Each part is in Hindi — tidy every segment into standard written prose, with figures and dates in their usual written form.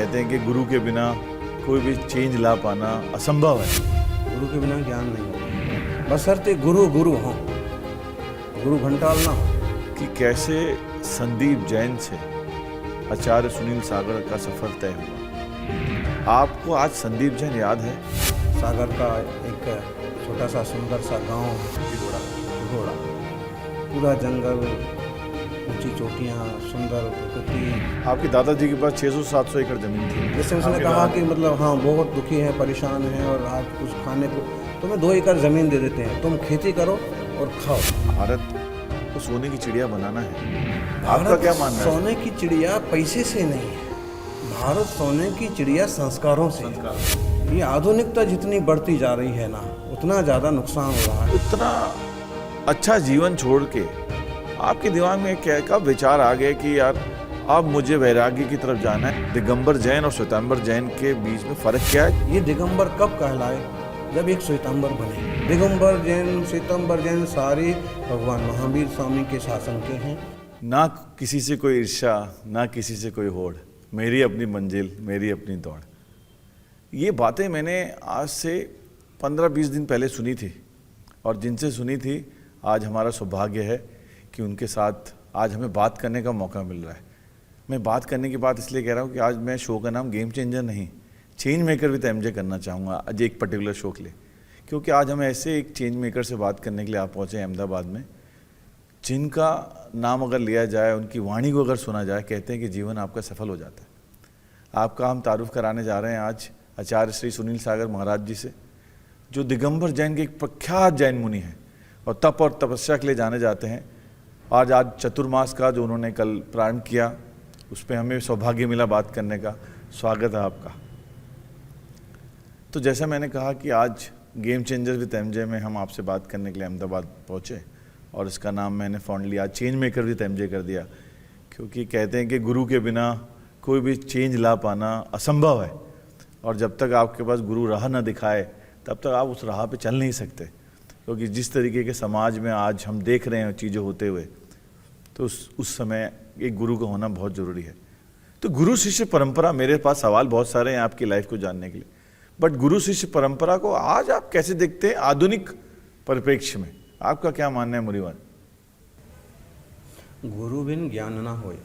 कहते हैं कि गुरु के बिना कोई भी चेंज ला पाना असंभव है। गुरु के बिना ज्ञान नहीं होता, बशर्ते गुरु गुरु हों, गुरु घंटाल ना हो। कि कैसे संदीप जैन से आचार्य सुनील सागर का सफर तय हुआ। आपको आज संदीप जैन याद है? सागर का एक छोटा सा सुंदर सा गांव घोड़ा, पूरा जंगल, ऊंची चोटियाँ, सुंदर प्रकृति। आपके दादाजी के पास 600-700 एकड़ जमीन थी। जैसे उसने कहा कि मतलब हाँ बहुत दुखी है, परेशान है और आज कुछ खाने को तुम्हें 2 एकड़ ज़मीन दे देते हैं, तुम खेती करो और खाओ। भारत को सोने की चिड़िया बनाना है। आपका क्या मानना है? सोने की चिड़िया पैसे से नहीं है, भारत सोने की चिड़िया संस्कारों से। ये आधुनिकता जितनी बढ़ती जा रही है ना, उतना ज़्यादा नुकसान हो रहा है। इतना अच्छा जीवन छोड़ के आपके दिमाग में क्या कब विचार आ गया कि यार अब मुझे वैराग्य की तरफ जाना है? दिगंबर जैन और श्वेतांबर जैन के बीच में फर्क क्या है? ये दिगंबर कब कहलाए? जब एक श्वेतांबर बने। दिगंबर जैन, श्वेतांबर जैन सारे भगवान महावीर स्वामी के शासन के हैं। ना किसी से कोई ईर्ष्या, ना किसी से कोई होड़, मेरी अपनी मंजिल, मेरी अपनी दौड़। ये बातें मैंने आज से 15-20 दिन पहले सुनी थी, और जिनसे सुनी थी आज हमारा सौभाग्य है कि उनके साथ आज हमें बात करने का मौका मिल रहा है। मैं बात करने की बात इसलिए कह रहा हूँ कि आज मैं शो का नाम गेम चेंजर नहीं, चेंज मेकर विद एमजे करना चाहूँगा आज एक पर्टिकुलर शो के लिए, क्योंकि आज हम ऐसे एक चेंज मेकर से बात करने के लिए आप पहुँचे अहमदाबाद में, जिनका नाम अगर लिया जाए, उनकी वाणी को अगर सुना जाए, कहते हैं कि जीवन आपका सफल हो जाता है। आपका हम तारुफ कराने जा रहे हैं आज आचार्य श्री सुनील सागर महाराज जी से, जो दिगंबर जैन के एक प्रख्यात जैन मुनि हैं और तप और तपस्या के लिए जाने जाते हैं। आज चतुर्मास का जो उन्होंने कल प्रारंभ किया, उस पर हमें सौभाग्य मिला बात करने का। स्वागत है आपका। तो जैसा मैंने कहा कि आज गेम चेंजर विद एमजे में हम आपसे बात करने के लिए अहमदाबाद पहुँचे, और इसका नाम मैंने फॉन्डली आज चेंज मेकर विद एमजे कर दिया, क्योंकि कहते हैं कि गुरु के बिना कोई भी चेंज ला पाना असंभव है, और जब तक आपके पास गुरु राह न दिखाए तब तक आप उस राह पे चल नहीं सकते। क्योंकि जिस तरीके के समाज में आज हम देख रहे हैं चीज़ें होते हुए, तो उस समय एक गुरु का होना बहुत ज़रूरी है। तो गुरु शिष्य परंपरा, मेरे पास सवाल बहुत सारे हैं आपकी लाइफ को जानने के लिए, बट गुरु शिष्य परंपरा को आज आप कैसे देखते हैं आधुनिक परिप्रेक्ष्य में? आपका क्या मानना है मुरीवन? गुरु बिन ज्ञान ना होए,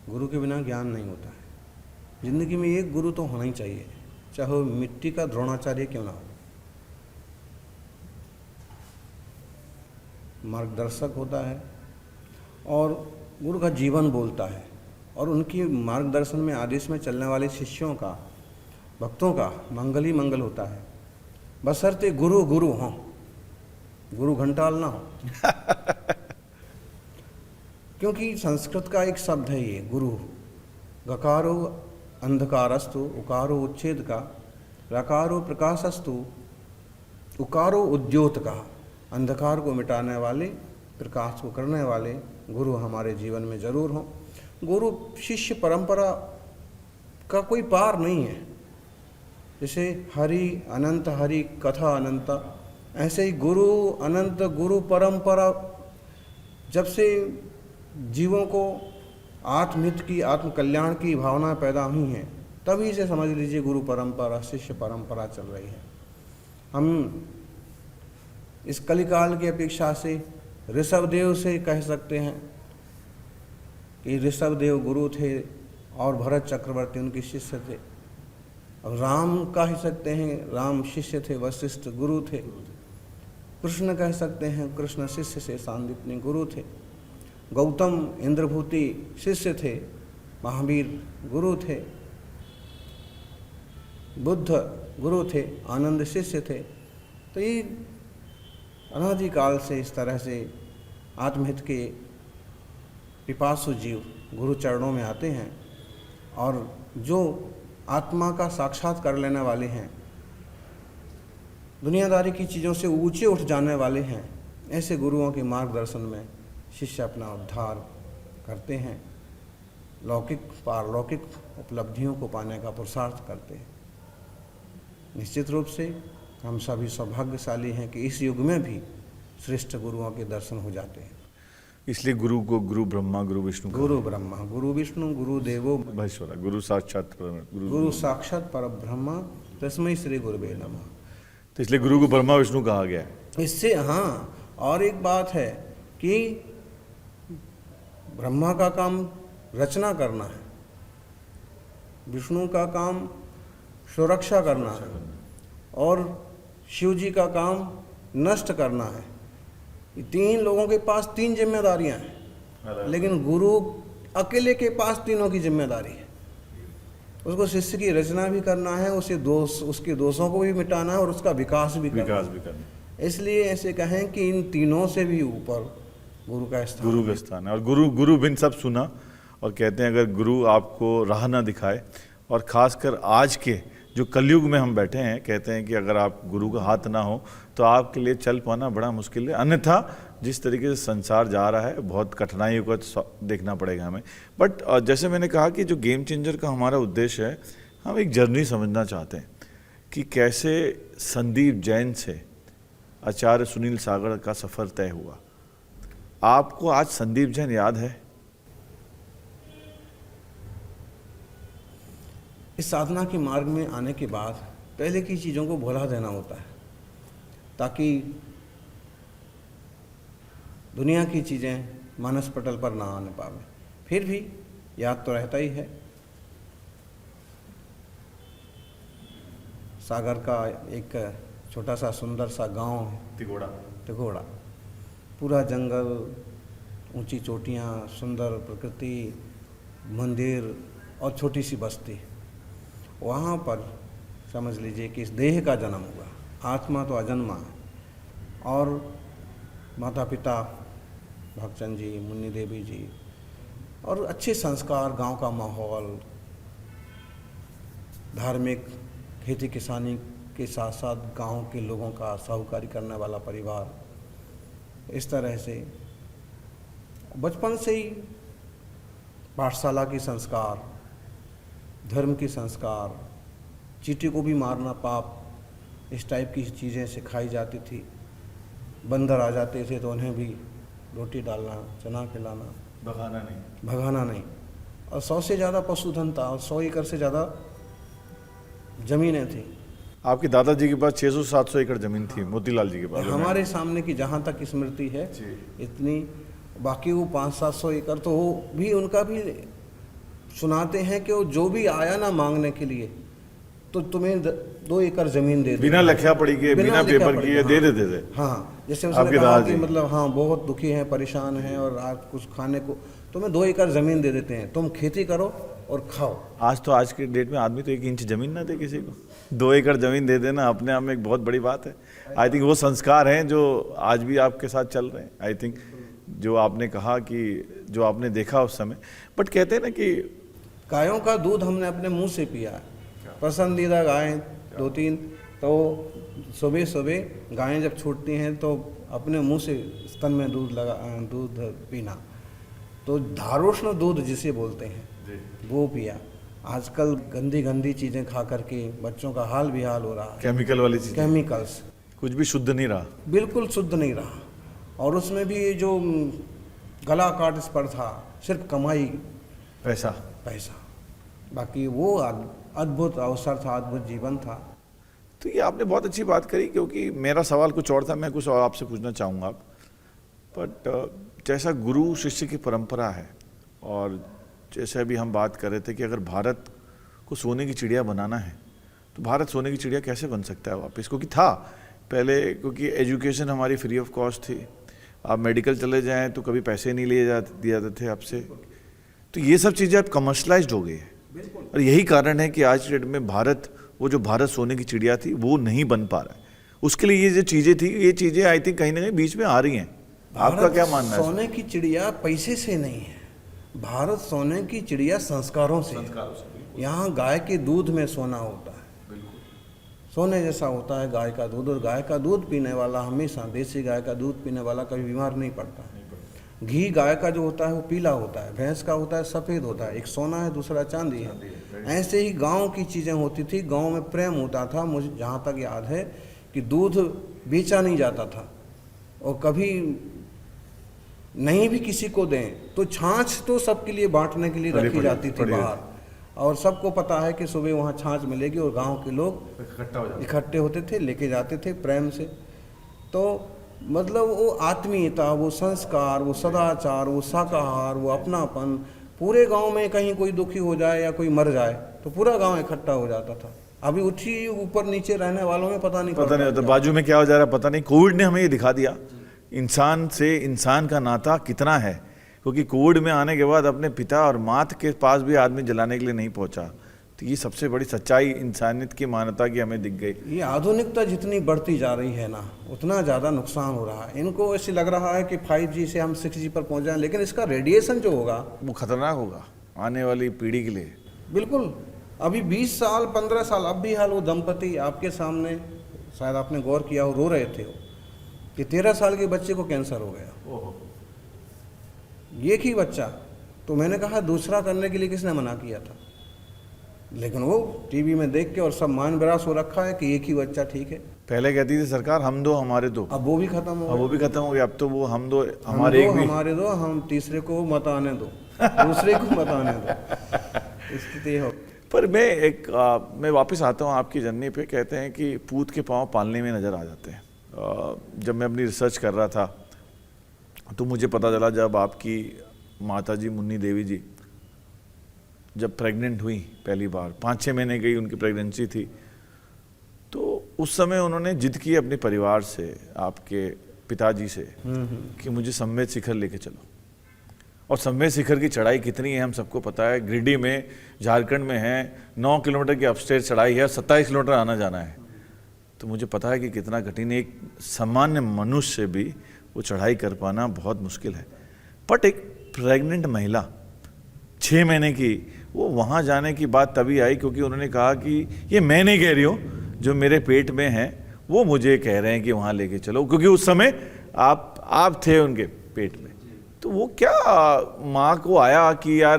गुरु के बिना ज्ञान नहीं होता है। जिंदगी में एक गुरु तो होना ही चाहिए, चाहे वो मिट्टी का द्रोणाचार्य क्यों ना हो। मार्गदर्शक होता है और गुरु का जीवन बोलता है, और उनकी मार्गदर्शन में, आदेश में चलने वाले शिष्यों का, भक्तों का मंगल ही मंगल होता है। बशर्ते गुरु गुरु हों, गुरु घंटाल ना हो। क्योंकि संस्कृत का एक शब्द है ये गुरु। गकारो अंधकारस्तु, उकारो उच्छेद का, रकारो प्रकाशस्तु, उकारो उद्योत का। अंधकार को मिटाने वाले, प्रकाश को करने वाले गुरु हमारे जीवन में जरूर हों। गुरु शिष्य परंपरा का कोई पार नहीं है। जैसे हरि अनंत, हरि कथा अनंत, ऐसे ही गुरु अनंत, गुरु परंपरा। जब से जीवों को आत्महित की, आत्म कल्याण की भावना पैदा हुई हैं, तभी से समझ लीजिए गुरु परंपरा, शिष्य परंपरा चल रही है। हम इस कलिकाल की अपेक्षा से ऋषभदेव से कह सकते हैं कि ऋषभदेव गुरु थे और भरत चक्रवर्ती उनके शिष्य थे। अब राम कह सकते हैं, राम शिष्य थे, वशिष्ठ गुरु थे। कृष्ण कह सकते हैं, कृष्ण शिष्य से सांदीपनि गुरु थे। गौतम इंद्रभूति शिष्य थे, महावीर गुरु थे। बुद्ध गुरु थे, आनंद शिष्य थे। तो ये अनादिकाल से इस तरह से आत्महित के पिपासु जीव गुरु चरणों में आते हैं, और जो आत्मा का साक्षात कर लेने वाले हैं, दुनियादारी की चीज़ों से ऊंचे उठ जाने वाले हैं, ऐसे गुरुओं के मार्गदर्शन में शिष्य अपना उद्धार करते हैं, लौकिक पारलौकिक उपलब्धियों को पाने का पुरुषार्थ करते हैं। निश्चित रूप से हम सभी सौभाग्यशाली हैं कि इस युग में भी श्रेष्ठ गुरुओं के दर्शन हो जाते हैं। इसलिए गुरु को गुरु ब्रह्मा गुरु विष्णु गुरु ब्रह्मा गुरु विष्णु गुरु देवो महेश्वरा, गुरु साक्षात गुरु साक्षात परब्रह्म तस्मै श्री गुरुवे नमः। तो इसलिए गुरु को ब्रह्मा विष्णु कहा गया है। इससे हाँ, और एक बात है कि ब्रह्मा का काम रचना करना है, विष्णु का काम सुरक्षा करना है, और शिव जी का काम नष्ट करना है। ये तीन लोगों के पास तीन जिम्मेदारियां हैं, लेकिन गुरु अकेले के पास तीनों की जिम्मेदारी है। उसको शिष्य की रचना भी करना है, उसके दोषों को भी मिटाना है और उसका विकास भी करना है। इसलिए ऐसे कहें कि इन तीनों से भी ऊपर गुरु का स्थान है। और गुरु बिन सब सुना, और कहते हैं अगर गुरु आपको राह ना दिखाए, और खासकर आज के जो कलयुग में हम बैठे हैं, कहते हैं कि अगर आप गुरु का हाथ ना हो तो आपके लिए चल पाना बड़ा मुश्किल है। अन्यथा जिस तरीके से संसार जा रहा है, बहुत कठिनाइयों को देखना पड़ेगा हमें। बट जैसे मैंने कहा कि जो गेम चेंजर का हमारा उद्देश्य है, हम एक जर्नी समझना चाहते हैं कि कैसे संदीप जैन से आचार्य सुनील सागर का सफ़र तय हुआ। आपको आज संदीप जैन याद है? इस साधना के मार्ग में आने के बाद पहले की चीज़ों को भुला देना होता है, ताकि दुनिया की चीज़ें मानस पटल पर ना आने पावे। फिर भी याद तो रहता ही है। सागर का एक छोटा सा सुंदर सा गांव है, तिगोड़ा। पूरा जंगल, ऊंची चोटियाँ, सुंदर प्रकृति, मंदिर और छोटी सी बस्ती। वहाँ पर समझ लीजिए कि इस देह का जन्म हुआ, आत्मा तो अजन्मा है। और माता पिता भक्तचंद जी, मुन्नी देवी जी, और अच्छे संस्कार, गांव का माहौल, धार्मिक, खेती किसानी के साथ साथ गांव के लोगों का साहूकारी करने वाला परिवार। इस तरह से बचपन से ही पाठशाला के संस्कार, धर्म के संस्कार, चींटी को भी मारना पाप, इस टाइप की चीज़ें सिखाई जाती थी। बंदर आ जाते थे तो उन्हें भी रोटी डालना, चना खिलाना, भगाना नहीं। और 100 से ज़्यादा पशुधन था, और 100 एकड़ से ज़्यादा ज़मीनें थी। आपके दादाजी के पास 600-700 एकड़ ज़मीन थी, मोतीलाल जी के पास। हमारे सामने की जहाँ तक स्मृति है इतनी, बाकी वो 500-700 एकड़ तो वो भी, उनका भी सुनाते हैं कि वो जो भी आया ना मांगने के लिए तो तुम्हें 2 एकड़ जमीन दे दे, बिना लिखा पढ़ी के, बिना पेपर किए दे देते थे। हाँ, जैसे उसने कहा कि मतलब हाँ बहुत दुखी हैं, परेशान हैं, और आज कुछ खाने को तुम्हें 2 एकड़ जमीन दे देते हैं, तुम खेती करो और खाओ। आज के डेट में आदमी तो 1 इंच जमीन ना दे किसी को, 2 एकड़ जमीन दे देना अपने आप में एक बहुत बड़ी बात है। आई थिंक वो संस्कार हैं जो आज भी आपके साथ चल रहे हैं। आई थिंक जो आपने कहा कि जो आपने देखा उस समय। बट कहते हैं ना कि गायों का दूध हमने अपने मुंह से पिया है। पसंदीदा गायें 2-3, तो सुबह सुबह गायें जब छूटती हैं तो अपने मुंह से स्तन में दूध पीना, तो धारोष्ण दूध जिसे बोलते हैं वो पिया। आजकल गंदी गंदी चीज़ें खा करके बच्चों का हाल बेहाल हो रहा है। केमिकल वाली चीज़, केमिकल्स, कुछ भी शुद्ध नहीं रहा, बिल्कुल शुद्ध नहीं रहा। और उसमें भी जो गला काट इस पर था, सिर्फ कमाई, पैसा। बाकी वो अद्भुत अवसर था, अद्भुत जीवन था। तो ये आपने बहुत अच्छी बात करी, क्योंकि मेरा सवाल कुछ और था, मैं कुछ और आपसे पूछना चाहूँगा। बट जैसा गुरु शिष्य की परंपरा है, और जैसे अभी हम बात कर रहे थे कि अगर भारत को सोने की चिड़िया बनाना है तो भारत सोने की चिड़िया कैसे बन सकता है वापस? क्योंकि था पहले, क्योंकि एजुकेशन हमारी फ्री ऑफ कॉस्ट थी। आप मेडिकल चले जाएं तो कभी पैसे नहीं दिए जाते थे आपसे। तो ये सब चीज़ें अब कमर्शलाइज्ड हो गई है, और यही कारण है कि आज के डेट में भारत, वो जो भारत सोने की चिड़िया थी, वो नहीं बन पा रहा है। उसके लिए ये जो चीज़ें थी, ये चीज़ें आई थिंक कहीं ना कहीं बीच में आ रही हैं। आपका क्या मानना है? सोने की चिड़िया पैसे से नहीं है, भारत सोने की चिड़िया संस्कारों से। यहाँ गाय के दूध में सोना होता है, सोने जैसा होता है गाय का दूध। और गाय का दूध पीने वाला हमेशा, देसी गाय का दूध पीने वाला कभी बीमार नहीं पड़ता। घी गाय का जो होता है वो पीला होता है, भैंस का होता है सफ़ेद होता है। एक सोना है, दूसरा चांदी है। ऐसे ही गांव की चीज़ें होती थी, गांव में प्रेम होता था। मुझे जहाँ तक याद है कि दूध बेचा नहीं जाता था, और कभी नहीं भी किसी को दें तो छाछ तो सबके लिए बांटने के लिए रखी जाती थी बाहर, और सबको पता है कि सुबह वहाँ छाछ मिलेगी और गांव के लोग इकट्ठे होते थे, लेके जाते थे प्रेम से। तो मतलब वो आत्मीयता, वो संस्कार, वो सदाचार, वो शाकाहार, वो अपनापन, पूरे गांव में कहीं कोई दुखी हो जाए या कोई मर जाए तो पूरा गांव इकट्ठा हो जाता था। अभी उठी ऊपर नीचे रहने वालों में पता नहीं होता बाजू में क्या हो जा रहा है पता नहीं। कोविड ने हमें ये दिखा दिया इंसान से इंसान का नाता कितना है, क्योंकि कोविड में आने के बाद अपने पिता और माता के पास भी आदमी जलाने के लिए नहीं पहुंचा। तो ये सबसे बड़ी सच्चाई इंसानियत की मानवता की हमें दिख गई। ये आधुनिकता जितनी बढ़ती जा रही है ना, उतना ज़्यादा नुकसान हो रहा है। इनको ऐसे लग रहा है कि 5G से हम 6G पर पहुंच जाएं, लेकिन इसका रेडिएशन जो होगा वो खतरनाक होगा आने वाली पीढ़ी के लिए। बिल्कुल। अभी 20 साल 15 साल अब भी हाल, वो दंपति आपके सामने, शायद आपने गौर किया हो, रो रहे थे वो कि 13 साल के बच्चे को कैंसर हो गया, एक ही बच्चा। तो मैंने कहा दूसरा करने के लिए किसने मना किया था, लेकिन वो टीवी में देख के और सब मान बरास हो रखा है कि एक ही बच्चा ठीक है। पहले कहती थी सरकार हम दो हमारे दो, अब वो भी खत्म हो गया। वो भी खत्म हो गया। अब तो वो हम दो हमारे एक भी, हमारे दो, हम तीसरे को मत आने दो, दूसरे को मत आने दो, स्थिति हो। पर मैं वापस आता हूँ आपकी जर्नी पे। कहते हैं कि पूत के पाँव पालने में नज़र आ जाते हैं। जब मैं अपनी रिसर्च कर रहा था तो मुझे पता चला जब आपकी माता जी मुन्नी देवी जी जब प्रेग्नेंट हुई पहली बार, 5-6 महीने की उनकी प्रेगनेंसी थी, तो उस समय उन्होंने जिद की अपने परिवार से, आपके पिताजी से, कि मुझे संवेद शिखर लेके चलो। और संवेद शिखर की चढ़ाई कितनी है हम सबको पता है। गिरिडीह में, झारखंड में है, 9 किलोमीटर की अपस्टेयर चढ़ाई है, 27 किलोमीटर आना जाना है। तो मुझे पता है कि कितना कठिन, एक सामान्य मनुष्य से भी वो चढ़ाई कर पाना बहुत मुश्किल है। बट एक प्रेग्नेंट महिला 6 महीने की, वो वहाँ जाने की बात तभी आई क्योंकि उन्होंने कहा कि ये मैं नहीं कह रही हूँ, जो मेरे पेट में है वो मुझे कह रहे हैं कि वहाँ लेके चलो, क्योंकि उस समय आप थे उनके पेट में। तो वो क्या माँ को आया कि यार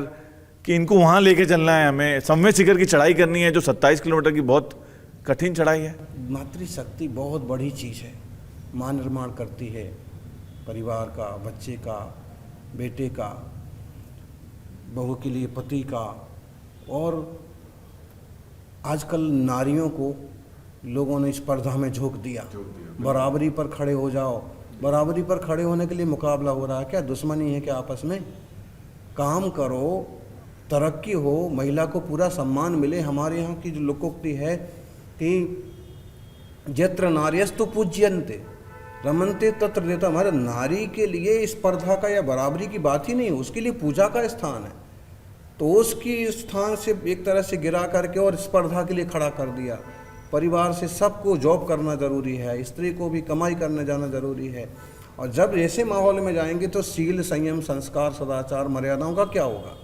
कि इनको वहाँ लेके चलना है, हमें संवेद शिखर की चढ़ाई करनी है जो 27 किलोमीटर की बहुत कठिन चढ़ाई है। मातृशक्ति बहुत बड़ी चीज़ है, मां निर्माण करती है परिवार का, बच्चे का, बेटे का, बहू के लिए पति का। और आजकल नारियों को लोगों ने स्पर्धा में झोंक दिया, बराबरी पर खड़े हो जाओ। बराबरी पर खड़े होने के लिए मुकाबला हो रहा है क्या? दुश्मनी है क्या आपस में? काम करो, तरक्की हो, महिला को पूरा सम्मान मिले। हमारे यहाँ की जो लोकोक्ति है कि यत्र नार्यस्तु पूज्यन्ते रमन्ते तत्र देवता। हमारे नारी के लिए स्पर्धा का या बराबरी की बात ही नहीं, उसके लिए पूजा का स्थान है। तो उसकी स्थान से एक तरह से गिरा करके और स्पर्धा के लिए खड़ा कर दिया। परिवार से सबको जॉब करना ज़रूरी है, स्त्री को भी कमाई करने जाना ज़रूरी है। और जब ऐसे माहौल में जाएंगे तो शील, संयम, संस्कार, सदाचार, मर्यादाओं का क्या होगा?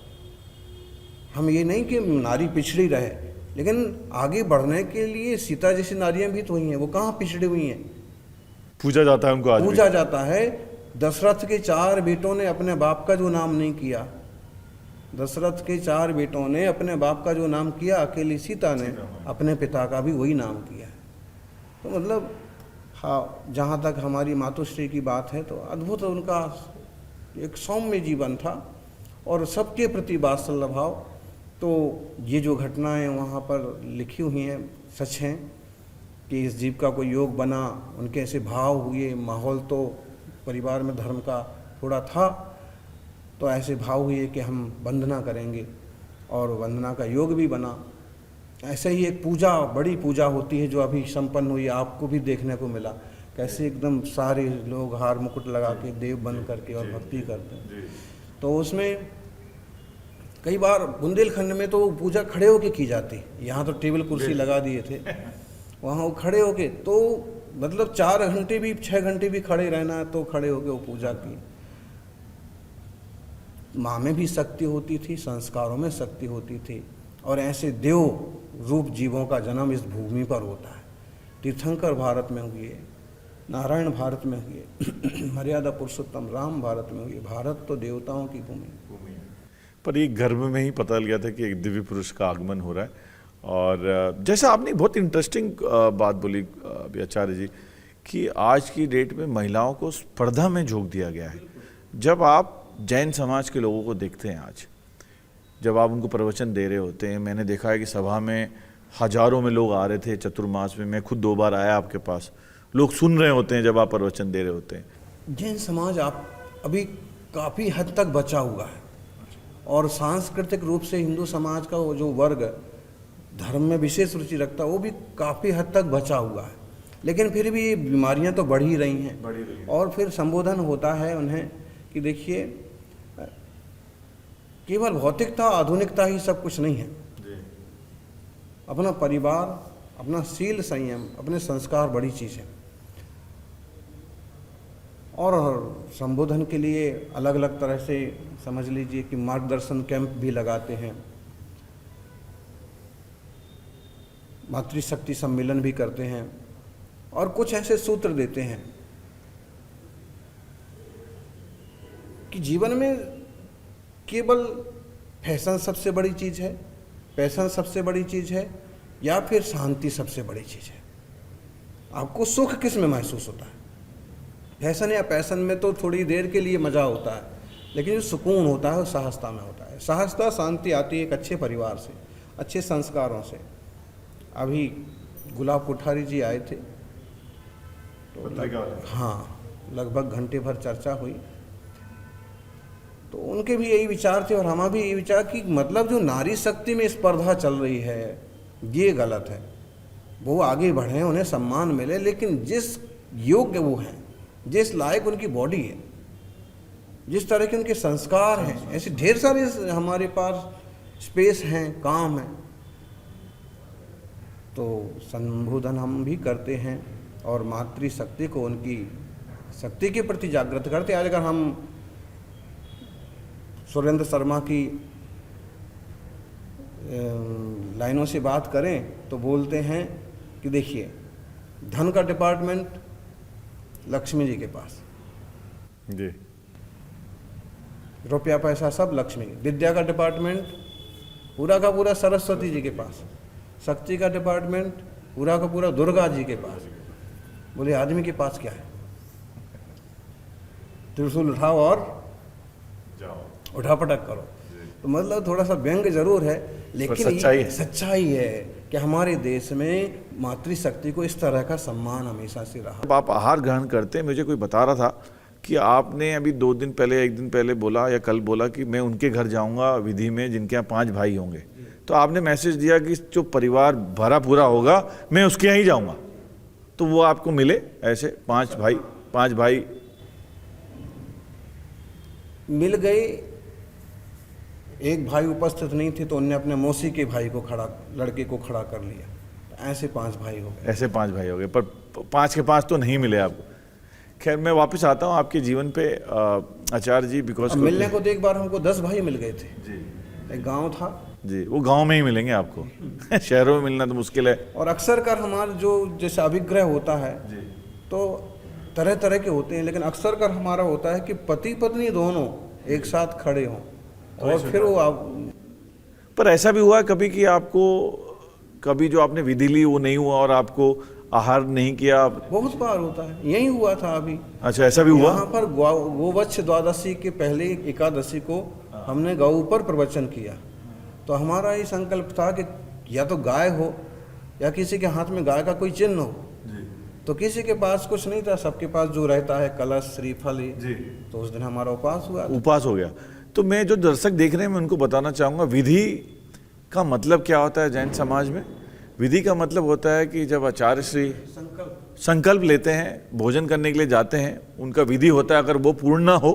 हम ये नहीं कि नारी पिछड़ी रहे, लेकिन आगे बढ़ने के लिए सीता जैसी नारियां भी तो हुई हैं, वो कहाँ पिछड़ी हुई हैं? पूजा जाता है उनको, आज पूजा जाता है। दशरथ के 4 बेटों ने अपने बाप का जो नाम नहीं किया, दशरथ के 4 बेटों ने अपने बाप का जो नाम किया, अकेली सीता ने अपने पिता का भी वही नाम किया। तो मतलब हाँ, जहाँ तक हमारी मातुश्री की बात है तो अद्भुत उनका एक सौम्य जीवन था और सबके प्रति वात्सल्य भाव। तो ये जो घटनाएं वहाँ पर लिखी हुई हैं सच हैं कि इस जीव का कोई योग बना, उनके ऐसे भाव हुए। माहौल तो परिवार में धर्म का थोड़ा था, तो ऐसे भाव हुए कि हम वंदना करेंगे और वंदना का योग भी बना। ऐसे ही एक पूजा, बड़ी पूजा होती है जो अभी संपन्न हुई, आपको भी देखने को मिला, कैसे एकदम सारे लोग हार मुकुट लगा के देव बन करके और भक्ति करते हैं। तो उसमें कई बार बुंदेलखंड में तो पूजा खड़े होके की जाती, यहाँ तो टेबल कुर्सी लगा दिए थे, वहाँ वो खड़े होके, तो मतलब 4 घंटे भी 6 घंटे भी खड़े रहना है तो खड़े होके वो पूजा की। माँ में भी शक्ति होती थी, संस्कारों में शक्ति होती थी, और ऐसे देव रूप जीवों का जन्म इस भूमि पर होता है। तीर्थंकर भारत में हुए, नारायण भारत में हुए, मर्यादा पुरुषोत्तम राम भारत में हुए। भारत तो देवताओं की भूमि। पर ये गर्भ में ही पता लग गया था कि एक दिव्य पुरुष का आगमन हो रहा है। और जैसा आपने बहुत इंटरेस्टिंग बात बोली आचार्य जी कि आज की डेट में महिलाओं को स्पर्धा में झोंक दिया गया है। जब आप जैन समाज के लोगों को देखते हैं आज, जब आप उनको प्रवचन दे रहे होते हैं, मैंने देखा है कि सभा में हजारों में लोग आ रहे थे चतुर्मास में, मैं खुद 2 बार आया आपके पास, लोग सुन रहे होते हैं जब आप प्रवचन दे रहे होते हैं। जैन समाज आप अभी काफ़ी हद तक बचा हुआ है, और सांस्कृतिक रूप से हिंदू समाज का वो जो वर्ग धर्म में विशेष रुचि रखता है वो भी काफ़ी हद तक बचा हुआ है, लेकिन फिर भी बीमारियां तो बढ़ ही रही हैं। और फिर संबोधन होता है उन्हें कि देखिए केवल भौतिकता आधुनिकता ही सब कुछ नहीं है, अपना परिवार, अपना शील संयम, अपने संस्कार बड़ी चीज़ है। और संबोधन के लिए अलग अलग तरह से समझ लीजिए कि मार्गदर्शन कैंप भी लगाते हैं, मातृशक्ति सम्मेलन भी करते हैं, और कुछ ऐसे सूत्र देते हैं कि जीवन में केवल फैशन सबसे बड़ी चीज़ है, पैशन सबसे बड़ी चीज़ है, या फिर शांति सबसे बड़ी चीज़ है। आपको सुख किस में महसूस होता है? फैशन या पैशन में तो थोड़ी देर के लिए मज़ा होता है, लेकिन जो सुकून होता है वो सहजता में होता है। सहजता शांति आती है एक अच्छे परिवार से, अच्छे संस्कारों से। अभी गुलाब कोठारी जी आए थे तो हाँ, लगभग घंटे भर चर्चा हुई, तो उनके भी यही विचार थे और हमारा भी यही विचार कि मतलब जो नारी शक्ति में स्पर्धा चल रही है ये गलत है। वो आगे बढ़े, उन्हें सम्मान मिले, लेकिन जिस योग्य वो हैं, जिस लायक उनकी बॉडी है, जिस तरह के उनके संस्कार हैं, ऐसे ढेर सारे हमारे पास स्पेस हैं, काम है। तो संबोधन हम भी करते हैं और मातृशक्ति को, उनकी शक्ति के प्रति जागृत करते हैं। आज अगर हम सुरेंद्र शर्मा की लाइनों से बात करें तो बोलते हैं कि देखिए धन का डिपार्टमेंट लक्ष्मी जी के पास जी, रुपया पैसा सब लक्ष्मी, विद्या का डिपार्टमेंट पूरा का पूरा सरस्वती जी के पास, शक्ति का डिपार्टमेंट पूरा का पूरा दुर्गा जी के पास। बोले आदमी के पास क्या है? त्रिशूल उठाओ और उठापटक करो। तो मतलब थोड़ा सा व्यंग जरूर है, लेकिन सच्चाई है कि हमारे देश में मातृशक्ति को इस तरह का सम्मान हमेशा से रहा। जब आप आहार ग्रहण करते हैं, मुझे कोई बता रहा था कि आपने अभी 2 दिन पहले, 1 दिन पहले बोला या कल बोला कि मैं उनके घर जाऊंगा विधि में जिनके यहाँ 5 भाई होंगे, तो आपने मैसेज दिया कि जो परिवार भरा पूरा होगा मैं उसके यहाँ ही जाऊंगा। तो वो आपको मिले ऐसे 5 भाई मिल गए। एक भाई उपस्थित नहीं थे तो उनने अपने मौसी के भाई को लड़के को खड़ा कर लिया। तो ऐसे 5 भाई हो गए। ऐसे 5 भाई हो गए, पर 5 के 5 तो नहीं मिले आपको। खैर मैं वापस आता हूँ आपके जीवन पे आचार्य जी, बिकॉज मिलने को तो एक बार हमको 10 भाई मिल गए थे जी। एक गांव था जी, वो गांव में ही मिलेंगे आपको शहरों में मिलना तो मुश्किल है। और अक्सर कर हमारा जो जैसे अभिग्रह होता है जी, तो तरह तरह के होते हैं, लेकिन अक्सर कर हमारा होता है कि पति पत्नी दोनों एक साथ खड़े हों और फिर वो आप। पर ऐसा भी हुआ कभी कि आपको कभी जो आपने विधि ली वो नहीं हुआ और आपको आहार नहीं किया? बहुत बार होता है, यही हुआ था अभी। अच्छा, ऐसा भी हुआ? यहाँ पर गोवत्स द्वादशी के पहले एकादशी को हमने गौ पर प्रवचन किया, तो हमारा ये संकल्प था कि या तो गाय हो या किसी के हाथ में गाय का कोई चिन्ह हो। तो किसी के पास कुछ नहीं था, सबके पास जो रहता है कलश श्रीफल जी। तो उस दिन हमारा उपवास हुआ, उपवास हो गया। तो मैं जो दर्शक देख रहे हैं मैं उनको बताना चाहूँगा विधि का मतलब क्या होता है जैन समाज में। विधि का मतलब होता है कि जब आचार्य श्री संकल्प लेते हैं, भोजन करने के लिए जाते हैं, उनका विधि होता है, अगर वो पूर्ण ना हो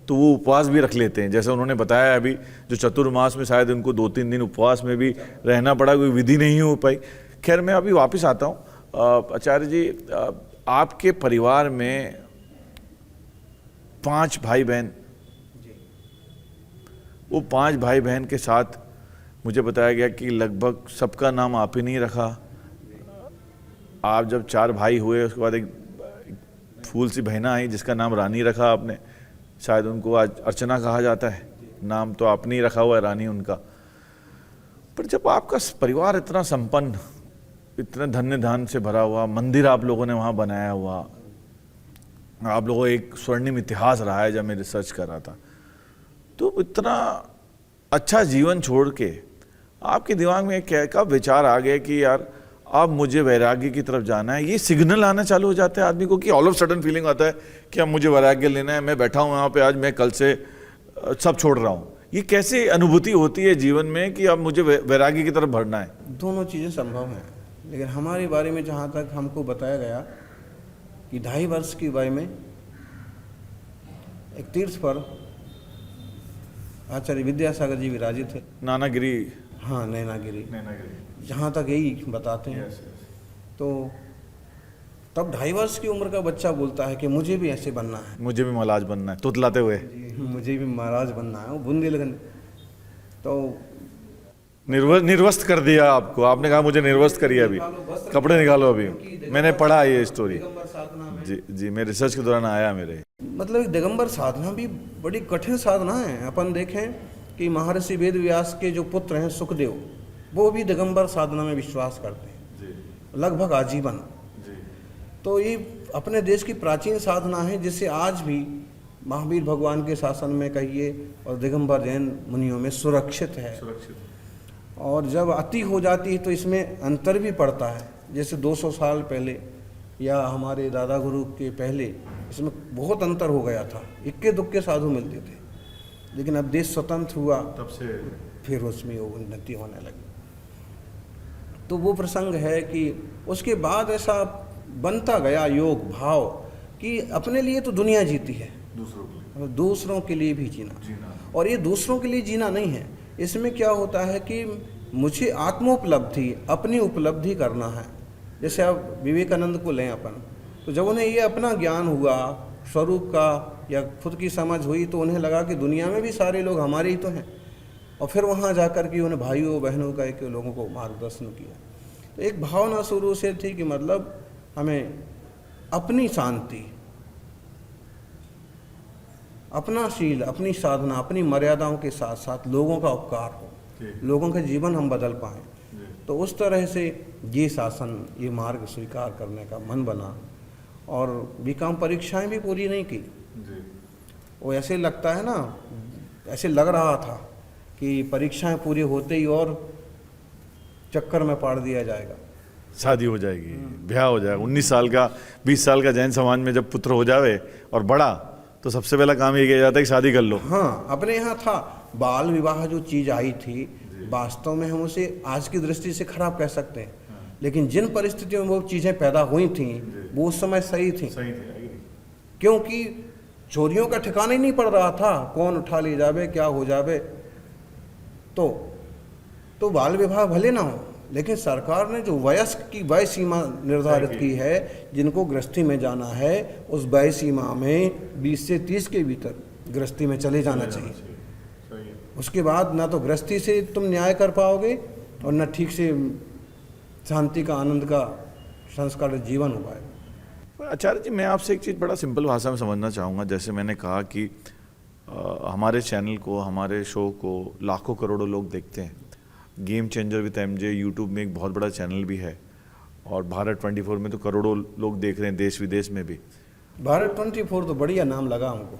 तो वो उपवास भी रख लेते हैं। जैसे उन्होंने बताया अभी जो चतुर्मास में शायद उनको 2-3 दिन उपवास में भी रहना पड़ा, कोई विधि नहीं हो पाई। खैर मैं अभी वापस आता हूँ। आचार्य जी, आपके परिवार में 5 भाई बहन, वो 5 भाई बहन के साथ मुझे बताया गया कि लगभग सबका नाम आप ही नहीं रखा। आप जब 4 भाई हुए उसके बाद एक फूल सी बहना आई जिसका नाम रानी रखा आपने, शायद उनको आज अर्चना कहा जाता है, नाम तो आपने ही रखा हुआ है रानी उनका। पर जब आपका परिवार इतना संपन्न, इतने धन्य धान से भरा हुआ, मंदिर आप लोगों ने वहाँ बनाया हुआ, आप लोगों का एक स्वर्णिम इतिहास रहा है जब मैं रिसर्च कर रहा था। तो इतना अच्छा जीवन छोड़ के आपके दिमाग में क्या कब विचार आ गया कि यार अब मुझे वैराग्य की तरफ जाना है? ये सिग्नल आना चालू हो जाता है आदमी को कि ऑल ऑफ सडन फीलिंग आता है कि अब मुझे वैराग्य लेना है, मैं बैठा हूँ यहाँ पे आज, मैं कल से सब छोड़ रहा हूँ। ये कैसे अनुभूति होती है जीवन में कि अब मुझे वैराग्य की तरफ बढ़ना है? दोनों चीज़ें संभव हैं, लेकिन हमारे बारे में जहाँ तक हमको बताया गया कि 2.5 वर्ष की वय में एक तीर्थ पर आचार्य विद्यासागर जी विराजित थे। नानागिरी। हाँ, नैनागिरी, जहाँ तक यही बताते हैं। तो तब 2.5 वर्ष की उम्र का बच्चा बोलता है कि मुझे भी ऐसे बनना है, मुझे भी महाराज बनना है, तुतलाते हुए। मुझे भी महाराज बनना है। वो बुंदेलखंड तो निर्वस्त कर दिया आपको, आपने कहा मुझे निर्वस्त करिए, अभी कपड़े निकालो। अभी मैंने पढ़ा ये स्टोरी, जी मैं रिसर्च के दौरान आया मेरे। मतलब दिगंबर साधना भी बड़ी कठिन साधना है। अपन देखें कि महर्षि वेद व्यास के जो पुत्र हैं सुखदेव, वो भी दिगंबर साधना में विश्वास करते हैं लगभग आजीवन। तो ये अपने देश की प्राचीन साधना है जिसे आज भी महावीर भगवान के शासन में कहिए और दिगंबर जैन मुनियों में सुरक्षित है। और जब अति हो जाती है तो इसमें अंतर भी पड़ता है। जैसे 200 साल पहले या हमारे दादा गुरु के पहले इसमें बहुत अंतर हो गया था, इक्के दुक्के साधु मिलते थे। लेकिन अब देश स्वतंत्र हुआ तब से फिर उसमें उन्नति होने लगी। तो वो प्रसंग है कि उसके बाद ऐसा बनता गया योग भाव कि अपने लिए तो दुनिया जीती है, दूसरों के लिए भी जीना। और ये दूसरों के लिए जीना नहीं है, इसमें क्या होता है कि मुझे आत्मोपलब्धि, अपनी उपलब्धि करना है। जैसे आप विवेकानंद को लें अपन, तो जब उन्हें ये अपना ज्ञान हुआ स्वरूप का या खुद की समझ हुई तो उन्हें लगा कि दुनिया में भी सारे लोग हमारे ही तो हैं। और फिर वहाँ जाकर के उन्हें भाइयों बहनों का एक लोगों को मार्गदर्शन किया। तो एक भावना शुरू से थी कि मतलब हमें अपनी शांति, अपना शील, अपनी साधना, अपनी मर्यादाओं के साथ साथ लोगों का उपकार हो, लोगों का जीवन हम बदल पाएँ। तो उस तरह से ये शासन, ये मार्ग स्वीकार करने का मन बना। और बीकॉम परीक्षाएं भी पूरी नहीं की। वो ऐसे लगता है ना, ऐसे लग रहा था कि परीक्षाएं पूरी होते ही और चक्कर में पाड़ दिया जाएगा, शादी हो जाएगी, ब्याह हो जाएगा। 19 साल का 20 साल का जैन समाज में जब पुत्र हो जावे और बड़ा, तो सबसे पहला काम ये किया जाता है कि शादी कर लो। हाँ, अपने यहाँ था बाल विवाह जो चीज़ आई थी, वास्तव में हम उसे आज की दृष्टि से खराब कह सकते हैं, लेकिन जिन परिस्थितियों में वो चीज़ें पैदा हुई थी वो उस समय सही थी। क्योंकि चोरियों का ठिकाना ही नहीं पड़ रहा था, कौन उठा ले जावे, क्या हो जावे। तो बाल विवाह भले ना हो, लेकिन सरकार ने जो वयस्क की वय सीमा निर्धारित की है, जिनको गृहस्थी में जाना है उस वय सीमा में 20 से 30 के भीतर गृहस्थी में चले जाना चाहिए। उसके बाद ना तो गृहस्थी से तुम न्याय कर पाओगे और ना ठीक से शांति का, आनंद का, संस्कार जीवन हो पाएगा। आचार्य जी, मैं आपसे एक चीज़ बड़ा सिंपल भाषा में समझना चाहूँगा। जैसे मैंने कहा कि हमारे चैनल को, हमारे शो को लाखों करोड़ों लोग देखते हैं। Game changer with MJ YouTube में एक बहुत बड़ा चैनल भी है, और भारत 24 में तो करोड़ों लोग देख रहे हैं, देश विदेश में भी। भारत 24 तो बढ़िया नाम लगा हमको,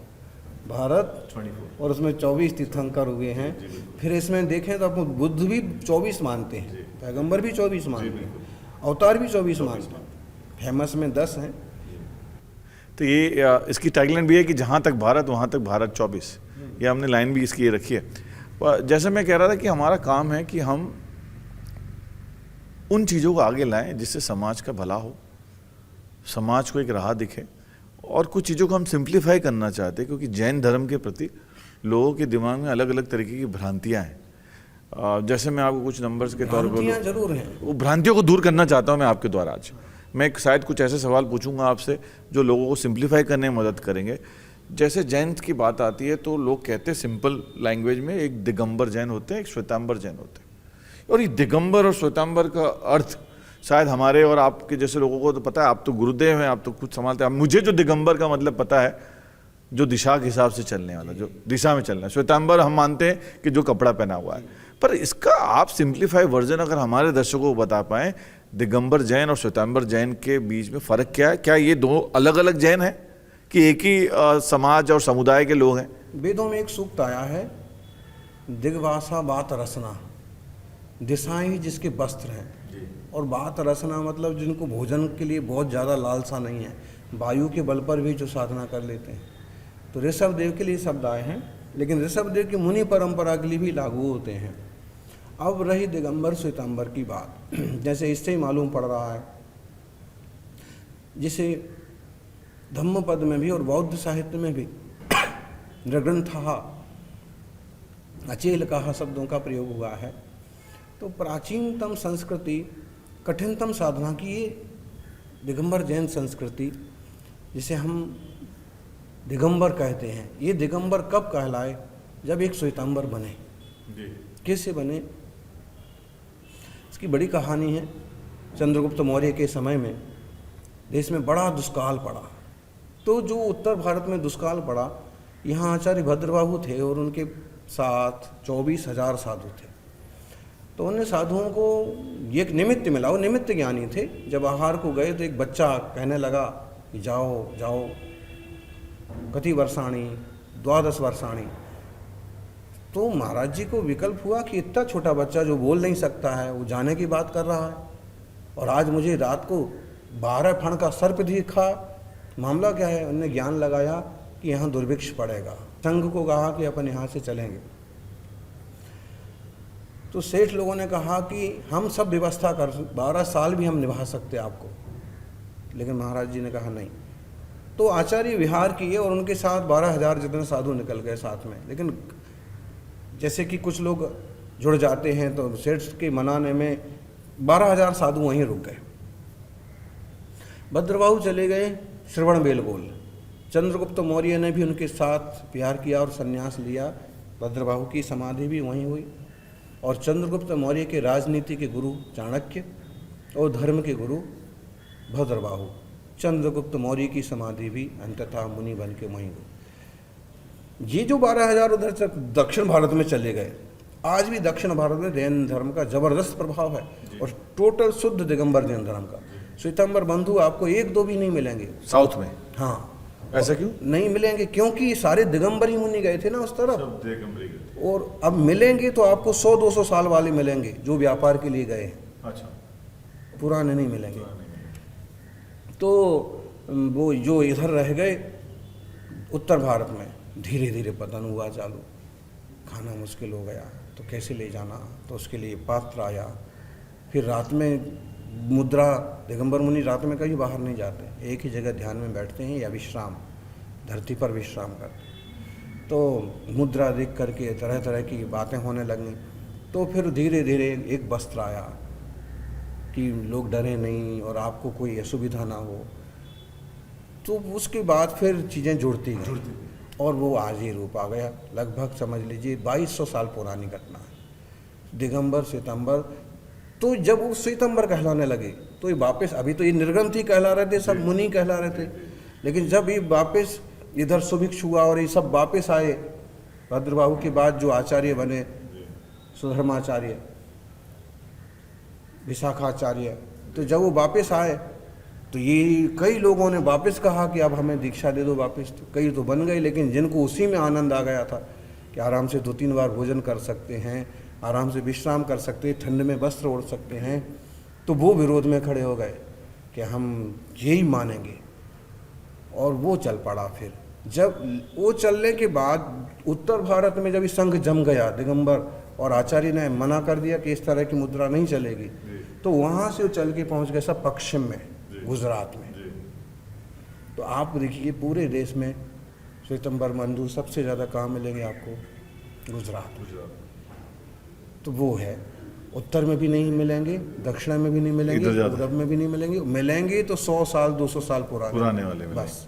भारत 24, और उसमें 24 तीर्थंकर हुए हैं। फिर इसमें देखें तो आप बुद्ध भी 24 मानते हैं, पैगंबर भी 24 मानते हैं, अवतार भी 24 मानते हैं, फेमस में 10 हैं। तो ये इसकी टैगलाइन भी है कि जहाँ तक भारत वहाँ तक भारत 24। ये हमने लाइन भी इसकी ये रखी है। जैसे मैं कह रहा था कि हमारा काम है कि हम उन चीज़ों को आगे लाएं जिससे समाज का भला हो, समाज को एक राह दिखे। और कुछ चीज़ों को हम सिंप्लीफाई करना चाहते हैं, क्योंकि जैन धर्म के प्रति लोगों के दिमाग में अलग अलग तरीके की भ्रांतियाँ हैं। जैसे मैं आपको कुछ नंबर्स के तौर पर जरूर हैं, वो भ्रांतियों को दूर करना चाहता हूँ मैं आपके द्वारा। आज मैं शायद कुछ ऐसे सवाल पूछूंगा आपसे जो लोगों को सिंप्लीफाई करने में मदद करेंगे। जैसे जैन की बात आती है तो लोग कहते हैं सिंपल लैंग्वेज में, एक दिगंबर जैन होते हैं, एक श्वेतांबर जैन होते हैं। और ये दिगंबर और श्वेतांबर का अर्थ शायद हमारे और आपके जैसे लोगों को तो पता है, आप तो गुरुदेव हैं, आप तो कुछ संभालते हैं। मुझे जो दिगंबर का मतलब पता है, जो दिशा के हिसाब से चलने वाला, जो दिशा में चलना है। श्वेतांबर हम मानते हैं कि जो कपड़ा पहना हुआ है। पर इसका आप सिंप्लीफाई वर्जन अगर हमारे दर्शकों को बता पाएँ, दिगंबर जैन और श्वेतांबर जैन के बीच में फ़र्क क्या है? क्या ये दो अलग अलग जैन हैं? कि एक ही समाज और समुदाय के लोग हैं? वेदों में एक सूक्त आया है, दिग्वासा बात रसना, दिशाएं ही जिसके वस्त्र हैं। और बात रसना मतलब जिनको भोजन के लिए बहुत ज़्यादा लालसा नहीं है, वायु के बल पर भी जो साधना कर लेते हैं। तो ऋषभ देव के लिए शब्द आए हैं, लेकिन ऋषभ देव की मुनि परंपरा के लिए भी लागू होते हैं। अब रही दिगंबर श्वेतांबर की बात, जैसे इससे ही मालूम पड़ रहा है, जिसे धम्मपद में भी और बौद्ध साहित्य में भी नृग्रंथः अचेल कहा शब्दों का प्रयोग हुआ है। तो प्राचीनतम संस्कृति, कठिनतम साधना की ये दिगंबर जैन संस्कृति, जिसे हम दिगंबर कहते हैं, ये दिगंबर कब कहलाए? जब एक श्वेतांबर बने। कैसे बने? इसकी बड़ी कहानी है। चंद्रगुप्त मौर्य के समय में देश में बड़ा दुष्काल पड़ा। तो जो उत्तर भारत में दुष्काल पड़ा, यहाँ आचार्य भद्रबाहु थे और उनके साथ 24,000 साधु थे। तो उन साधुओं को ये एक निमित्त मिला, वो निमित्त ज्ञानी थे। जब आहार को गए तो एक बच्चा कहने लगा कि जाओ जाओ, कति वर्षाणी, 12 वर्षाणी। तो महाराज जी को विकल्प हुआ कि इतना छोटा बच्चा जो बोल नहीं सकता है, वो जाने की बात कर रहा है, और आज मुझे रात को 12 फण का सर्प दिखा, मामला क्या है? उन्होंने ज्ञान लगाया कि यहाँ दुर्भिक्ष पड़ेगा। संघ को कहा कि अपन यहाँ से चलेंगे। तो सेठ लोगों ने कहा कि हम सब व्यवस्था कर, 12 साल भी हम निभा सकते आपको। लेकिन महाराज जी ने कहा नहीं। तो आचार्य विहार किए और उनके साथ 12,000 जितने साधु निकल गए साथ में। लेकिन जैसे कि कुछ लोग जुड़ जाते हैं, तो सेठ के मनाने में 12,000 साधु वहीं रुक गए। भद्रबाहु चले गए श्रवण बेलगोल। चंद्रगुप्त मौर्य ने भी उनके साथ विहार किया और संन्यास लिया। भद्रबाहु की समाधि भी वहीं हुई। और चंद्रगुप्त मौर्य के राजनीति के गुरु चाणक्य और धर्म के गुरु भद्रबाहु, चंद्रगुप्त मौर्य की समाधि भी अंततः मुनि बन के वहीं हुई। ये जो 12,000 उधर तक दक्षिण भारत में चले गए, आज भी दक्षिण भारत में जैन धर्म का जबरदस्त प्रभाव है, और टोटल शुद्ध दिगंबर जैन धर्म का। श्वेतांबर बंधु आपको 1-2 भी नहीं मिलेंगे साउथ में। हाँ, ऐसा क्यों? नहीं मिलेंगे, क्योंकि सारे दिगंबर ही मुनि गए थे ना उस तरफ। और अब मिलेंगे तो आपको 100-200 साल वाले मिलेंगे जो व्यापार के लिए गए हैं। अच्छा, पुराने नहीं मिलेंगे। तो वो जो इधर रह गए उत्तर भारत में, धीरे धीरे पतन हुआ चालू, खाना मुश्किल हो गया, तो कैसे ले जाना? तो उसके लिए पात्र आया। फिर रात में मुद्रा, दिगंबर मुनि रात में कहीं बाहर नहीं जाते, एक ही जगह ध्यान में बैठते हैं या विश्राम, धरती पर विश्राम करते हैं। तो मुद्रा देख करके तरह तरह की बातें होने लगीं। तो फिर धीरे धीरे एक वस्त्र आया कि लोग डरे नहीं और आपको कोई असुविधा ना हो। तो उसके बाद फिर चीज़ें जुड़ती गई और वो आज ही रूप आ गया। लगभग समझ लीजिए 2200 साल पुरानी घटना है। दिगंबर श्वेतांबर, तो जब वो श्वेतांबर कहलाने लगे तो ये वापस, अभी तो ये निर्ग्रंथ ही कहला रहे थे, सब मुनि कहला रहे थे, लेकिन जब ये वापस इधर सुभिक्ष हुआ और ये सब वापस आए, भद्रबाहु के बाद जो आचार्य बने, सुधर्माचार्य, विशाखाचार्य, तो जब वो वापस आए तो ये कई लोगों ने वापस कहा कि अब हमें दीक्षा दे दो वापस। तो कई तो बन गए, लेकिन जिनको उसी में आनंद आ गया था कि आराम से 2-3 बार भोजन कर सकते हैं, आराम से विश्राम कर सकते हैं, ठंड में वस्त्र ओढ़ सकते हैं, तो वो विरोध में खड़े हो गए कि हम यही मानेंगे। और वो चल पड़ा। फिर जब वो चलने के बाद उत्तर भारत में जब संघ जम गया, दिगंबर और आचार्य ने मना कर दिया कि इस तरह की मुद्रा नहीं चलेगी, तो वहाँ से वो चल के पहुँच गए सब पश्चिम में, गुजरात में। तो आप देखिए पूरे देश में श्वेतांबर बंधु सबसे ज़्यादा कहाँ मिलेंगे आपको? गुजरात। तो वो है, उत्तर में भी नहीं मिलेंगे, दक्षिण में भी नहीं मिलेंगे, पूरब में भी नहीं मिलेंगे। मिलेंगे तो 100 साल 200 साल पुराने वाले बस।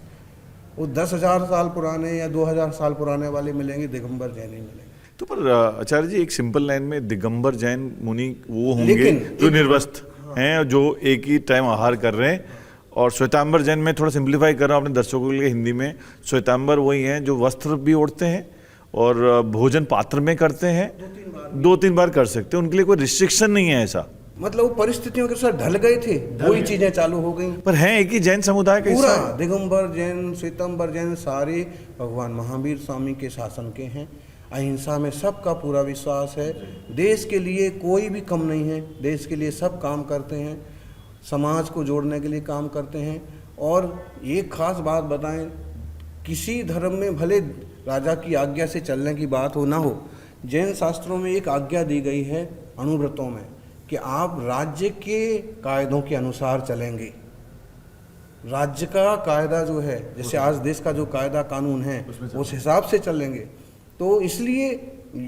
वो 10,000 साल पुराने या 2,000 साल पुराने वाले मिलेंगे, दिगंबर जैन नहीं मिलेंगे। तो पर आचार्य जी, एक सिंपल लाइन में दिगंबर जैन मुनि वो होंगे जो निर्वस्त्र हैं, जो एक ही टाइम आहार कर रहे हैं, और श्वेतांबर जैन में थोड़ा सिंप्लीफाई कर रहा हूँ अपने दर्शकों के लिए हिंदी में, श्वेतांबर वही हैं जो वस्त्र भी ओढ़ते हैं और भोजन पात्र में करते हैं, 2-3 बार कर सकते हैं, उनके लिए कोई रिस्ट्रिक्शन नहीं है ऐसा। मतलब वो परिस्थितियों के साथ ढल गए थे, वही चीजें चालू हो गई। पर हैं एक ही जैन समुदाय का पूरा हिस्सा है। दिगंबर जैन, श्वेतंबर जैन सारे भगवान महावीर स्वामी के शासन के हैं। अहिंसा में सबका पूरा विश्वास है। देश के लिए कोई भी कम नहीं है, देश के लिए सब काम करते हैं, समाज को जोड़ने के लिए काम करते हैं। और एक खास बात बताएं, किसी धर्म में भले राजा की आज्ञा से चलने की बात हो ना हो, जैन शास्त्रों में एक आज्ञा दी गई है अनुव्रतों में कि आप राज्य के कायदों के अनुसार चलेंगे। राज्य का कायदा जो है, जैसे आज देश का जो कायदा कानून है, उस हिसाब से चलेंगे। तो इसलिए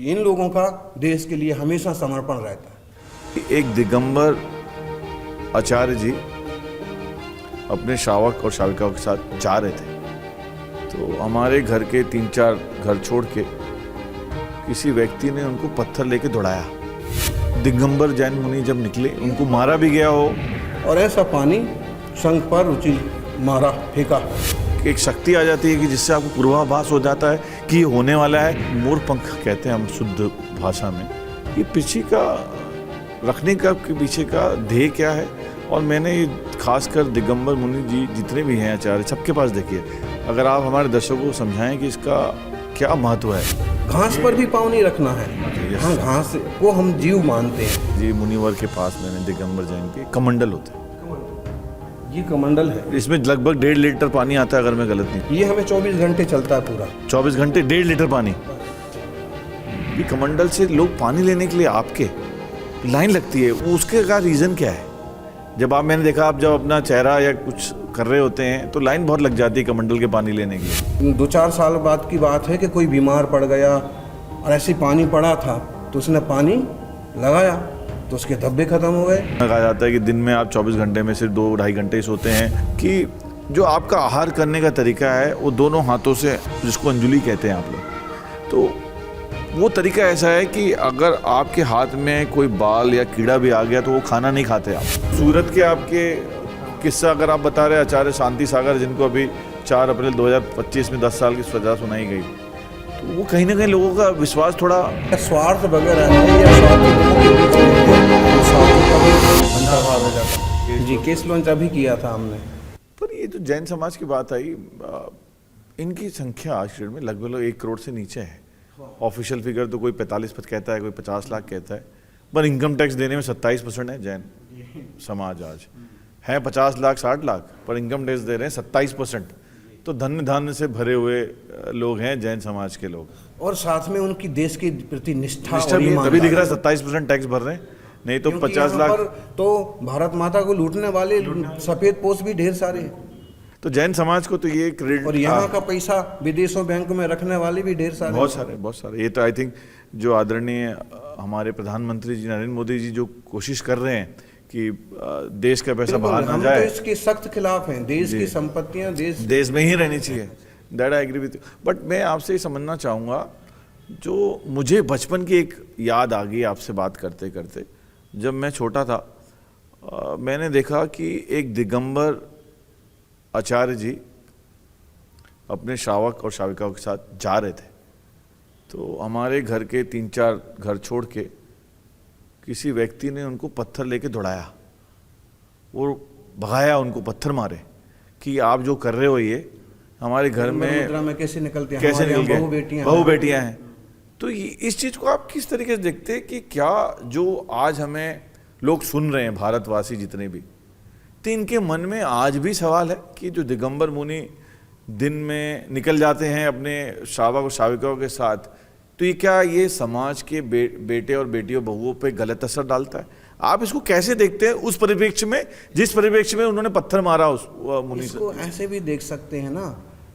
इन लोगों का देश के लिए हमेशा समर्पण रहता है। एक दिगंबर आचार्य जी अपने श्रावक और श्राविकाओं के साथ जा रहे थे, तो हमारे घर के 3-4 घर छोड़ के किसी व्यक्ति ने उनको पत्थर लेके दौड़ाया। दिगंबर जैन मुनि जब निकले, उनको मारा भी गया हो, और ऐसा पानी शंख पर रुचि मारा, फेंका। एक शक्ति आ जाती है कि जिससे आपको पूर्वाभास हो जाता है कि ये होने वाला है। मोरपंख कहते हैं हम शुद्ध भाषा में। ये पीछे का रखने का के पीछे का ध्येय क्या है? और मैंने खासकर दिगंबर मुनि जी जितने भी हैं आचार्य, सबके पास देखिए, अगर आप हमारे दर्शकों को समझाएं कि इसका क्या महत्व है। घास पर भी पाँव नहीं रखना है। हाँ, घास को हम जीव मानते हैं। जी मुनिवर के पास मैंने दिगंबर जैन के कमंडल होते हैं, ये कमंडल है, इसमें लगभग 1.5 लीटर पानी आता है अगर मैं गलत नहीं। ये हमें 24 घंटे चलता है पूरा। 24 घंटे 1.5 लीटर पानी। ये कमंडल से लोग पानी लेने के लिए आपके लाइन लगती है, उसके का रीज़न क्या है? जब आप, मैंने देखा आप जब अपना चेहरा या कुछ कर रहे होते हैं तो लाइन बहुत लग जाती है कमंडल के पानी लेने के लिए। 2-4 साल बाद की बात है कि कोई बीमार पड़ गया और ऐसे पानी पड़ा था, तो उसने पानी लगाया तो उसके धब्बे खत्म हो गए। कहा जाता है कि दिन में आप 24 घंटे में सिर्फ 2-2.5 घंटे सोते हैं, कि जो आपका आहार करने का तरीका है वो दोनों हाथों से, जिसको अंजुली कहते हैं आप लोग, तो वो तरीका ऐसा है कि अगर आपके हाथ में कोई बाल या कीड़ा भी आ गया तो वो खाना नहीं खाते आप। सूरत के आपके किस्सा अगर आप बता रहे आचार्य शांति सागर, जिनको अभी 4 अप्रैल 2025 में 10 साल की सजा सुनाई गई, तो वो कहीं ना कहीं लोगों का विश्वास थोड़ा स्वार्थ वगैरह है या स्वार्थ लोगों के बीच में है, तो स्वार्थ का भी अंधाभाव हो जाता है। जी, केस लॉन्च अभी किया था हमने। पर ये जो जैन समाज की बात आई, इनकी संख्या आश्रम में लगभग 1 करोड़ से नीचे है। ऑफिशियल फिगर तो कोई 45 कहता है, कोई 50 लाख कहता है, पर इनकम टैक्स देने में 27% है जैन समाज आज है। 50 लाख 60 लाख पर इनकम टैक्स दे रहे हैं 27%। तो धन्य धान्य से भरे हुए लोग हैं जैन समाज के लोग, और साथ में उनकी देश के प्रति निष्ठा और भी ईमानदारी। तभी दिख रहा है 27% टैक्स भर रहे हैं, नहीं तो 50 लाख। तो भारत माता को लूटने वाले सफेद पोस्ट भी ढेर सारे हैं। तो जैन समाज को तो ये क्रेडिट, और यहाँ का पैसा विदेशों बैंक में रखने वाले भी ढेर सारे, बहुत सारे। ये तो आई थिंक जो आदरणीय हमारे प्रधानमंत्री जी नरेंद्र मोदी जी जो कोशिश कर रहे हैं कि देश का पैसा बाहर ना जाए, हम तो इसके सख्त खिलाफ हैं। देश की संपत्तियां देश में ही रहनी चाहिए। That I agree with you. But मैं आपसे ये समझना चाहूँगा, जो मुझे बचपन की एक याद आ गई आपसे बात करते करते। जब मैं छोटा था, मैंने देखा कि एक दिगंबर आचार्य जी अपने श्रावक और श्राविकाओं के साथ जा रहे थे, तो हमारे घर के 3-4 घर छोड़ के किसी व्यक्ति ने उनको पत्थर लेके दौड़ाया, वो भगाया, उनको पत्थर मारे कि आप जो कर रहे हो ये हमारे घर में कैसे निकलते हैं, कैसे निकल गए, बहू बेटियां हैं। तो इस चीज़ को आप किस तरीके से देखते हैं कि क्या जो आज हमें लोग सुन रहे हैं, भारतवासी जितने भी, तो इनके मन में आज भी सवाल है कि जो दिगंबर मुनि दिन में निकल जाते हैं अपने श्रावक और श्राविकाओं के साथ, तो ये क्या ये समाज के बेटे और बेटियों बहुओं पे गलत असर डालता है? आप इसको कैसे देखते हैं उस परिप्रेक्ष्य में, जिस परिप्रेक्ष्य में उन्होंने पत्थर मारा उस मुनि से? इसको ऐसे भी देख सकते हैं ना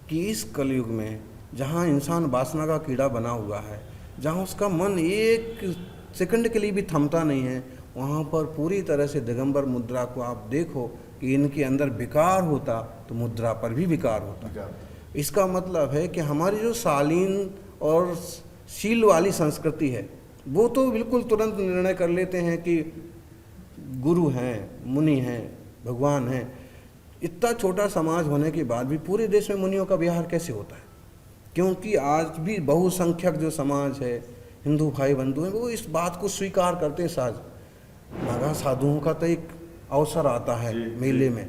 कि इस कलयुग में जहाँ इंसान वासना का कीड़ा बना हुआ है, जहाँ उसका मन एक सेकंड के लिए भी थमता नहीं है, वहाँ पर पूरी तरह से दिगंबर मुद्रा को आप देखो कि इनके अंदर विकार होता तो मुद्रा पर भी विकार होता। इसका मतलब है कि हमारी जो शालीन और शील वाली संस्कृति है, वो तो बिल्कुल तुरंत निर्णय कर लेते हैं कि गुरु हैं, मुनि हैं, भगवान हैं। इतना छोटा समाज होने के बाद भी पूरे देश में मुनियों का व्यवहार कैसे होता है? क्योंकि आज भी बहुसंख्यक जो समाज है, हिंदू भाई बंधु हैं, वो इस बात को स्वीकार करते हैं। साज नागा साधुओं का तो एक अवसर आता है मेले में,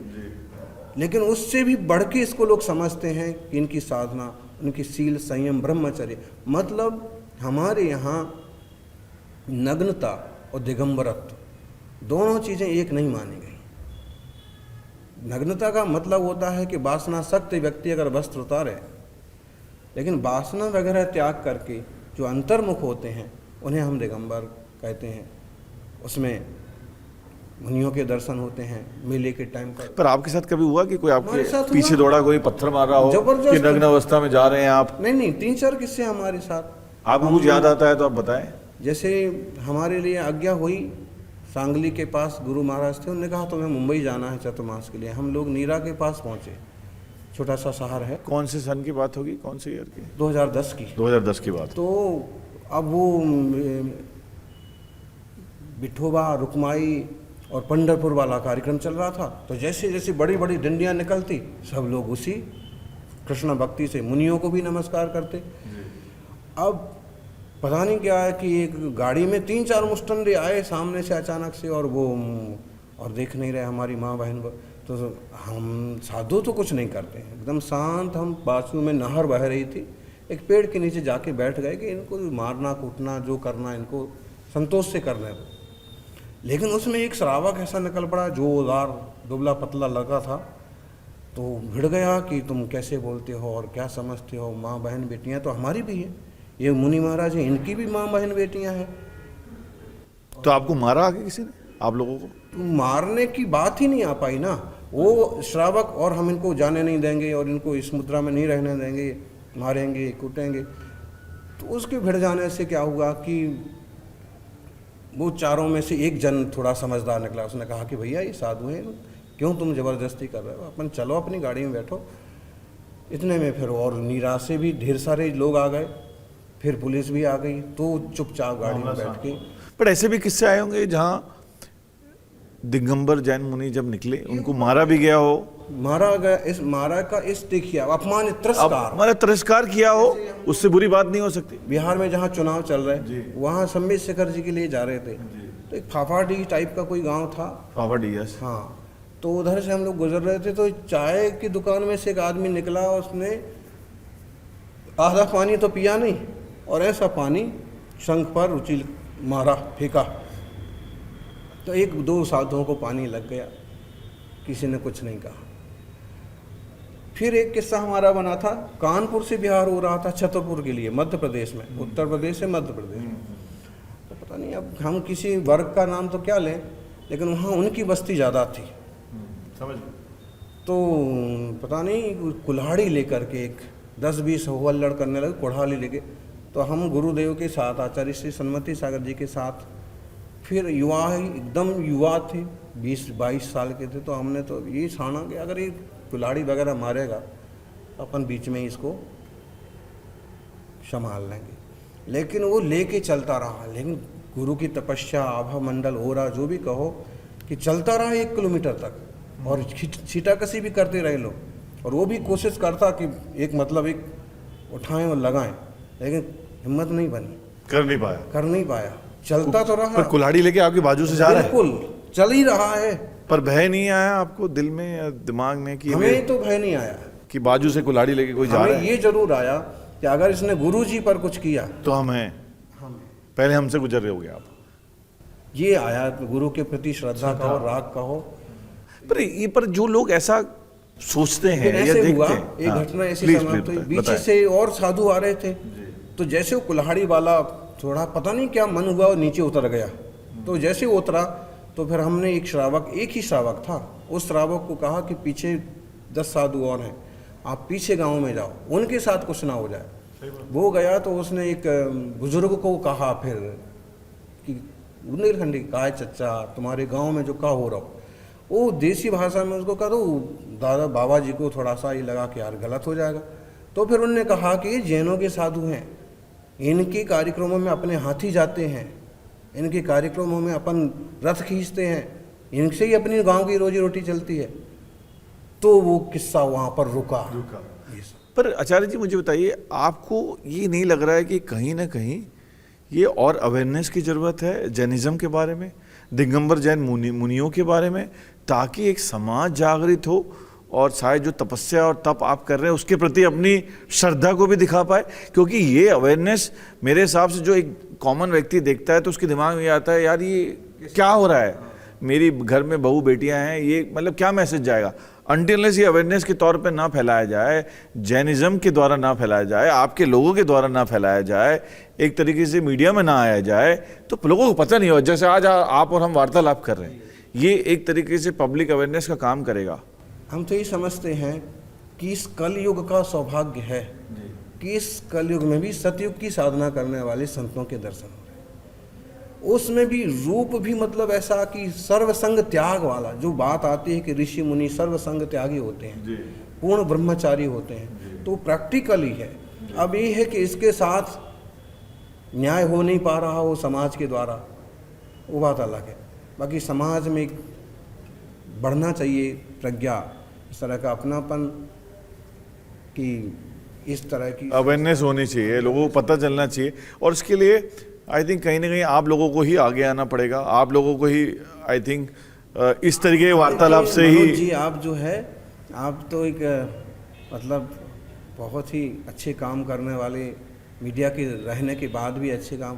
लेकिन उससे भी बढ़ के इसको लोग समझते हैं कि इनकी साधना, उनकी सील, संयम, ब्रह्मचर्य, मतलब हमारे यहाँ नग्नता और दिगंबरत्व दोनों चीज़ें एक नहीं मानी गई। नग्नता का मतलब होता है कि वासना सक्त व्यक्ति अगर वस्त्र उतारे, लेकिन वासना वगैरह त्याग करके जो अंतर्मुख होते हैं उन्हें हम दिगंबर कहते हैं। उसमें मुनियों के दर्शन होते हैं मेले के टाइम पर आपके साथ कभी हुआ कि कोई हमारे साथ आपके पीछे हुआ। दौड़ा, कोई पत्थर मार रहा हो जबरदस्त। कि नग्न अवस्था में जा रहे हैं आप? नहीं, 3-4 किस्से हमारे साथ। आपको कुछ याद आता है तो आप बताएं। जैसे हमारे लिए आज्ञा हुई, सांगली के पास गुरु महाराज थे, उन्होंने कहा तुम्हें मुंबई जाना है चतुर्मास के लिए। हम लोग नीरा के पास पहुंचे, छोटा सा शहर है। कौन से सन की बात होगी, कौन से ईयर की? 2010 की। 2010 की बात। तो अब वो विठोबा, रुक्माई और पंढरपुर वाला कार्यक्रम चल रहा था। तो जैसे जैसे बड़ी बड़ी डंडियाँ निकलती, सब लोग उसी कृष्ण भक्ति से मुनियों को भी नमस्कार करते। अब पता नहीं क्या है कि एक गाड़ी में 3-4 मुस्टंडे आए सामने से अचानक से, और वो और देख नहीं रहे हमारी माँ बहन। तो हम साधु तो कुछ नहीं करते हैं, एकदम शांत। हम बाजू में नहर बह रही थी, एक पेड़ के नीचे जाके बैठ गए कि इनको मारना कूटना जो करना इनको संतोष से करने दो। लेकिन उसमें एक श्रावक ऐसा निकल पड़ा, जोरदार दुबला पतला लगा था। तो भिड़ गया कि तुम कैसे बोलते हो और क्या समझते हो, माँ बहन बेटियाँ तो हमारी भी है, ये मुनि महाराज हैं, इनकी भी माँ बहन बेटियाँ हैं। तो आपको मारा आगे किसी ने, आप लोगों को? तो मारने की बात ही नहीं आ पाई ना। वो श्रावक, और हम इनको जाने नहीं देंगे और इनको इस मुद्रा में नहीं रहने देंगे, मारेंगे कूटेंगे। तो उसके भिड़ जाने से क्या हुआ कि वो चारों में से एक जन थोड़ा समझदार निकला। उसने कहा कि भैया ये साधु हैं, क्यों तुम ज़बरदस्ती कर रहे हो, अपन चलो अपनी गाड़ी में बैठो। इतने में फिर और नीरा से भी ढेर सारे लोग आ गए, फिर पुलिस भी आ गई। तो चुपचाप गाड़ी में बैठ के। पर ऐसे भी किस्से आए होंगे जहाँ दिगंबर जैन मुनि जब निकले उनको मारा भी गया हो? मारा गया, इस मारा का इस देखिए अपमान, तिरस्कार, हमारा तिरस्कार किया हो, उससे बुरी बात नहीं हो सकती। बिहार में जहाँ चुनाव चल रहे, वहाँ संबित शेखर जी के लिए जा रहे थे। तो एक फाफाडी टाइप का कोई गांव था, फाफाडी, यस। हाँ। तो उधर से हम लोग गुजर रहे थे, तो चाय की दुकान में से एक आदमी निकला, उसने आधा पानी तो पिया नहीं और ऐसा पानी शंख पर रुचि मारा, फेंका। तो 1-2 साधुओं को पानी लग गया, किसी ने कुछ नहीं कहा। फिर एक किस्सा हमारा बना था, कानपुर से बिहार हो रहा था छतरपुर के लिए, मध्य प्रदेश में, उत्तर प्रदेश से मध्य प्रदेश में। तो पता नहीं अब हम किसी वर्ग का नाम तो क्या लें, लेकिन वहाँ उनकी बस्ती ज़्यादा थी। समझ। तो पता नहीं कुल्हाड़ी लेकर के एक 10-20 हुल्लड़ करने लगे, कुल्हाड़ी लेके। तो हम गुरुदेव के साथ, आचार्य श्री सन्मति सागर जी के साथ, फिर युवा एकदम युवा थे, 20-22 साल के थे। तो हमने तो ये ठाना कि अगर ये कुल्हाड़ी वगैरह मारेगा अपन बीच में इसको संभाल लेंगे। लेकिन वो लेके चलता रहा। लेकिन गुरु की तपस्या, आभा मंडल हो रहा, जो भी कहो, कि चलता रहा 1 किलोमीटर तक, और छीटाकसी भी करते रहे लोग। और वो भी कोशिश करता कि एक उठाएं और लगाएं, लेकिन हिम्मत नहीं बनी, कर नहीं पाया। चलता तो रहा, पर कुल्हाड़ी लेके आपके बाजू से जा रहा है, बिल्कुल चल ही रहा है। पर भय नहीं आया आपको दिल में या दिमाग में कि हमें तो भय नहीं आया कि बाजू से कुल्हाड़ी लेके कोई जा रहा है? ये जरूर आया कि अगर इसने गुरु जी पर कुछ किया तो हम हैं, पहले हमसे गुजर रहे हो गया आप। ये आया गुरु के प्रति श्रद्धा का और राग का हो। पर जो लोग ऐसा सोचते हैं या देखते हैं, एक घटना ऐसी समाप्त हुई, बीच से और साधु आ रहे थे। तो जैसे वो कुल्हाड़ी वाला थोड़ा पता नहीं क्या मन हुआ और नीचे उतर गया। तो जैसे उतरा तो फिर हमने एक ही श्रावक था, उस श्रावक को कहा कि पीछे 10 साधु और हैं, आप पीछे गांव में जाओ, उनके साथ कुछ ना हो जाए। वो गया तो उसने एक बुजुर्ग को कहा फिर कि बुंदेलखंडी कहा है, चचा तुम्हारे गांव में जो का हो रहा हो, वो देसी भाषा में उसको कहा। तो दादा बाबा जी को थोड़ा सा ये लगा कि यार गलत हो जाएगा। तो फिर उन्होंने कहा कि ये जैनों के साधु हैं, इनके कार्यक्रमों में अपने हाथी जाते हैं, इनके कार्यक्रमों में अपन रथ खींचते हैं, इनसे ही अपनी गांव की रोजी रोटी चलती है। तो वो किस्सा वहाँ पर रुका। पर आचार्य जी मुझे बताइए, आपको ये नहीं लग रहा है कि कहीं ना कहीं ये और अवेयरनेस की ज़रूरत है जैनिज़्म के बारे में? दिगंबर जैन मुनियों के बारे में, ताकि एक समाज जागृत हो और शायद जो तपस्या और तप आप कर रहे हैं उसके प्रति अपनी श्रद्धा को भी दिखा पाए। क्योंकि ये अवेयरनेस मेरे हिसाब से जो एक कॉमन व्यक्ति देखता है तो उसके दिमाग में ये आता है, यार ये क्या हो रहा है, मेरी घर में बहू बेटियां हैं, ये मतलब क्या मैसेज जाएगा। अनटिलनेस ये अवेयरनेस के तौर पे ना फैलाया जाए, जैनिज्म के द्वारा ना फैलाया जाए, आपके लोगों के द्वारा ना फैलाया जाए, एक तरीके से मीडिया में ना आया जाए, तो लोगों को पता नहीं हो। जैसे आज आप और हम वार्तालाप कर रहे हैं, ये एक तरीके से पब्लिक अवेयरनेस का काम करेगा। हम तो ये समझते हैं कि इस कलयुग का सौभाग्य है कि इस कलयुग में भी सतयुग की साधना करने वाले संतों के दर्शन हो रहे हैं। उसमें भी रूप भी मतलब ऐसा कि सर्वसंग त्याग वाला जो बात आती है कि ऋषि मुनि सर्वसंग त्यागी होते हैं, पूर्ण ब्रह्मचारी होते हैं, तो प्रैक्टिकली है। अब ये है कि इसके साथ न्याय हो नहीं पा रहा हो समाज के द्वारा, वो बात अलग है। बाकी समाज में बढ़ना चाहिए प्रज्ञा, इस तरह का अपनापन, कि इस तरह की अवेयरनेस होनी चाहिए, लोगों को पता चलना चाहिए। और इसके लिए आई थिंक कहीं ना कहीं आप लोगों को ही आगे आना पड़ेगा, आप लोगों को ही आई थिंक इस तरीके के वार्तालाप से ही। जी आप जो है, आप तो एक मतलब बहुत ही अच्छे काम करने वाले, मीडिया के रहने के बाद भी अच्छे काम,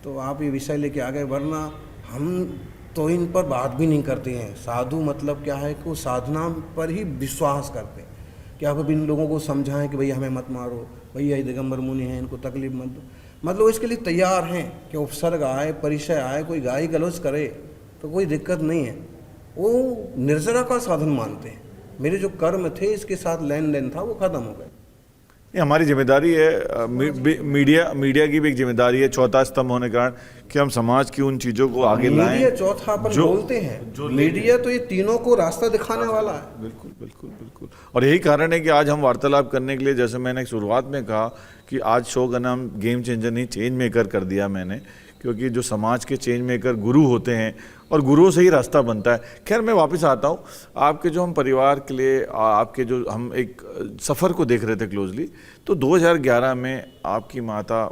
तो आप ये विषय लेके आ गए, वरना हम तो इन पर बात भी नहीं करते हैं। साधु मतलब क्या है कि वो साधना पर ही विश्वास करते हैं कि आप अब इन लोगों को समझाएं कि भैया हमें मत मारो, भैया ये दिगंबर मुनि हैं, इनको तकलीफ मत दो, मतलब इसके लिए तैयार हैं कि उपसर्ग आए, परिचय आए, कोई गाली गलौज करे तो कोई दिक्कत नहीं है। वो निर्जरा का साधन मानते हैं। मेरे जो कर्म थे इसके साथ लेन देन था वो खत्म हो गए। ये हमारी जिम्मेदारी है, मीडिया की भी एक जिम्मेदारी है, चौथा स्तंभ होने के कारण, कि हम समाज की उन चीज़ों को आगे लाएं। मीडिया चौथा अपन बोलते हैं, मीडिया तो ये तीनों को रास्ता दिखाने वाला है। बिल्कुल बिल्कुल बिल्कुल। और यही कारण है कि आज हम वार्तालाप करने के लिए, जैसे मैंने शुरुआत में कहा कि आज शो का नाम गेम चेंजर नहीं चेंज मेकर कर दिया मैंने, क्योंकि जो समाज के चेंज मेकर गुरु होते हैं और गुरुओं से ही रास्ता बनता है। खैर मैं वापस आता हूँ, आपके जो हम परिवार के लिए, आपके जो हम एक सफ़र को देख रहे थे क्लोजली, तो 2011 में आपकी माता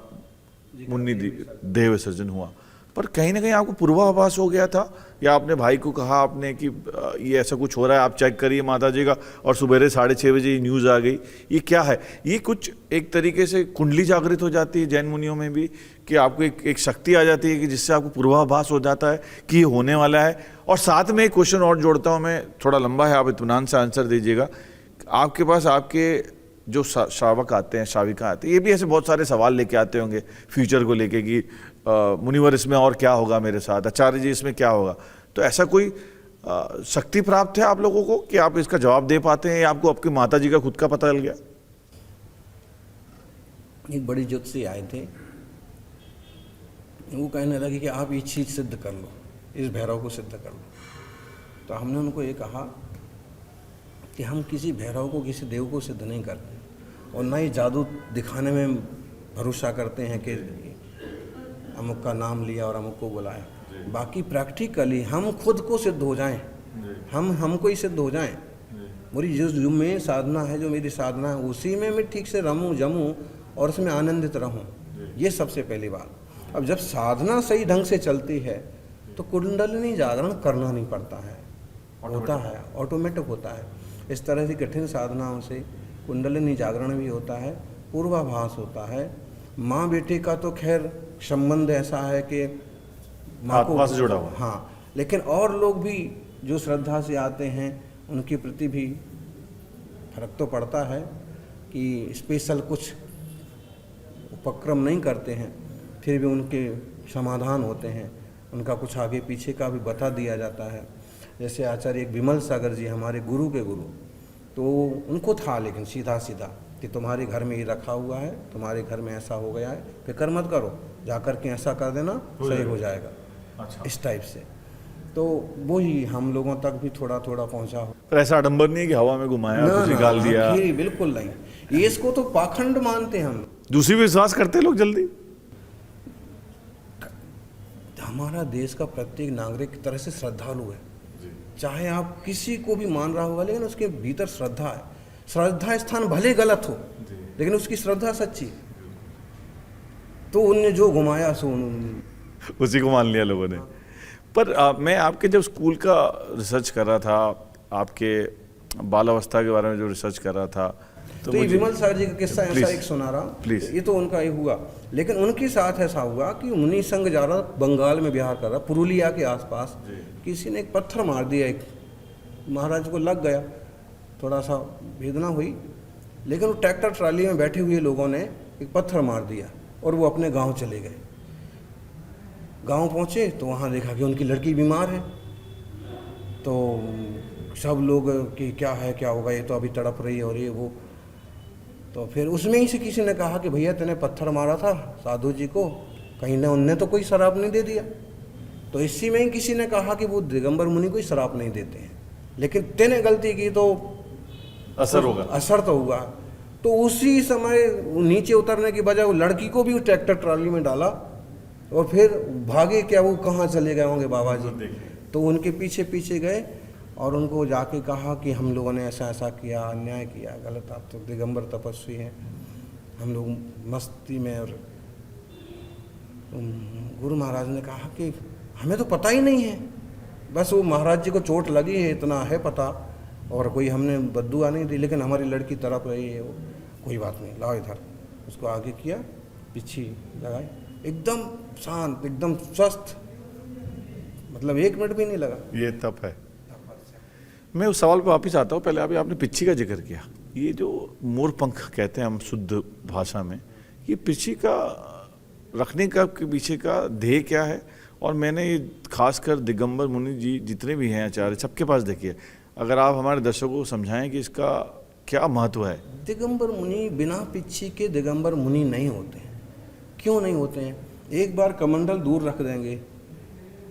मुन्नी देह विसर्जन हुआ, पर कहीं ना कहीं आपको पूर्वाभास हो गया था, या आपने भाई को कहा आपने कि ये ऐसा कुछ हो रहा है, आप चेक करिए माता जी का, और सुबह 6:30 बजे ये न्यूज़ आ गई, ये क्या है? ये कुछ एक तरीके से कुंडली जागृत हो जाती है जैन मुनियों में भी, कि आपको एक शक्ति आ जाती है कि जिससे आपको पूर्वाभास हो जाता है कि ये होने वाला है। और साथ में एक क्वेश्चन और जोड़ता हूँ मैं, थोड़ा लंबा है, आप इत्मीनान से आंसर दीजिएगा। आपके पास आपके जो श्रावक आते हैं, श्राविका आते हैं, ये भी ऐसे बहुत सारे सवाल लेके आते होंगे फ्यूचर को लेके कि मुनिवर इसमें और क्या होगा मेरे साथ, आचार्य जी इसमें क्या होगा। तो ऐसा कोई शक्ति प्राप्त है आप लोगों को कि आप इसका जवाब दे पाते हैं, या आपको आपकी माता जी का खुद का पता चल गया? एक बड़ी ज्योतिषी आए थे, वो कहने लगे कि आप ये चीज़ सिद्ध कर लो, इस भैरव को सिद्ध कर लो। तो हमने उनको ये कहा कि हम किसी भैरव को, किसी देव को सिद्ध नहीं करते, और ना ही जादू दिखाने में भरोसा करते हैं कि अमुक का नाम लिया और अमुक को बुलाया। बाकी प्रैक्टिकली हम खुद को सिद्ध हो जाएं, हमको ही सिद्ध हो जाएं। मेरी जो में साधना है, जो मेरी साधना है, उसी में मैं ठीक से रमूं जमूं और उसमें आनंदित रहूं, ये सबसे पहली बात। अब जब साधना सही ढंग से चलती है तो कुंडलिनी जागरण करना नहीं पड़ता है, होता है, ऑटोमेटिक होता है। इस तरह की कठिन साधनाओं से कुंडलिनी जागरण भी होता है, पूर्वाभास होता है। माँ बेटे का तो खैर संबंध ऐसा है कि माँ को से जुड़ा हुआ, हाँ, लेकिन और लोग भी जो श्रद्धा से आते हैं उनके प्रति भी फर्क तो पड़ता है कि स्पेशल कुछ उपक्रम नहीं करते हैं, फिर भी उनके समाधान होते हैं, उनका कुछ आगे पीछे का भी बता दिया जाता है। जैसे आचार्य एक विमल सागर जी हमारे गुरु के गुरु, तो उनको था लेकिन सीधा सीधा कि तुम्हारे घर में ये रखा हुआ है, तुम्हारे घर में ऐसा हो गया है, फिक्र मत करो, जाकर के ऐसा कर देना, सही हो जाएगा। अच्छा। इस टाइप से तो वो ही हम लोगों तक भी थोड़ा थोड़ा पहुंचा हो। पर ऐसा आडंबर नहीं है कि हवा में घुमाया, कुछ निकाल दिया, बिल्कुल नहीं। ये इसको तो पाखंड मानते हैं हम। दूसरी विश्वास करते लोग जल्दी। हमारा देश का प्रत्येक नागरिक की तरह से श्रद्धालु है, चाहे आप किसी को भी मान रहा होगा, लेकिन उसके भीतर श्रद्धा है। श्रद्धा स्थान भले गलत हो, लेकिन उसकी श्रद्धा सच्ची। तो उनने जो घुमाया सो उसी को मान लिया लोगों ने। पर मैं आपके जब स्कूल का रिसर्च कर रहा था, आपके बाल अवस्था के बारे में जो रिसर्च कर रहा था, तो ये विमल सर जी का किस्सा ऐसा एक सुना रहा हूँ। प्लीज। ये तो उनका ही हुआ, लेकिन उनके साथ ऐसा हुआ कि मुनि संघ जा रहा, बंगाल में बिहार कर रहा, पुरुलिया के आसपास, किसी ने एक पत्थर मार दिया, एक महाराज को लग गया, थोड़ा सा वेदना हुई, लेकिन वो ट्रैक्टर ट्राली में बैठे हुए लोगों ने एक पत्थर मार दिया और वो अपने गांव चले गए। गांव पहुंचे तो वहाँ देखा कि उनकी लड़की बीमार है, तो सब लोग कि क्या है, क्या होगा, ये तो अभी तड़प रही है और ये वो। तो फिर उसमें ही से किसी ने कहा कि भैया तेने पत्थर मारा था साधु जी को, कहीं ने उनने तो कोई शराब नहीं दे दिया। तो इसी में ही किसी ने कहा कि वो दिगंबर मुनि कोई शराब नहीं देते हैं, लेकिन तेने गलती की तो असर होगा, असर तो हुआ। तो उसी समय नीचे उतरने की बजाय वो लड़की को भी ट्रैक्टर ट्राली में डाला और फिर भागे, क्या वो कहाँ चले गए होंगे बाबा जी। तो उनके पीछे पीछे गए और उनको जाके कहा कि हम लोगों ने ऐसा ऐसा किया, अन्याय किया, गलत, आप तो दिगंबर तपस्वी हैं, हम लोग मस्ती में। और गुरु महाराज ने कहा कि हमें तो पता ही नहीं है, बस वो महाराज जी को चोट लगी है इतना है पता, और कोई हमने बद्दुआ नहीं दी, लेकिन हमारी लड़की तड़प रही है, वो कोई बात नहीं, लाओ इधर। उसको आगे किया, पीछे लगाए, एकदम शांत, एकदम स्वस्थ, मतलब 1 मिनट भी नहीं लगा। ये तप है। मैं उस सवाल पे वापस आता हूँ। पहले अभी आपने पिच्छी का जिक्र किया, ये जो मोर पंख कहते हैं हम शुद्ध भाषा में, ये पिच्छी का रखने का के पीछे का ध्येय क्या है? और मैंने ये खासकर दिगंबर मुनि जी जितने भी हैं आचार्य, सबके पास देखिए, अगर आप हमारे दर्शकों को समझाएं कि इसका क्या महत्व है। दिगंबर मुनि बिना पिच्छी के दिगंबर मुनि नहीं होते हैं। क्यों नहीं होते हैं? एक बार कमंडल दूर रख देंगे,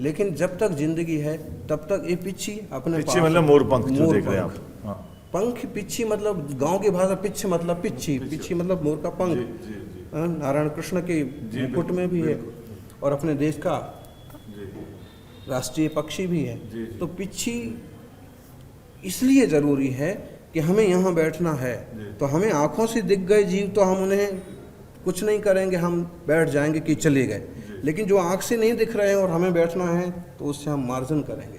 लेकिन जब तक जिंदगी है तब तक ये पिच्छी अपने पिच्छी मतलब मोर पंख जो देख रहे हैं आप। हाँ। पंख, पिच्छी मतलब गांव की भाषा पिच्छ मतलब पिच्छी, पिच्छी मतलब मोर का पंख। नारायण कृष्ण के मुकुट में भी है और अपने देश का राष्ट्रीय पक्षी भी है। तो पिच्छी इसलिए जरूरी है कि हमें यहाँ बैठना है, तो हमें आंखों से दिख गए जीव तो हम उन्हें कुछ नहीं करेंगे, हम बैठ जाएंगे कि चले गए। लेकिन जो आँख से नहीं दिख रहे हैं और हमें बैठना है तो उससे हम मार्जन करेंगे।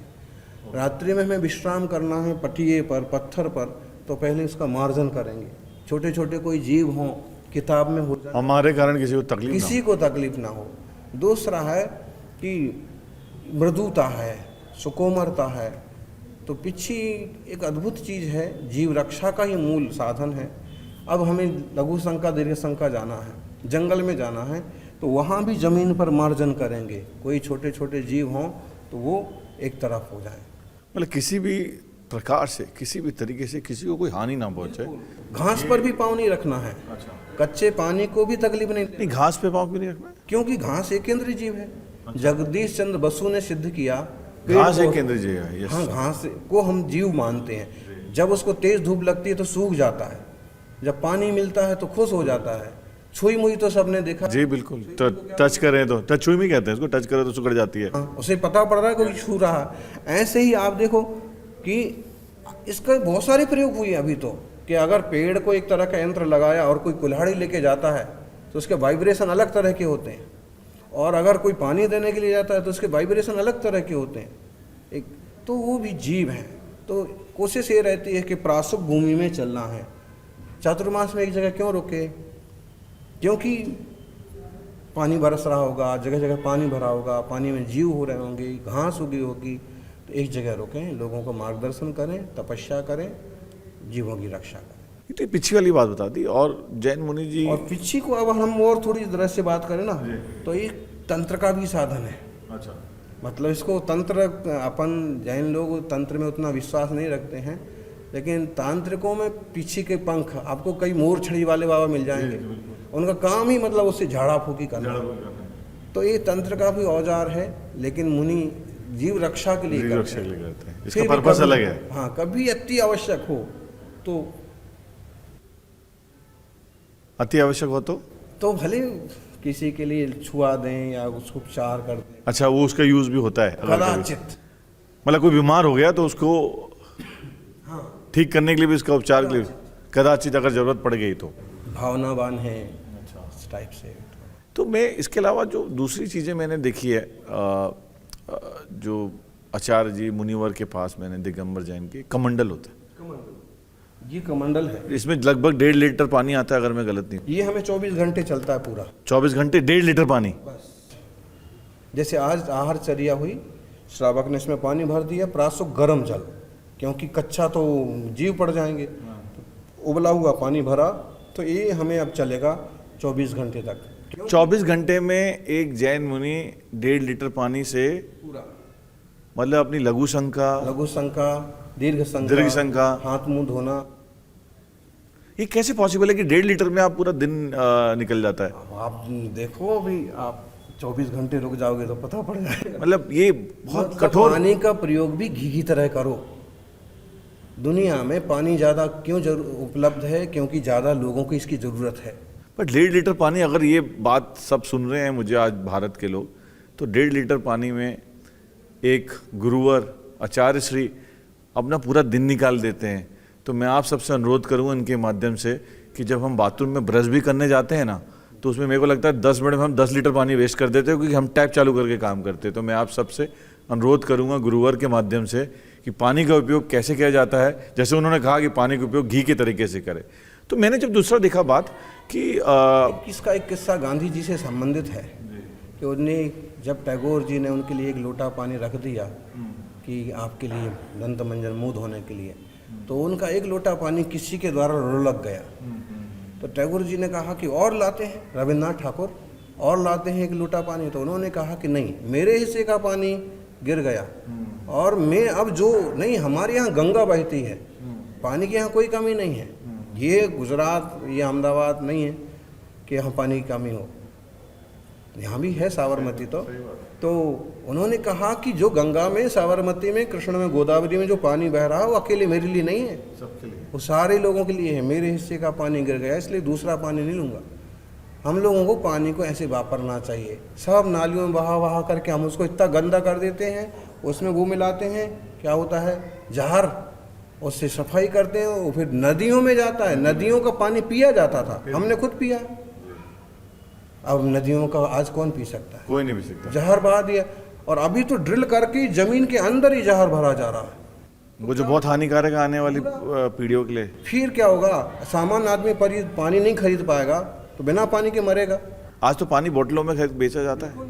रात्रि में हमें विश्राम करना है पटिए पर, पत्थर पर, तो पहले उसका मार्जन करेंगे। छोटे छोटे कोई जीव हों, किताब में हो जाए, हमारे कारण किसी को तकलीफ ना हो। दूसरा है कि मृदुता है, सुकोमरता है। तो पिच्छी एक अद्भुत चीज़ है, जीव रक्षा का ही मूल साधन है। अब हमें लघु शंका दीर्घ शंका जाना है, जंगल में जाना है, तो वहाँ भी ज़मीन पर मार्जन करेंगे। कोई छोटे छोटे जीव हों तो वो एक तरफ हो जाए, मतलब किसी भी प्रकार से, किसी भी तरीके से किसी को कोई हानि ना पहुंचे। घास पर भी पाँव नहीं रखना है। अच्छा। कच्चे पानी को भी तकलीफ नहीं, घास पे पाँव क्यों नहीं रखना? क्योंकि घास एक केंद्रीय जीव है। जगदीश चंद्र बसु ने सिद्ध किया, घास एक केंद्रीय जीव है। हाँ, घास को हम जीव मानते हैं। जब उसको तेज धूप लगती है तो सूख जाता है, जब पानी मिलता है तो खुश हो जाता है। छुई मुई तो सबने देखा। जी बिल्कुल, टच करें तो टच छुई में कहते हैं इसको, टच करें तो सुकड़ जाती है। हाँ, उसे पता पड़ रहा है कोई छू रहा है। ऐसे ही आप देखो कि इसका बहुत सारे प्रयोग हुए अभी तो, कि अगर पेड़ को एक तरह का यंत्र लगाया और कोई कुल्हाड़ी लेके जाता है तो उसके वाइब्रेशन अलग तरह के होते हैं, और अगर कोई पानी देने के लिए जाता है तो उसके वाइब्रेशन अलग तरह के होते हैं। एक तो वो भी जीव हैं। तो कोशिश ये रहती है कि प्रासुप भूमि में चलना है। चातुर्मास में एक जगह क्यों रुके? क्योंकि पानी बरस रहा होगा, जगह जगह पानी भरा होगा, पानी में जीव हो रहे होंगे, घास उगी होगी, तो एक जगह रुकें, लोगों को मार्गदर्शन करें, तपस्या करें, जीवों की रक्षा करें। तो पिच्छी वाली बात बता दी। और जैन मुनि जी, और पिच्छी को अब हम और थोड़ी तरह से बात करें ना, तो एक तंत्र का भी साधन है। अच्छा। मतलब इसको तंत्र, अपन जैन लोग तंत्र में उतना विश्वास नहीं रखते हैं, लेकिन तांत्रिकों में पिच्छी के पंख, आपको कई मोर छड़ी वाले बाबा मिल जाएंगे, उनका काम ही मतलब उससे झाड़ा फूकी करना। तो ये तंत्र का भी औजार है, लेकिन मुनि जीव रक्षा के लिए करते हैं। इसका पर्पस अलग है। हाँ, कभी अति आवश्यक हो तो, अति आवश्यक हो तो भले किसी के लिए छुआ दें या उसको उपचार कर दें। अच्छा, वो उसका यूज भी होता है कदाचित, मतलब कोई बीमार हो गया तो उसको ठीक करने के लिए भी, इसका उपचार के लिए कदाचित अगर जरूरत पड़ गई तो भावनावान है इस टाइप से। तो मैं इसके अलावा जो दूसरी चीज़ें मैंने देखी है, जो आचार्य जी मुनिवर के पास मैंने दिगंबर जैन के कमंडल होता है, ये कमंडल है, इसमें लगभग 1.5 लीटर पानी आता है अगर मैं गलत नहीं हूँ। ये हमें 24 घंटे चलता है पूरा। 24 घंटे 1.5 लीटर पानी। बस जैसे आज आहार चर्या हुई, श्रावक ने इसमें पानी भर दिया, प्रासो गर्म जल, क्योंकि कच्चा तो जीव पड़ जाएंगे, उबला हुआ पानी भरा, तो ये हमें अब चलेगा 24 घंटे तक। 24 घंटे में एक जैन मुनि 1.5 लीटर पानी से पूरा मतलब अपनी लघु शंका, दीर्घ शंका, हाथ मुंह धोना। ये कैसे पॉसिबल है कि 1.5 लीटर में आप पूरा दिन निकल जाता है? अब आप देखो, अभी आप 24 घंटे रुक जाओगे तो पता पड़ जाएगा। मतलब ये बहुत मतलब कठोर। पानी का प्रयोग भी घी की तरह करो। दुनिया में पानी ज़्यादा क्यों उपलब्ध है? क्योंकि ज़्यादा लोगों को इसकी ज़रूरत है। पर 1.5 लीटर पानी, अगर ये बात सब सुन रहे हैं मुझे आज भारत के लोग, तो 1.5 लीटर पानी में एक गुरुवर आचार्य श्री अपना पूरा दिन निकाल देते हैं। तो मैं आप सबसे अनुरोध करूँगा इनके माध्यम से कि जब हम बाथरूम में ब्रश भी करने जाते हैं ना, तो उसमें मेरे को लगता है 10 मिनट में हम 10 लीटर पानी वेस्ट कर देते हैं, क्योंकि हम टैप चालू करके काम करते हैं। तो मैं आप सबसे अनुरोध करूँगा गुरुवर के माध्यम से कि पानी का उपयोग कैसे किया जाता है, जैसे उन्होंने कहा कि पानी का उपयोग घी के तरीके से करें। तो मैंने जब दूसरा देखा बात कि इसका एक किस्सा गांधी जी से संबंधित है कि उन्हें जब टैगोर जी ने उनके लिए एक लोटा पानी रख दिया कि आपके लिए दंत मंजन मुंह धोने के लिए, तो उनका एक लोटा पानी किसी के द्वारा लुढ़क गया। तो टैगोर जी ने कहा कि और लाते हैं, रविन्द्रनाथ ठाकुर और लाते हैं एक लोटा पानी। तो उन्होंने कहा कि नहीं, मेरे हिस्से का पानी गिर गया और मैं अब जो नहीं, हमारे यहाँ गंगा बहती है, पानी की यहाँ कोई कमी नहीं है। ये गुजरात, ये अहमदाबाद नहीं है कि यहाँ पानी की कमी हो, यहाँ भी है साबरमती। तो उन्होंने कहा कि जो गंगा में, साबरमती में, कृष्ण में, गोदावरी में जो पानी बह रहा है वो अकेले मेरे लिए नहीं है, सबके लिए, वो सारे लोगों के लिए है। मेरे हिस्से का पानी गिर गया, इसलिए दूसरा पानी नहीं लूँगा। हम लोगों को पानी को ऐसे वापरना चाहिए। सब नालियों में बहा करके हम उसको इतना गंदा कर देते हैं, उसमें वो मिलाते हैं, क्या होता है, जहर, उससे सफाई करते हैं, वो फिर नदियों में जाता है। नदियों का पानी पिया जाता था, हमने खुद पिया, अब नदियों का आज कौन पी सकता है? कोई नहीं पी सकता। जहर बहा दिया, और अभी तो ड्रिल करके जमीन के अंदर ही जहर भरा जा रहा है, वो जो बहुत हानिकारक है आने वाली पीढ़ियों के लिए। फिर क्या होगा? सामान्य आदमी पानी नहीं खरीद पाएगा तो बिना पानी के मरेगा। आज तो पानी बोतलों में बेचा जाता है।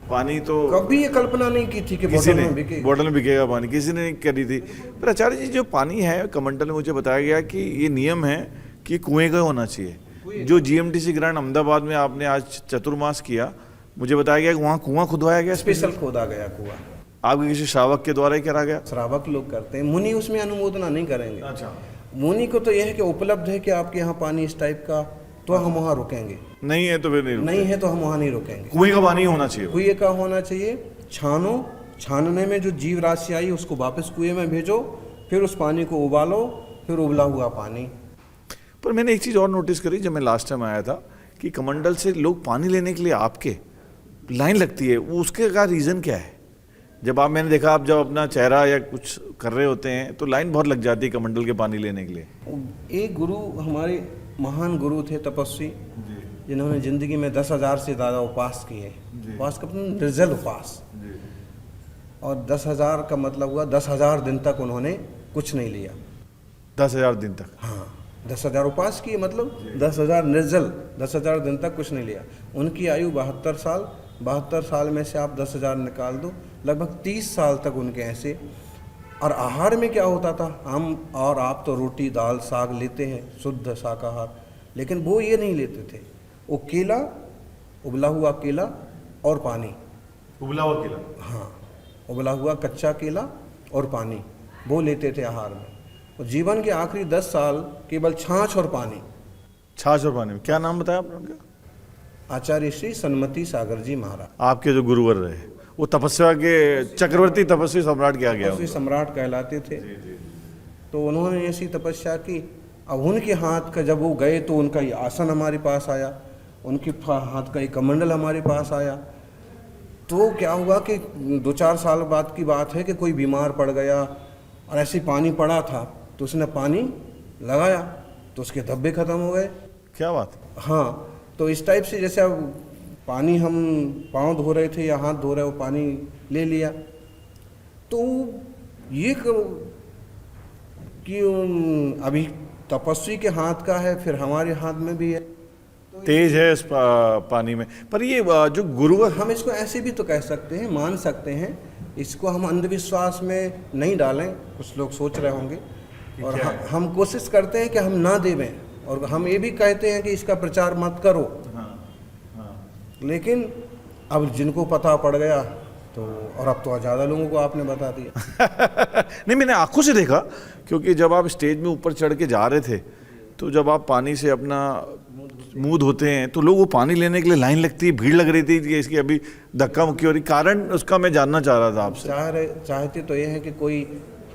पानी तो कभी ये कल्पना नहीं की थी कि किसी बोतल ने में बिके। बोतल में बिकेगा पानी, किसी ने नहीं करी थी। पर आचार्य जी, जो पानी है कमंडल में, मुझे बताया गया कि ये नियम है कि कुएं का होना चाहिए। जो GMTC ग्रांड अहमदाबाद में आपने आज चतुर्मास किया, मुझे बताया गया कि वहाँ कुआं खुदवाया गया, स्पेशल खोदा गया कुआं, आपके किसी श्रावक के द्वारा ही करा गया। श्रावक लोग करते हैं, मुनि उसमें अनुमोदना नहीं करेंगे। अच्छा, मुनि को तो यह है कि उपलब्ध है कि आपके यहाँ पानी इस टाइप का, तो हम वहाँ रुकेंगे, नहीं है तो फिर नहीं है तो हम वहाँ नहीं रुकेंगे। कुएं का पानी होना चाहिए। कुएं का होना चाहिए। छानो, छानने में जो जीव राशि आई उसको वापस कुएं में भेजो, फिर उस पानी को उबालो, फिर उबला हुआ पानी। पर मैंने एक चीज़ और नोटिस करी जब मैं लास्ट टाइम आया था, कि कमंडल से लोग पानी लेने के लिए आपके लाइन लगती है, वो उसके का रीज़न क्या है? जब आप, मैंने देखा आप जब अपना चेहरा या कुछ कर रहे होते हैं तो लाइन बहुत लग जाती है कमंडल के पानी लेने के लिए। एक गुरु, हमारे महान गुरु थे, तपस्वी, जिन्होंने जिंदगी में 10,000 से ज़्यादा उपास किए। उपास का मतलब निर्जल उपास, और 10,000 का मतलब हुआ 10,000 दिन तक उन्होंने कुछ नहीं लिया। 10,000 दिन तक? हाँ, 10,000 उपास किए, मतलब 10,000 निर्जल, 10,000 दिन तक कुछ नहीं लिया। उनकी आयु 72 साल, 72 साल में से आप 10,000 निकाल दो, लगभग 30 साल तक उनके ऐसे। और आहार में क्या होता था? हम और आप तो रोटी दाल साग लेते हैं, शुद्ध शाकाहार, लेकिन वो ये नहीं लेते थे। वो केला, उबला हुआ केला और पानी, उबला हुआ केला, हाँ, उबला हुआ कच्चा केला और पानी, वो लेते थे आहार में। और जीवन के आखिरी 10 साल केवल छाछ और पानी। छाछ और पानी में? क्या नाम बताया आपने उनका? आचार्य श्री सन्मति सागर जी महाराज, आपके जो गुरुवर रहे, वो तपस्या के चक्रवर्ती तपस्वी सम्राट क्या गया? तपस्वी सम्राट कहलाते थे। तो उन्होंने ऐसी तपस्या की। अब उनके हाथ का जब वो गए तो उनका ये आसन हमारे पास आया, उनके हाथ का एक कमंडल हमारे पास आया। तो क्या हुआ कि 2-4 साल बाद की बात है कि कोई बीमार पड़ गया और ऐसे पानी पड़ा था, तो उसने पानी लगाया तो उसके धब्बे खत्म हो गए। क्या बात? हाँ, तो इस टाइप से जैसे अब पानी हम पाँव धो रहे थे या हाथ धो रहे, वो पानी ले लिया। तो ये कि अभी तपस्वी के हाथ का है, फिर हमारे हाथ में भी है, तेज है इस पानी में। पर ये जो गुरु हम इसको ऐसे भी तो कह सकते हैं, मान सकते हैं, इसको हम अंधविश्वास में नहीं डालें। कुछ लोग सोच रहे होंगे, और हम कोशिश करते हैं कि हम ना देवें, और हम ये भी कहते हैं कि इसका प्रचार मत करो। लेकिन अब जिनको पता पड़ गया तो, और अब तो ज़्यादा लोगों को आपने बता दिया। नहीं, मैंने आंखों से देखा, क्योंकि जब आप स्टेज में ऊपर चढ़ के जा रहे थे, तो जब आप पानी से अपना मुंह धोते हैं तो लोग वो पानी लेने के लिए लाइन लगती है, भीड़ लग रही थी कि इसकी अभी धक्का मुक्की हो रही। कारण उसका मैं जानना चाह रहा था आपसे। चाहते तो ये है कि कोई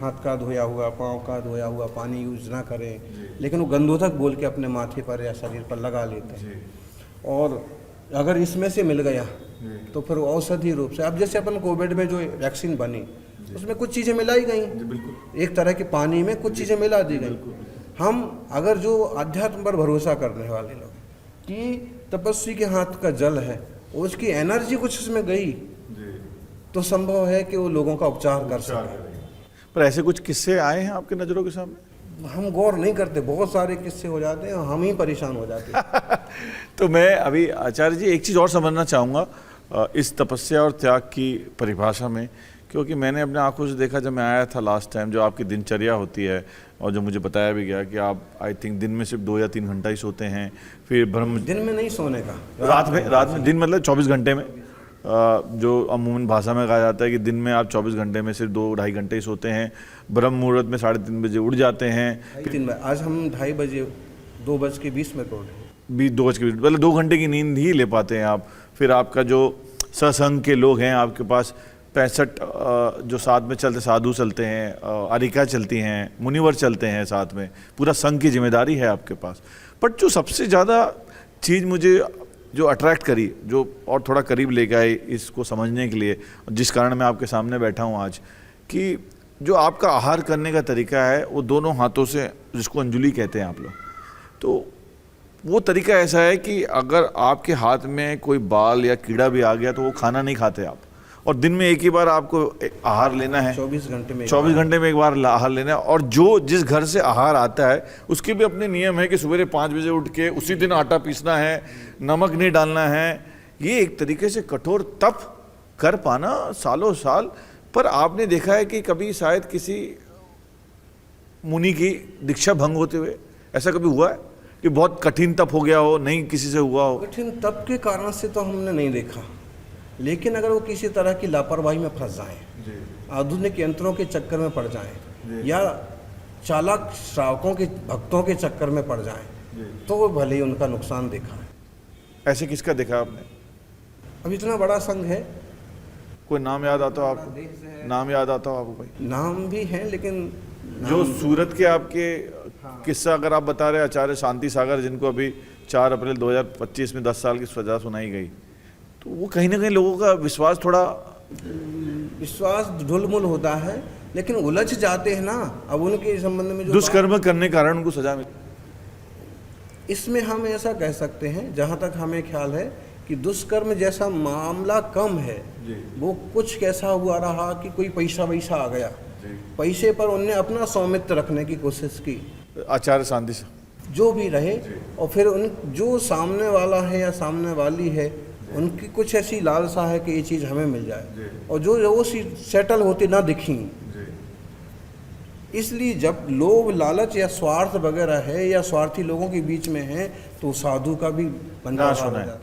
हाथ का धोया हुआ, पाँव का धोया हुआ पानी यूज ना करें, लेकिन वो गंधोधक बोल के अपने माथे पर या शरीर पर लगा लेते हैं। और अगर इसमें से मिल गया तो फिर औषधि रूप से, अब जैसे अपन कोविड में जो वैक्सीन बनी, उसमें कुछ चीज़ें मिलाई गई, एक तरह की पानी में कुछ चीज़ें मिला दी गई। हम अगर जो अध्यात्म पर भरोसा करने वाले लोग, कि तपस्वी के हाथ का जल है, उसकी एनर्जी कुछ उसमें गई, तो संभव है कि वो लोगों का उपचार कर सके। पर ऐसे कुछ किस्से आए हैं आपके नज़रों के सामने? हम गौर नहीं करते, बहुत सारे किस्से हो जाते हैं, हम ही परेशान हो जाते हैं। तो मैं अभी आचार्य जी एक चीज़ और समझना चाहूँगा इस तपस्या और त्याग की परिभाषा में, क्योंकि मैंने अपने आंखों से देखा जब मैं आया था लास्ट टाइम, जो आपकी दिनचर्या होती है, और जो मुझे बताया भी गया कि आप आई थिंक दिन में सिर्फ 2 या 3 घंटा ही सोते हैं, फिर ब्रह्म दिन में नहीं सोने का, रात में दिन मतलब 24 घंटे में, जो अमूमन भाषा में कहा जाता है कि दिन में आप 24 घंटे में सिर्फ 2-2.5 घंटे ही सोते हैं, ब्रह्म मुहूर्त में 3:30 बजे उठ जाते हैं। 3 बजे, आज हम 2:30 बजे 2:20 में उठे, 2:20 मतलब 2 घंटे की नींद ही ले पाते हैं आप। फिर आपका जो सत्संग के लोग हैं आपके पास, 65 जो साथ में चलते साधु चलते हैं, अरिका चलती हैं, मुनिवर चलते हैं साथ में, पूरा संघ की जिम्मेदारी है आपके पास। बट जो सबसे ज़्यादा चीज़ मुझे जो अट्रैक्ट करी, जो और थोड़ा करीब ले गए इसको समझने के लिए, जिस कारण मैं आपके सामने बैठा हूँ आज, कि जो आपका आहार करने का तरीका है वो दोनों हाथों से, जिसको अंजुली कहते हैं आप लोग, तो वो तरीका ऐसा है कि अगर आपके हाथ में कोई बाल या कीड़ा भी आ गया तो वो खाना नहीं खाते आप, और दिन में एक ही बार आपको आहार लेना है। 24 घंटे में 24 घंटे में एक बार आहार लेना है। और जो जिस घर से आहार आता है उसके भी अपने नियम है कि सवेरे 5 बजे उठ के उसी दिन आटा पीसना है, नमक नहीं डालना है। ये एक तरीके से कठोर तप कर पाना सालों साल। पर आपने देखा है कि कभी शायद किसी मुनि की दीक्षा भंग होते हुए ऐसा कभी हुआ है कि बहुत कठिन तप हो गया हो, नहीं किसी से हुआ हो? कठिन तप के कारण से तो हमने नहीं देखा, लेकिन अगर वो किसी तरह की लापरवाही में फंस जाएं, आधुनिक यंत्रों के चक्कर में पड़ जाएं, या चालाक श्रावकों के भक्तों के चक्कर में पड़ जाएं, तो वो भले ही उनका नुकसान देखा है। ऐसे किसका देखा आपने? अब इतना बड़ा संघ है, कोई नाम याद आता हो आपको? नाम याद आता हो आपको? कोई नाम भी है, लेकिन जो सूरत के आपके किस्सा अगर आप बता रहे हैं, आचार्य शांति सागर, जिनको अभी 4 अप्रैल 2025 में 10 साल की सजा सुनाई गई, तो वो कहीं ना कहीं लोगों का विश्वास ढुलमुल होता है, लेकिन उलझ जाते हैं ना। अब उनके संबंध में जो दुष्कर्म करने के कारण उनको सजा मिली, इसमें हम ऐसा कह सकते हैं, जहाँ तक हमें ख्याल है कि दुष्कर्म जैसा मामला कम है। वो कुछ कैसा हुआ रहा कि कोई पैसा वैसा आ गया, पैसे पर उनने अपना स्वामित्व रखने की कोशिश की, आचार्य शांति से जो भी रहे, और फिर उन जो सामने वाला है या सामने वाली है, उनकी कुछ ऐसी लालसा है कि ये चीज़ हमें मिल जाए, और जो वो सेटल होते ना दिखी। इसलिए जब लोभ लालच या स्वार्थ वगैरह है या स्वार्थी लोगों के बीच में है, तो साधु का भी नाश होना है।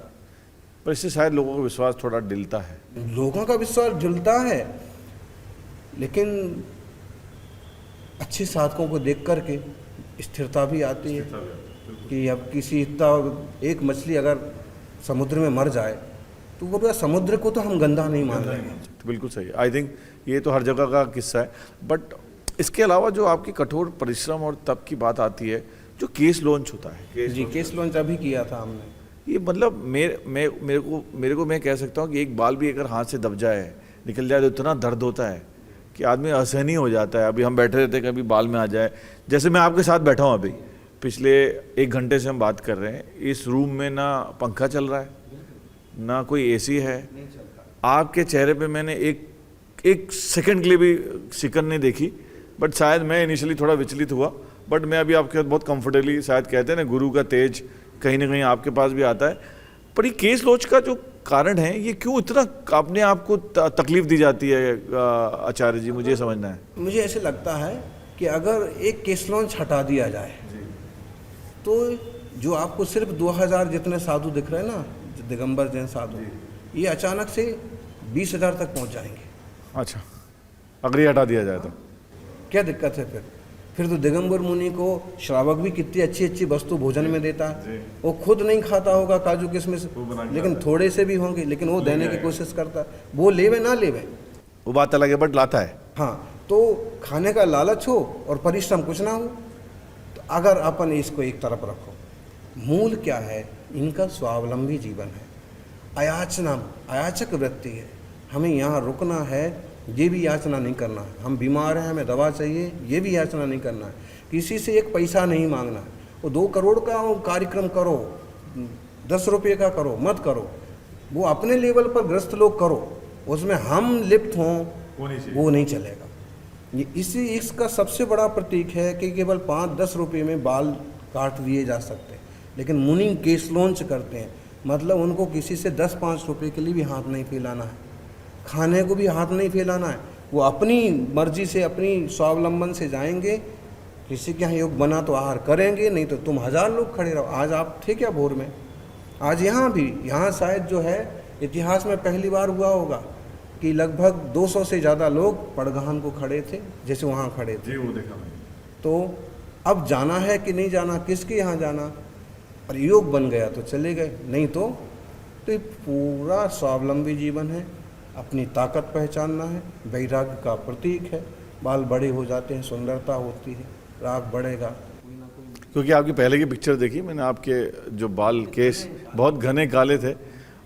पर इससे शायद लोगों का विश्वास थोड़ा डिलता है, लोगों का विश्वास ढिलता है, लेकिन अच्छे साधकों को देख करके स्थिरता भी आती है कि अब किसी एक मछली अगर समुद्र में मर जाए तो वो पूरा समुद्र को तो हम गंदा नहीं मान रहे हैं। तो बिल्कुल सही। आई थिंक ये तो हर जगह का किस्सा है। बट इसके अलावा जो आपकी कठोर परिश्रम और तप की बात आती है, जो केस लॉन्च होता है, केस लॉन्च अभी किया था हमने। ये मतलब मेरे को मैं कह सकता हूँ कि एक बाल भी अगर हाथ से दब जाए, निकल जाए, तो इतना दर्द होता है कि आदमी असहनीय हो जाता है। अभी हम बैठे रहते हैं, कभी बाल में आ जाए, जैसे मैं आपके साथ बैठा हूँ अभी, पिछले 1 घंटे से हम बात कर रहे हैं, इस रूम में ना पंखा चल रहा है, ना कोई एसी है, नहीं चलता। आपके चेहरे पे मैंने एक सेकंड के लिए भी सिकन नहीं देखी। बट शायद मैं इनिशियली थोड़ा विचलित हुआ, बट मैं अभी आपके साथ बहुत कंफर्टेबली, शायद कहते हैं ना गुरु का तेज कहीं ना कहीं आपके पास भी आता है। पर ये केस लॉन्च का जो कारण है, ये क्यों इतना अपने आप को तकलीफ दी जाती है आचार्य जी, मुझे समझना है। मुझे ऐसे लगता है कि अगर एक केस लॉन्च हटा दिया जाए तो जो आपको सिर्फ 2000 जितने साधु दिख रहे हैं ना, दिगंबर जैन साधु, ये अचानक से 20,000 तक पहुंच जाएंगे। अच्छा, अगर ये हटा दिया जाए तो क्या दिक्कत है फिर तो दिगंबर मुनि को श्रावक भी कितनी अच्छी अच्छी वस्तु भोजन में देता है। वो खुद नहीं खाता होगा काजू किशमिश, लेकिन थोड़े से भी होंगे, लेकिन वो देने की कोशिश करता है। वो लेवे ना लेवे वो बात अलग है, बट लाता है। हाँ, तो खाने का लालच हो और परिश्रम कुछ ना हो, तो अगर अपन इसको एक तरफ रखो, मूल क्या है, इनका स्वावलंबी जीवन है, अयाचक वृत्ति है। हमें यहाँ रुकना है, ये भी याचना नहीं करना है। हम बीमार हैं, हमें दवा चाहिए, ये भी याचना नहीं करना है। किसी से एक पैसा नहीं मांगना है। वो 2 करोड़ का कार्यक्रम करो, 10 रुपये का करो, मत करो। वो अपने लेवल पर ग्रस्त लोग करो, उसमें हम लिप्त हों वो नहीं चलेगा। ये इसका सबसे बड़ा प्रतीक है कि केवल 5-10 रुपये में बाल काट दिए जा सकते हैं, लेकिन मुनि केस लॉन्च करते हैं, मतलब उनको किसी से 10-5 रुपये के लिए भी हाथ नहीं फैलाना है, खाने को भी हाथ नहीं फैलाना है। वो अपनी मर्जी से, अपनी स्वावलंबन से जाएंगे। किसी के यहाँ योग बना तो आहार करेंगे, नहीं तो तुम 1000 लोग खड़े रहो। आज आप थे क्या भोर में? आज यहाँ भी, यहाँ शायद जो है इतिहास में पहली बार हुआ होगा कि लगभग 200 से ज़्यादा लोग पड़गहान को खड़े थे, जैसे वहाँ खड़े थे। जी, वो देखा मैंने। तो अब जाना है कि नहीं जाना, किसके यहाँ जाना, और योग बन गया तो चले गए, नहीं तो ये पूरा स्वावलंबी जीवन है। अपनी ताकत पहचानना है, वैराग्य का प्रतीक है। बाल बड़े हो जाते हैं, सुंदरता होती है, राग बढ़ेगा। क्योंकि आपकी पहले की पिक्चर देखी मैंने, आपके जो बाल केस बहुत घने काले थे,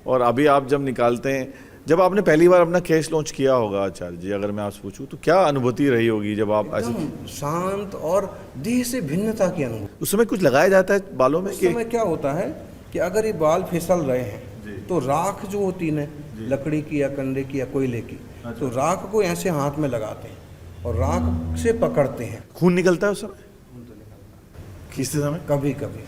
और अभी आप जब निकालते हैं, जब आपने पहली बार अपना केस लॉन्च किया होगा आचार्य जी, अगर मैं आपसे पूछूं तो क्या अनुभूति रही होगी जब आप ऐसे शांत और देह से भिन्नता की अनुभूति? उस समय कुछ लगाया जाता है बालों में? उस समय क्या होता है कि अगर ये बाल फिसल रहे हैं तो राख जो होती है लकड़ी की या कंडे की या कोयले की, तो राख को ऐसे हाथ में लगाते हैं और राख से पकड़ते हैं। खून निकलता है उस समय खींचते समय? कभी कभी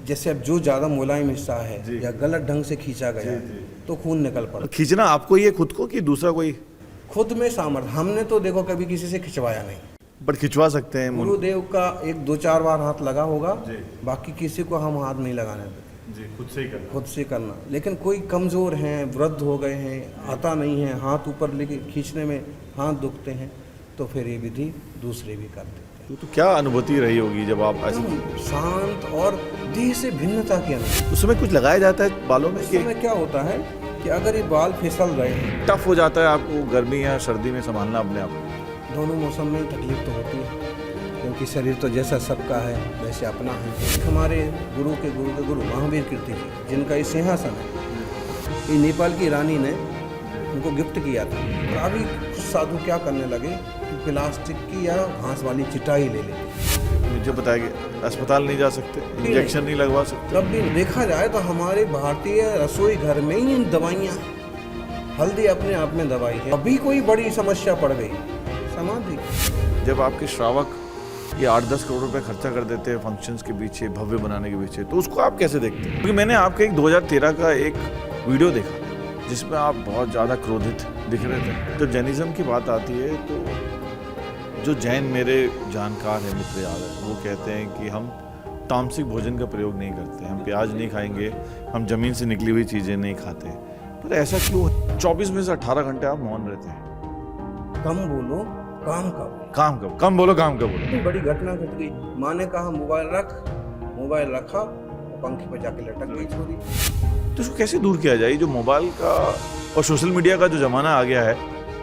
जैसे अब जो ज़्यादा मुलायम हिस्सा है या गलत ढंग से खींचा गया तो खून निकल पड़ता। खींचना आपको ये खुद को कि दूसरा कोई? खुद में सामर्थ्य। हमने तो देखो कभी किसी से खिंचवाया नहीं, बट खिंचवा सकते हैं। गुरुदेव का 1-2-4 बार हाथ लगा होगा, बाकी किसी को हम हाथ नहीं लगाने देते। जी, खुद से ही करना। खुद से करना। लेकिन कोई कमज़ोर हैं, वृद्ध हो गए हैं, आता नहीं है, हाथ ऊपर लेके खींचने में हाथ दुखते हैं, तो फिर ये विधि दूसरे भी कर देते हैं। तो क्या अनुभूति रही होगी जब आप ऐसे? शांत और देह से भिन्नता की अनुभूति। उस समय कुछ लगाया जाता है बालों में? उस समय क्या होता है कि अगर ये बाल फिसल रहे हैं, टफ हो जाता है आपको गर्मी या सर्दी में संभालना अपने आप को? दोनों मौसम में तकलीफ तो होती है, क्योंकि शरीर तो जैसा सबका है वैसे अपना है। हमारे गुरु के गुरु महावीर कीर्ति जी, जिनका ये सिंहासन है, ये नेपाल की रानी ने उनको गिफ्ट किया था। और अभी कुछ साधु क्या करने लगे कि प्लास्टिक की या घास वाली चिटाई ले लेते। मुझे बताया कि अस्पताल नहीं जा सकते, इंजेक्शन नहीं लगवा सकते। तब भी देखा जाए तो हमारे भारतीय रसोई घर में ही दवाइयाँ, हल्दी अपने आप में दवाई है। अभी कोई बड़ी समस्या पड़ गई, समाधि। जब आपके श्रावक ये 8-10 करोड़ रुपए खर्चा कर देते हैं फंक्शंस के पीछे, भव्य बनाने के पीछे, तो उसको आप कैसे देखते हैं? क्योंकि मैंने आपके एक 2013 का एक वीडियो देखा जिसमें आप बहुत ज़्यादा क्रोधित दिख रहे थे। तो जैनिज्म की बात आती है तो जो जैन मेरे जानकार हैं, मित्र यार हैं, वो कहते हैं कि हम तामसिक भोजन का प्रयोग नहीं करते, हम प्याज नहीं खाएंगे, हम ज़मीन से निकली हुई चीज़ें नहीं खाते। पर ऐसा क्यों? 24 में से 18 घंटे आप मौन रहते हैं। कम बोलो काम का बोलो। काम कब? कम बोलो काम कब बोलो। इतनी बड़ी घटना घट गई, माँ ने कहा मोबाइल रख, मोबाइल रखा, पंखे पर जाके लटक गई छोरी। तो इसको कैसे दूर किया जाए? जो मोबाइल का और सोशल मीडिया का जो ज़माना आ गया है,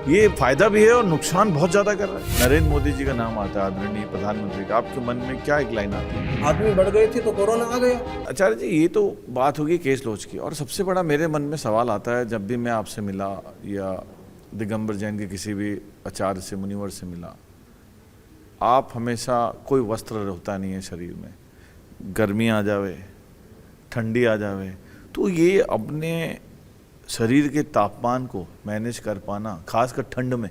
ये फायदा भी है और नुकसान बहुत ज़्यादा कर रहा है। नरेंद्र मोदी जी का नाम आता है, आदरणीय प्रधानमंत्री का, आपके मन में क्या एक लाइन आती है? आदमी बढ़ गए थे तो कोरोना आ गया। आचार्य जी, ये तो बात होगी केस लॉन्च की, और सबसे बड़ा मेरे मन में सवाल आता है जब भी मैं आपसे मिला या दिगंबर जैन के किसी भी आचार्य से, मुनिवर से मिला, आप हमेशा कोई वस्त्र होता नहीं है शरीर में, गर्मी आ जावे, ठंडी आ जावे तो ये अपने शरीर के तापमान को मैनेज कर पाना, खासकर ठंड में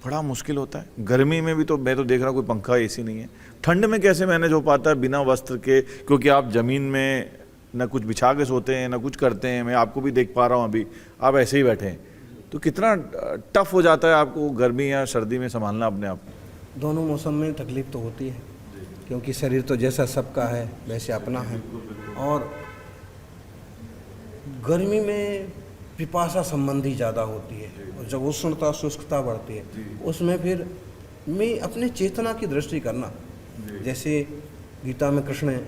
बड़ा मुश्किल होता है। गर्मी में भी तो मैं तो देख रहा हूँ कोई पंखा एसी नहीं है, ठंड में कैसे मैनेज हो पाता है बिना वस्त्र के? क्योंकि आप ज़मीन में ना कुछ बिछा के सोते हैं ना कुछ करते हैं, मैं आपको भी देख पा रहा हूँ, अभी आप ऐसे ही बैठे हैं, तो कितना टफ हो जाता है आपको गर्मी या सर्दी में संभालना अपने आप? दोनों मौसम में तकलीफ तो होती है, क्योंकि शरीर तो जैसा सबका है वैसे अपना है। और गर्मी में पिपासा संबंधी ज़्यादा होती है, और जब उष्णता शुष्कता बढ़ती है उसमें फिर मैं अपने चेतना की दृष्टि करना, जैसे गीता में कृष्ण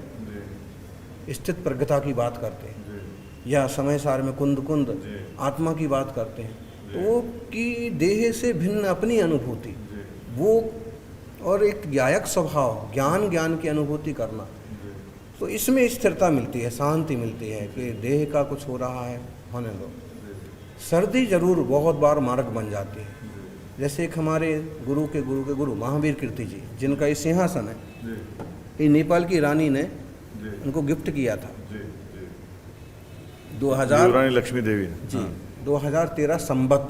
स्थित प्रज्ञता की बात करते हैं, या समय सार में कुंद कुंद आत्मा की बात करते हैं, तो वो कि देह से भिन्न अपनी अनुभूति वो, और एक ज्ञायक स्वभाव, ज्ञान की अनुभूति करना, तो इसमें स्थिरता मिलती है, शांति मिलती है कि देह का कुछ हो रहा है होने दो। सर्दी जरूर बहुत बार मार्ग बन जाती है। जैसे एक हमारे गुरु के गुरु महावीर कीर्ति जी, जिनका ये सिंहासन है, ये नेपाल की रानी ने उनको गिफ्ट किया था 2000 रानी लक्ष्मी देवी जी 2013 संबत,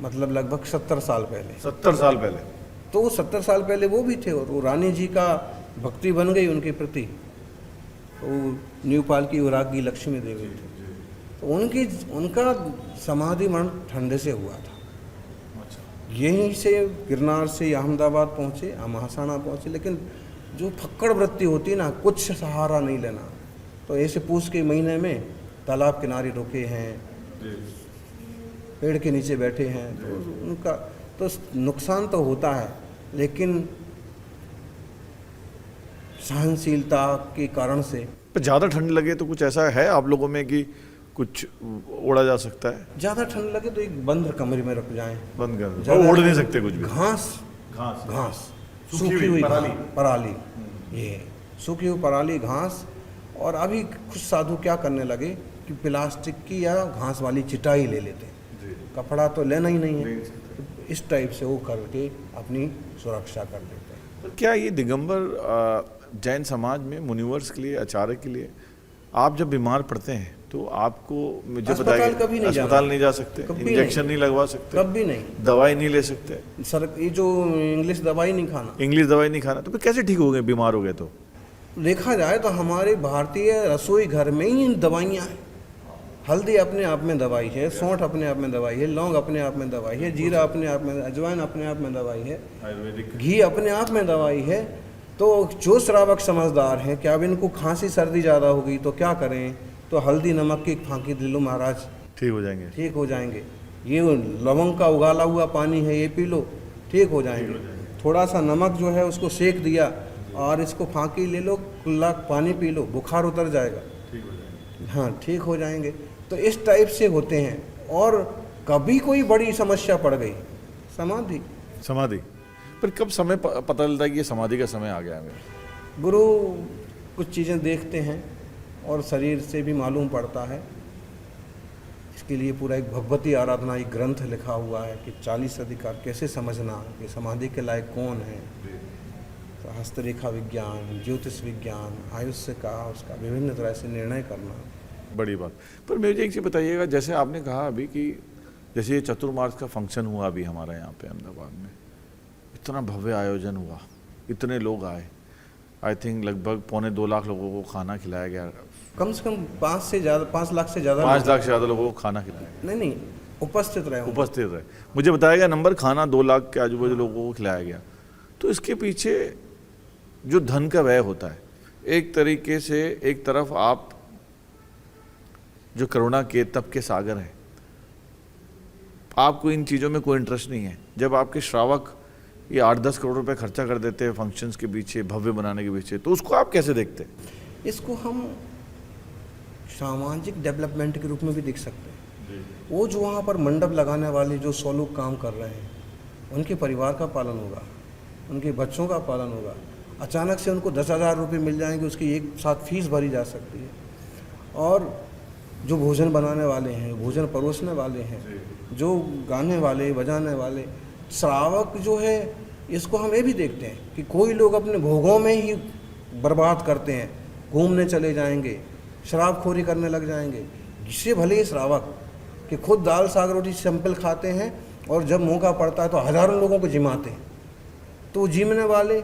मतलब लगभग 70 साल पहले। 70 साल पहले? तो 70 साल पहले वो भी थे, और वो रानी जी का भक्ति बन गई उनके प्रति। वो नेपाल की वैरागी लक्ष्मी देवी थी, तो उनका समाधि मरण ठंडे से हुआ था। यहीं से गिरनार से अहमदाबाद पहुँचे, महासाना पहुँचे, लेकिन जो फक्कड़ वृत्ति होती है ना, कुछ सहारा नहीं लेना, तो ऐसे पूस के महीने में तालाब किनारे रुके हैं, पेड़ के नीचे बैठे हैं, तो उनका तो नुकसान तो होता है, लेकिन सहनशीलता के कारण से। पर ज़्यादा ठंड लगे तो कुछ ऐसा है आप लोगों में कि कुछ ओढ़ा जा सकता है? ज़्यादा ठंड लगे तो एक बंद कमरे में रख जाएं, बंद कर, ओढ़ नहीं सकते कुछ भी? घास सूखी हुई पराली, ये सूखी हुई पराली घास। और अभी कुछ साधु क्या करने लगे कि प्लास्टिक की या घास वाली चिटाई ले लेते हैं, कपड़ा तो लेना ही नहीं है, इस टाइप से वो करके अपनी सुरक्षा कर लेते हैं। तो क्या ये दिगंबर जैन समाज में मुनिवर्स के लिए, आचार्य के लिए, आप जब बीमार पड़ते हैं तो आपको, मुझे बताइए, अस्पताल नहीं जा सकते, इंजेक्शन नहीं लगवा सकते, कभी नहीं, दवाई नहीं ले सकते, सर ये जो इंग्लिश दवाई नहीं खाना, तो फिर कैसे ठीक हो गए? बीमार हो गए तो देखा जाए तो हमारे भारतीय रसोई घर में ही दवाइयाँ हैं। हल्दी अपने आप में दवाई है, सौंठ अपने आप में दवाई है, लौंग अपने आप में दवाई है, जीरा अपने आप में, अजवाइन अपने आप में दवाई है, घी अपने आप में दवाई है। तो जो श्रावक समझदार हैं कि अब इनको खांसी सर्दी ज़्यादा हो गई तो क्या करें, तो हल्दी नमक की फांकी दे लो महाराज, ठीक हो जाएंगे। ये लवंग का उगाला हुआ पानी है, ये पी लो, ठीक हो जाएंगे। थोड़ा सा नमक जो है उसको सेक दिया और इसको फांकी ले लो, कुल्ला पानी पी लो, बुखार उतर जाएगा, हाँ ठीक हो जाएंगे। तो इस टाइप से होते हैं। और कभी कोई बड़ी समस्या पड़ गई, समाधि पर कब समय पता चलता है कि ये समाधि का समय आ गया है? गुरु कुछ चीज़ें देखते हैं और शरीर से भी मालूम पड़ता है। इसके लिए पूरा एक भगवती आराधना एक ग्रंथ लिखा हुआ है कि 40 अधिकार कैसे समझना कि समाधि के लायक कौन है। तो हस्तरेखा विज्ञान, ज्योतिष विज्ञान, आयुष्य का उसका विभिन्न तरह से निर्णय करना। बड़ी बात। पर मुझे एक चीज़ बताइएगा, जैसे आपने कहा अभी कि जैसे ये चतुर्मास का फंक्शन हुआ अभी हमारा यहाँ पे अहमदाबाद में, इतना भव्य आयोजन हुआ, इतने लोग आए, आई थिंक लगभग 2.25 लाख लोगों को खाना खिलाया गया। कम से कम 5 लाख से ज़्यादा 5 लाख से ज़्यादा लोगों को खाना खिलाया? नहीं, उपस्थित रहे। मुझे बताया गया नंबर, खाना 2 लाख के आजू बाजू लोगों को खिलाया गया। तो इसके पीछे जो धन का व्यय होता है, एक तरीके से एक तरफ आप जो करुणा के तप के सागर हैं, आपको इन चीज़ों में कोई इंटरेस्ट नहीं है। जब आपके श्रावक ये 8-10 करोड़ रुपए खर्चा कर देते हैं फंक्शंस के पीछे, भव्य बनाने के पीछे, तो उसको आप कैसे देखते हैं? इसको हम सामाजिक डेवलपमेंट के रूप में भी देख सकते हैं। वो जो वहाँ पर मंडप लगाने वाले जो 100 लोग काम कर रहे हैं, उनके परिवार का पालन होगा, उनके बच्चों का पालन होगा। अचानक से उनको 10,000 रुपये मिल जाएंगे, उसकी एक साथ फीस भरी जा सकती है। और जो भोजन बनाने वाले हैं, भोजन परोसने वाले हैं, जो गाने वाले, बजाने वाले, श्रावक जो है, इसको हम ये भी देखते हैं कि कोई लोग अपने भोगों में ही बर्बाद करते हैं, घूमने चले जाएंगे, शराबखोरी करने लग जाएंगे। जिससे भले ही श्रावक कि खुद दाल साग रोटी सिंपल खाते हैं और जब मौका पड़ता है तो हज़ारों लोगों को जिमाते हैं, तो जीमने वाले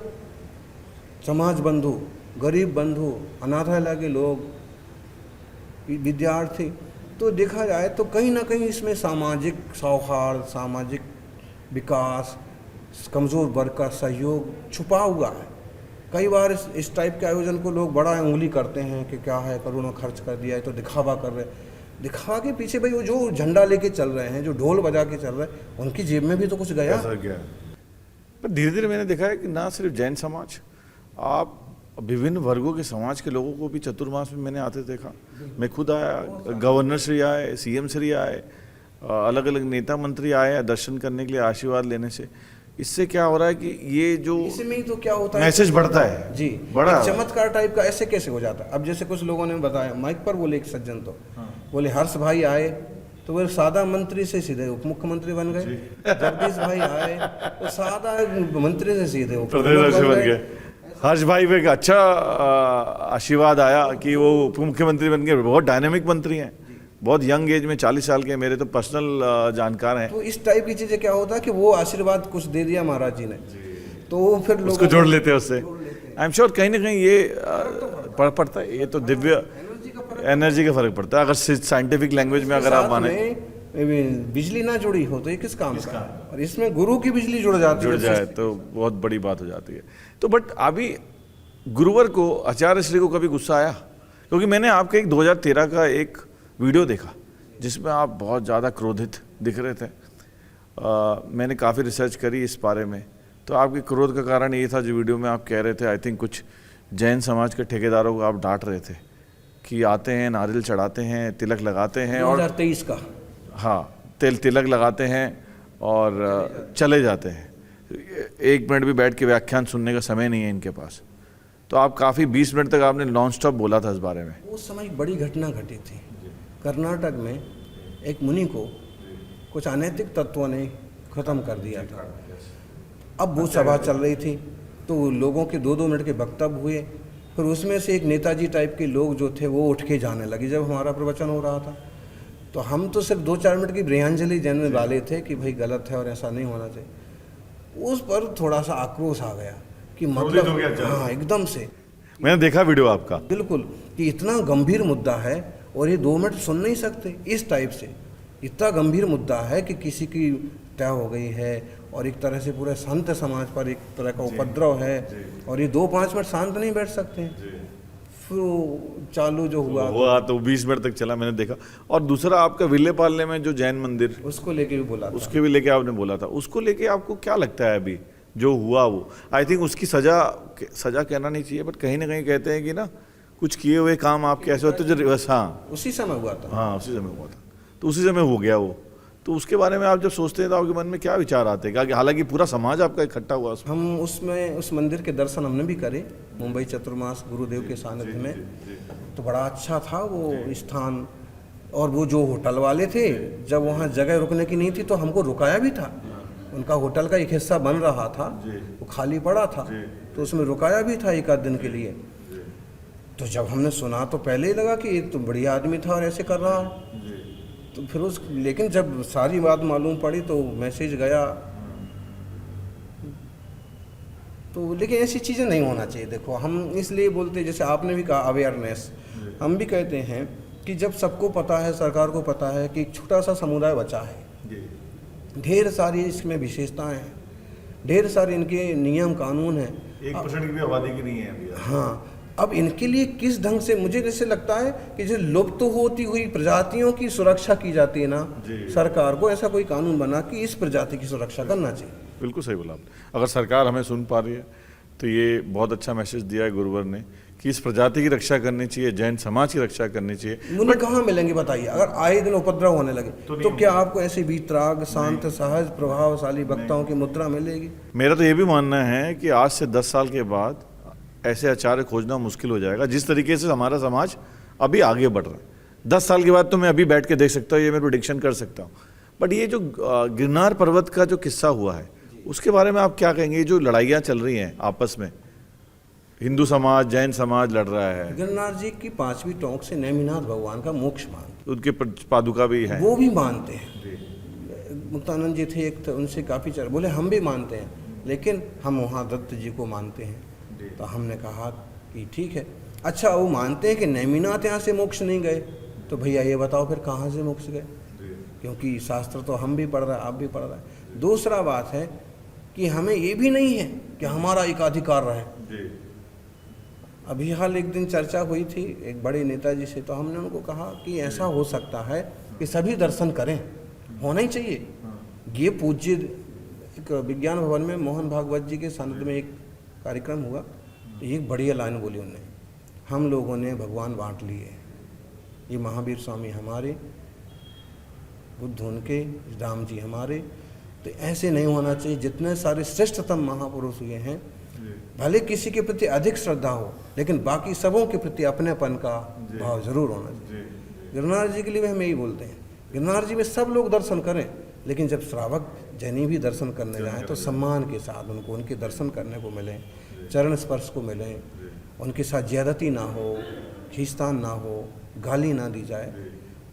समाज बंधु, गरीब बंधु, अनाथालय के लोग, विद्यार्थी, तो देखा जाए तो कहीं ना कहीं इसमें सामाजिक सौहार्द, सामाजिक विकास, कमज़ोर वर्ग का सहयोग छुपा हुआ है। कई बार इस टाइप के आयोजन को लोग बड़ा उंगली करते हैं कि क्या है, करोड़ों खर्च कर दिया है, तो दिखावा कर रहे। दिखावा के पीछे भाई वो जो झंडा लेके चल रहे हैं, जो ढोल बजा के चल रहे हैं, उनकी जेब में भी तो कुछ गया। पर धीरे धीरे मैंने देखा है कि ना सिर्फ जैन समाज, आप विभिन्न वर्गों के समाज के लोगों को भी चतुर्मास में मैंने आते देखा। मैं खुद आया, गवर्नर श्री आए, सीएम श्री आए, अलग अलग नेता मंत्री आए दर्शन करने के लिए, आशीर्वाद लेने से। इससे क्या हो रहा है कि ये जो इसमें तो क्या होता है, मैसेज बढ़ता है जी, बड़ा चमत्कार टाइप का। ऐसे कैसे हो जाता है? अब जैसे कुछ लोगों ने बताया माइक पर, बोले एक सज्जन तो बोले हर्ष भाई आए तो वो सादा मंत्री से सीधे उप मुख्यमंत्री बन गए, जगदीश भाई आए तो सादा मंत्री से सीधे उप प्रधानमंत्री बन गए। हर्ष भाई पे एक अच्छा आशीर्वाद आया कि वो उप मुख्यमंत्री बन गए। बहुत डायनेमिक मंत्री हैं, बहुत यंग एज में, 40 साल के, मेरे तो पर्सनल जानकार हैं। तो इस टाइप की चीज़ें क्या होता है कि वो आशीर्वाद कुछ दे दिया महाराज जी ने, तो फिर लोग उसको जोड़ लेते हैं उससे। आई एम श्योर कहीं ना कहीं ये पड़ता है, ये तो दिव्य एनर्जी का फर्क पड़ता है। अगर साइंटिफिक लैंग्वेज में अगर आप माने, बिजली ना जुड़ी हो तो ये किस काम का, और इसमें गुरु की बिजली जुड़ जाए तो बहुत बड़ी बात हो जाती है। तो बट अभी गुरुवर को, आचार्य श्री को कभी गुस्सा आया? क्योंकि मैंने आपके एक 2013 का एक वीडियो देखा जिसमें आप बहुत ज़्यादा क्रोधित दिख रहे थे। मैंने काफ़ी रिसर्च करी इस बारे में, तो आपके क्रोध का कारण ये था जो वीडियो में आप कह रहे थे, आई थिंक कुछ जैन समाज के ठेकेदारों को आप डांट रहे थे कि आते हैं, नारियल चढ़ाते हैं, तिलक लगाते हैं, और 2023 का, हाँ, तिलक लगाते हैं और चले जाते हैं। 1 मिनट भी बैठ के व्याख्यान सुनने का समय नहीं है इनके पास। तो आप काफ़ी 20 मिनट तक आपने नॉन स्टॉप बोला था इस बारे में। उस समय एक बड़ी घटना घटी थी। कर्नाटक में एक मुनि को कुछ अनैतिक तत्वों ने ख़त्म कर दिया था। अब वो सभा चल रही थी तो लोगों के 2-2 मिनट के वक्तव्य हुए, फिर उसमें से एक नेताजी टाइप के लोग जो थे वो उठ के जाने लगे जब हमारा प्रवचन हो रहा था। तो हम तो सिर्फ 2-4 मिनट की प्रेयांजलि देने वाले थे कि भाई गलत है और ऐसा नहीं होना चाहिए। उस पर थोड़ा सा आक्रोश आ गया कि मतलब, हाँ, एकदम से। मैंने देखा वीडियो आपका, बिल्कुल, कि इतना गंभीर मुद्दा है और ये 2 मिनट सुन नहीं सकते। इस टाइप से इतना गंभीर मुद्दा है कि किसी की हत्या हो गई है और एक तरह से पूरे संत समाज पर एक तरह का उपद्रव है, और ये 2-5 मिनट शांत नहीं बैठ सकते हैं। फिर चालू जो हुआ तो 20 मिनट तक चला, मैंने देखा। और दूसरा आपका विले पालने में जो जैन मंदिर, उसको लेके भी बोला था, उसके भी लेके आपने बोला था। उसको लेके आपको क्या लगता है अभी जो हुआ वो? आई थिंक उसकी सजा कहना नहीं चाहिए, बट कहीं ना कहीं कहते हैं कि ना कुछ किए हुए काम आपके ऐसे होते जो रिवर्स, हाँ, उसी समय हुआ था, हाँ, उसी समय हुआ था, तो उसी समय हो गया वो। तो उसके बारे में आप जब सोचते हैं तो आपके मन में क्या विचार आते हैं? क्या, हालांकि पूरा समाज आपका इकट्ठा हुआ उसमें। हम उसमें उस मंदिर के दर्शन हमने भी करे मुंबई चतुर्मास गुरुदेव के सानिध्य में, तो बड़ा अच्छा था वो स्थान। और वो जो होटल वाले थे, जब वहाँ जगह रुकने की नहीं थी तो हमको रुकाया भी था। उनका होटल का एक हिस्सा बन रहा था, वो खाली पड़ा था, तो उसमें रुकाया भी था 1 आध दिन के लिए। तो जब हमने सुना तो पहले ही लगा कि ये तो बढ़िया आदमी था और ऐसे कर रहा है। तो फिर लेकिन जब सारी बात मालूम पड़ी तो मैसेज गया। तो लेकिन ऐसी चीज़ें नहीं होना चाहिए। देखो, हम इसलिए बोलते, जैसे आपने भी कहा अवेयरनेस, हम भी कहते हैं कि जब सबको पता है, सरकार को पता है कि एक छोटा सा समुदाय बचा है, ढेर सारी इसमें विशेषताएं हैं, ढेर सारे इनके नियम कानून हैं, 1% की भी आबादी की नहीं है अभी। हाँ, अब इनके लिए किस ढंग से, मुझे जैसे लगता है कि जो लुप्त होती हुई प्रजातियों की सुरक्षा की जाती है ना, सरकार को ऐसा कोई कानून बना कि इस प्रजाति की सुरक्षा करना चाहिए। बिल्कुल सही बोला आपने। अगर सरकार हमें सुन पा रही है तो ये बहुत अच्छा मैसेज दिया है गुरुवर ने कि इस प्रजाति की रक्षा करनी चाहिए, जैन समाज की रक्षा करनी चाहिए। मुनि कहाँ मिलेंगे बताइए? अगर आए दिन उपद्रव होने लगे तो क्या आपको ऐसे वीतराग, शांत, सहज, प्रभावशाली वक्ताओं की मुद्रा मिलेगी? मेरा तो ये भी मानना है कि आज से 10 साल के बाद ऐसे आचार्य खोजना मुश्किल हो जाएगा, जिस तरीके से हमारा समाज अभी आगे बढ़ रहा है। 10 साल के बाद तो मैं अभी बैठ के देख सकता हूँ, ये मैं प्रेडिक्शन कर सकता हूँ। बट ये जो गिरनार पर्वत का जो किस्सा हुआ है, उसके बारे में आप क्या कहेंगे? जो लड़ाइयाँ चल रही हैं आपस में, हिंदू समाज, जैन समाज लड़ रहा है, गिरनार जी की 5वीं टोंक से नेमिनाथ भगवान का मोक्ष मानते उनके पादुका भी है। हैं, वो भी मानते हैं। मुक्तानंद जी थे एक, तो उनसे काफ़ी चर बोले हम भी मानते हैं, लेकिन हम वहाँ दत्त जी को मानते हैं। तो हमने कहा कि ठीक है। अच्छा, वो मानते हैं कि नेमिनाथ यहाँ से मोक्ष नहीं गए, तो भैया ये बताओ फिर कहाँ से मोक्ष गए? क्योंकि शास्त्र तो हम भी पढ़ रहे हैं, आप भी पढ़ रहे हैं। दूसरा बात है कि हमें ये भी नहीं है कि हमारा एकाधिकार रहे। अभी हाल एक दिन चर्चा हुई थी एक बड़े नेताजी से, तो हमने उनको कहा कि ऐसा हो सकता है कि सभी दर्शन करें, होना ही चाहिए। ये पूज्य एक विज्ञान भवन में मोहन भागवत जी के सानिध्य में एक कार्यक्रम हुआ, तो एक बढ़िया लाइन बोली उन्होंने, हम लोगों ने भगवान बांट लिए, ये महावीर स्वामी हमारे, बुद्ध उनके, राम जी हमारे। तो ऐसे नहीं होना चाहिए। जितने सारे श्रेष्ठतम महापुरुष हुए हैं, भले किसी के प्रति अधिक श्रद्धा हो, लेकिन बाकी सबों के प्रति अपनेपन का भाव जरूर होना चाहिए। गिरनार जी के लिए भी हम यही बोलते हैं, गिरनार जी में सब लोग दर्शन करें, लेकिन जब श्रावक जैनी भी दर्शन करने जाएं तो सम्मान के साथ उनको उनके दर्शन करने को मिले, चरण स्पर्श को मिले, उनके साथ ज्यादती ना हो, खींचतान ना हो, गाली ना दी जाए,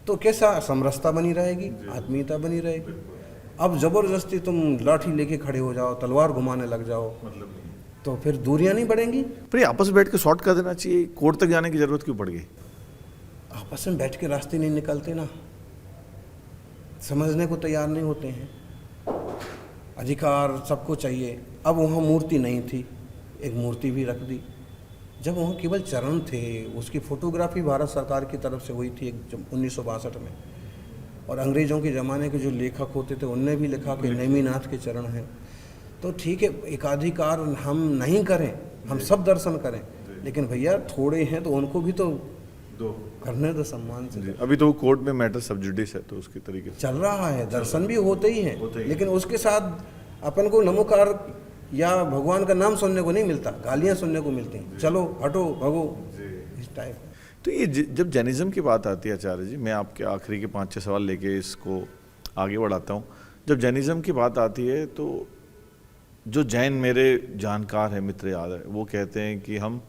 तो कैसा समरसता बनी रहेगी, आत्मीयता बनी रहेगी। अब जबरदस्ती तुम लाठी लेके खड़े हो जाओ, तलवार घुमाने लग जाओ, तो फिर दूरियां नहीं बढ़ेंगी। पर ये आपस में बैठ के सॉर्ट कर देना चाहिए, कोर्ट तक जाने की जरूरत क्यों पड़ गई? आपस में बैठ के रास्ते नहीं निकलते ना, समझने को तैयार नहीं होते हैं। अधिकार सबको चाहिए। अब वहाँ मूर्ति नहीं थी, एक मूर्ति भी रख दी। जब वहाँ केवल चरण थे, उसकी फोटोग्राफी भारत सरकार की तरफ से हुई थी 1962 में, और अंग्रेज़ों के ज़माने के जो लेखक होते थे उनने भी लिखा कि नेमिनाथ के चरण हैं। तो ठीक है, एकाधिकार हम नहीं करें, हम सब दर्शन करें, लेकिन भैया थोड़े हैं तो उनको भी तो करने दो सम्मान से। अभी तो कोर्ट में मैटर सब जुडिस है, तो उसके तरीके से चल रहा है, दर्शन भी होते ही हैं, लेकिन उसके साथ अपन को नमोकार या भगवान का नाम सुनने को नहीं मिलता, गालियाँ सुनने को मिलती हैं, चलो हटो भगो, इस टाइप। तो ये जब जैनिज्म की बात आती है आचार्य जी, मैं आपके आखिरी के 5-6 सवाल लेके इसको आगे बढ़ाता हूँ। जब जैनिज्म की बात आती है तो जो जैन मेरे जानकार हैं, मित्र याद है, वो कहते हैं कि हम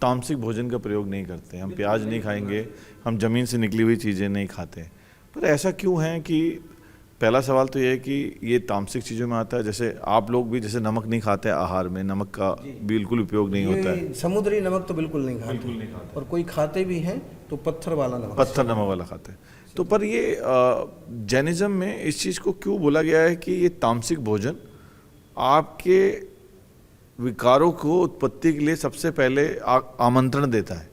तामसिक भोजन का प्रयोग नहीं करते, हम प्याज नहीं खाएंगे, हम ज़मीन से निकली हुई चीज़ें नहीं खाते। पर ऐसा क्यों है कि पहला सवाल तो ये है कि ये तामसिक चीज़ों में आता है, जैसे आप लोग भी जैसे नमक नहीं खाते आहार में, नमक का बिल्कुल उपयोग नहीं होता है, समुद्री नमक तो बिल्कुल नहीं खाते, और कोई खाते भी हैं तो पत्थर वाला नमक, पत्थर नमक वाला खाते हैं। तो पर ये जैनिज्म में इस चीज़ को क्यों बोला गया है कि ये तामसिक भोजन आपके विकारों को उत्पत्ति के लिए सबसे पहले आमंत्रण देता है?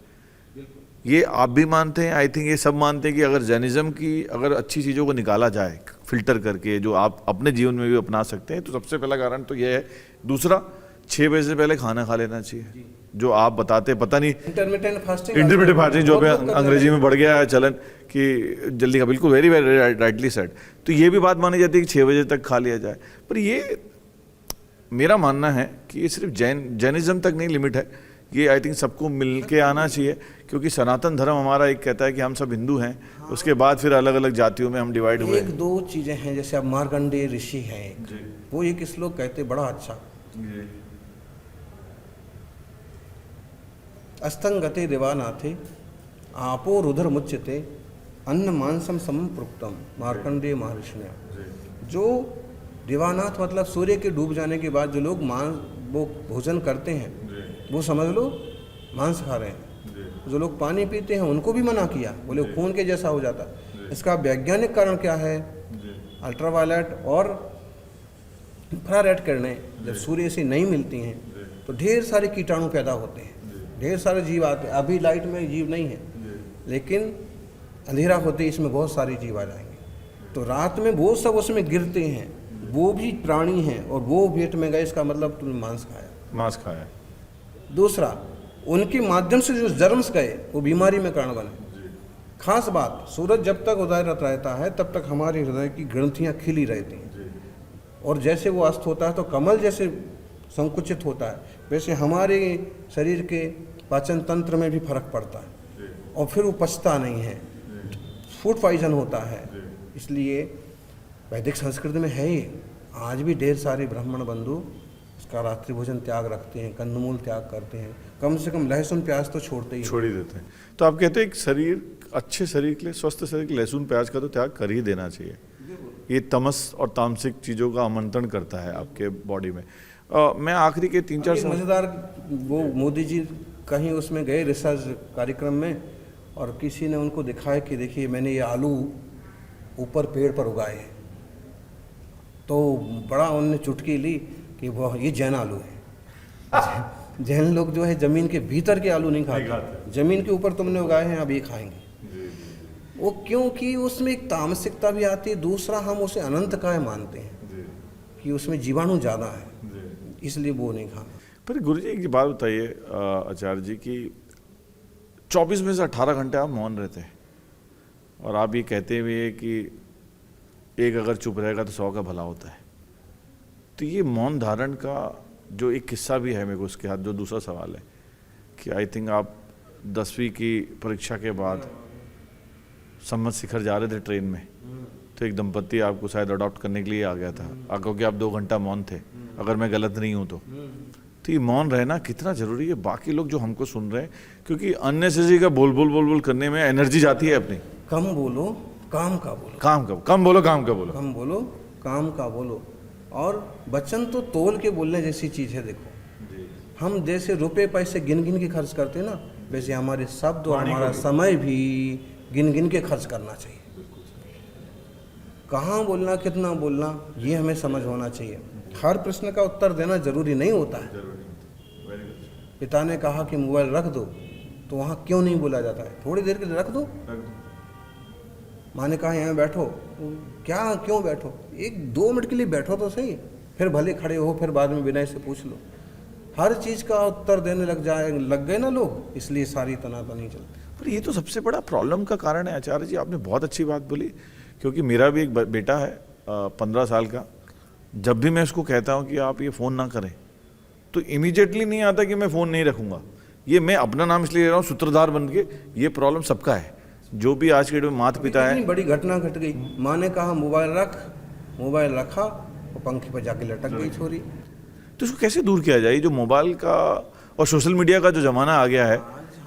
ये आप भी मानते हैं, आई थिंक ये सब मानते हैं कि अगर जैनिज्म की अगर अच्छी चीज़ों को निकाला जाए फिल्टर करके, जो आप अपने जीवन में भी अपना सकते हैं, तो सबसे पहला कारण तो ये है। दूसरा, 6 बजे से पहले खाना खा लेना चाहिए, जो आप बताते, पता नहीं इंटरमिटेंट फास्टिंग जो अंग्रेजी में बढ़ गया है चलन कि जल्दी का, बिल्कुल वेरी वेरी राइटली सेड। तो ये भी बात मानी जाती है कि 6 बजे तक खा लिया जाए। पर ये मेरा मानना है कि ये सिर्फ जैनिज्म तक नहीं लिमिट है, ये आई थिंक सबको मिल के आना चाहिए, क्योंकि सनातन धर्म हमारा एक कहता है कि हम सब हिंदू हैं, उसके बाद फिर अलग अलग जातियों में हम डिवाइड हुए। 1-2 चीज़ें हैं, जैसे अब मार्कंडेय ऋषि हैं, वो एक श्लोक कहते बड़ा अच्छा, अस्तंगते देवानाथे आपो रुद्र मुच्यते अन्न मांसम समम प्रोक्तम मार्कंडेय महर्षि। जो देवानाथ मतलब सूर्य के डूब जाने के बाद जो लोग वो भोजन करते हैं, वो समझ लो मांस खा रहे हैं। जो लोग पानी पीते हैं उनको भी मना किया, बोले खून के जैसा हो जाता है। इसका वैज्ञानिक कारण क्या है? अल्ट्रावायलेट और इंफ्रारेड किरणें जब सूर्य से नहीं मिलती हैं तो ढेर सारे कीटाणु पैदा होते हैं, ढेर सारे जीव आते हैं। अभी लाइट में जीव नहीं है, लेकिन अंधेरा होते इसमें बहुत सारे जीव आ जाएंगे। तो रात में वो सब उसमें गिरते हैं, वो भी प्राणी हैं, और वो पेट में गए, इसका मतलब तुमने मांस खाया। दूसरा, उनके माध्यम से जो जर्म्स गए वो बीमारी में कारण बने। खास बात, सूरज जब तक उदयरत रहता है तब तक हमारे हृदय की ग्रंथियां खिली रहती हैं, और जैसे वो अस्त होता है तो कमल जैसे संकुचित होता है, वैसे हमारे शरीर के पाचन तंत्र में भी फर्क पड़ता है, और फिर वो पचता नहीं है, फूड पॉइजन होता है। इसलिए वैदिक संस्कृति में है ही, आज भी ढेर सारे ब्राह्मण बंधु उसका रात्रि भोजन त्याग रखते हैं, कंदमूल त्याग करते हैं, कम से कम लहसुन प्याज तो छोड़ते ही छोड़ ही देते हैं। तो आप कहते हैं एक शरीर, अच्छे शरीर के लिए, स्वस्थ शरीर के लिए लहसुन प्याज का तो त्याग कर ही देना चाहिए। ये तमस और तामसिक चीज़ों का आमंत्रण करता है आपके बॉडी में। मैं आखिरी के 3-4 साल मज़ेदार, वो मोदी जी कहीं उसमें गए रिसर्च कार्यक्रम में, और किसी ने उनको दिखाया कि देखिए मैंने ये आलू ऊपर पेड़ पर उगाए हैं, तो बड़ा उनने चुटकी ली कि वह ये जैन आलू है। जैन लोग जो है ज़मीन के भीतर के आलू नहीं खाते, ज़मीन के ऊपर तुमने उगाए हैं अब ये खाएंगे। वो क्योंकि उसमें एक तामसिकता भी आती है, दूसरा हम उसे अनंतकाय मानते हैं कि उसमें जीवाणु ज़्यादा है, इसलिए वो नहीं खाना। पर गुरुजी एक बात बताइए आचार्य जी कि 24 में से 18 घंटे आप मौन रहते हैं, और आप ये कहते हुए कि एक अगर चुप रहेगा तो 100 का भला होता है। तो ये मौन धारण का जो एक किस्सा भी है मेरे को उसके हाथ, जो दूसरा सवाल है कि आई थिंक आप 10वीं की परीक्षा के बाद सम्मत शिखर जा रहे थे ट्रेन में, तो एक दंपत्ति आपको शायद अडॉप्ट करने के लिए आ गया था, क्योंकि आप 2 घंटा मौन थे, अगर मैं गलत नहीं हूँ तो ये मौन रहना कितना जरूरी है बाकी लोग जो हमको सुन रहे हैं, क्योंकि अननेसेसरी का बोल बोल करने में एनर्जी जाती है अपनी। कम बोलो, काम का बोलो। कम बोलो, काम का बोलो। कम बोलो, काम का बोलो। और वचन तो तोल के बोलने जैसी चीज़ है। देखो, हम जैसे रुपए पैसे गिन गिन के खर्च करते हैं ना, वैसे हमारे शब्द और हमारा समय भी गिन गिन के खर्च करना चाहिए। कहाँ बोलना, कितना बोलना, ये हमें समझ होना चाहिए। हर प्रश्न का उत्तर देना जरूरी नहीं होता है। पिता ने कहा कि मोबाइल रख दो, तो वहाँ क्यों नहीं बोला जाता है, थोड़ी देर के लिए रख दो। माँ ने कहा यहाँ बैठो, क्या क्यों बैठो, 1-2 मिनट के लिए बैठो तो सही, फिर भले खड़े हो, फिर बाद में विनय से पूछ लो। हर चीज़ का उत्तर देने लग गए ना लोग, इसलिए सारी तनातनी चलती। पर ये तो सबसे बड़ा प्रॉब्लम का कारण है आचार्य जी। आपने बहुत अच्छी बात बोली, क्योंकि मेरा भी एक बेटा है 15 साल का। जब भी मैं उसको कहता हूँ कि आप ये फ़ोन ना करें, तो इमीडिएटली नहीं आता कि मैं फ़ोन नहीं रखूँगा। ये मैं अपना नाम इसलिए ले रहा हूँ सूत्रधार बन के, ये प्रॉब्लम सबका है। जो भी आज के डेट में माता पिता है, बड़ी घटना घट गई, माँ ने कहा मोबाइल रख, मोबाइल रखा, वो पंखे पर जाके लटक गई छोरी। तो इसको कैसे दूर किया जाए? जो मोबाइल का और सोशल मीडिया का जो ज़माना आ गया है,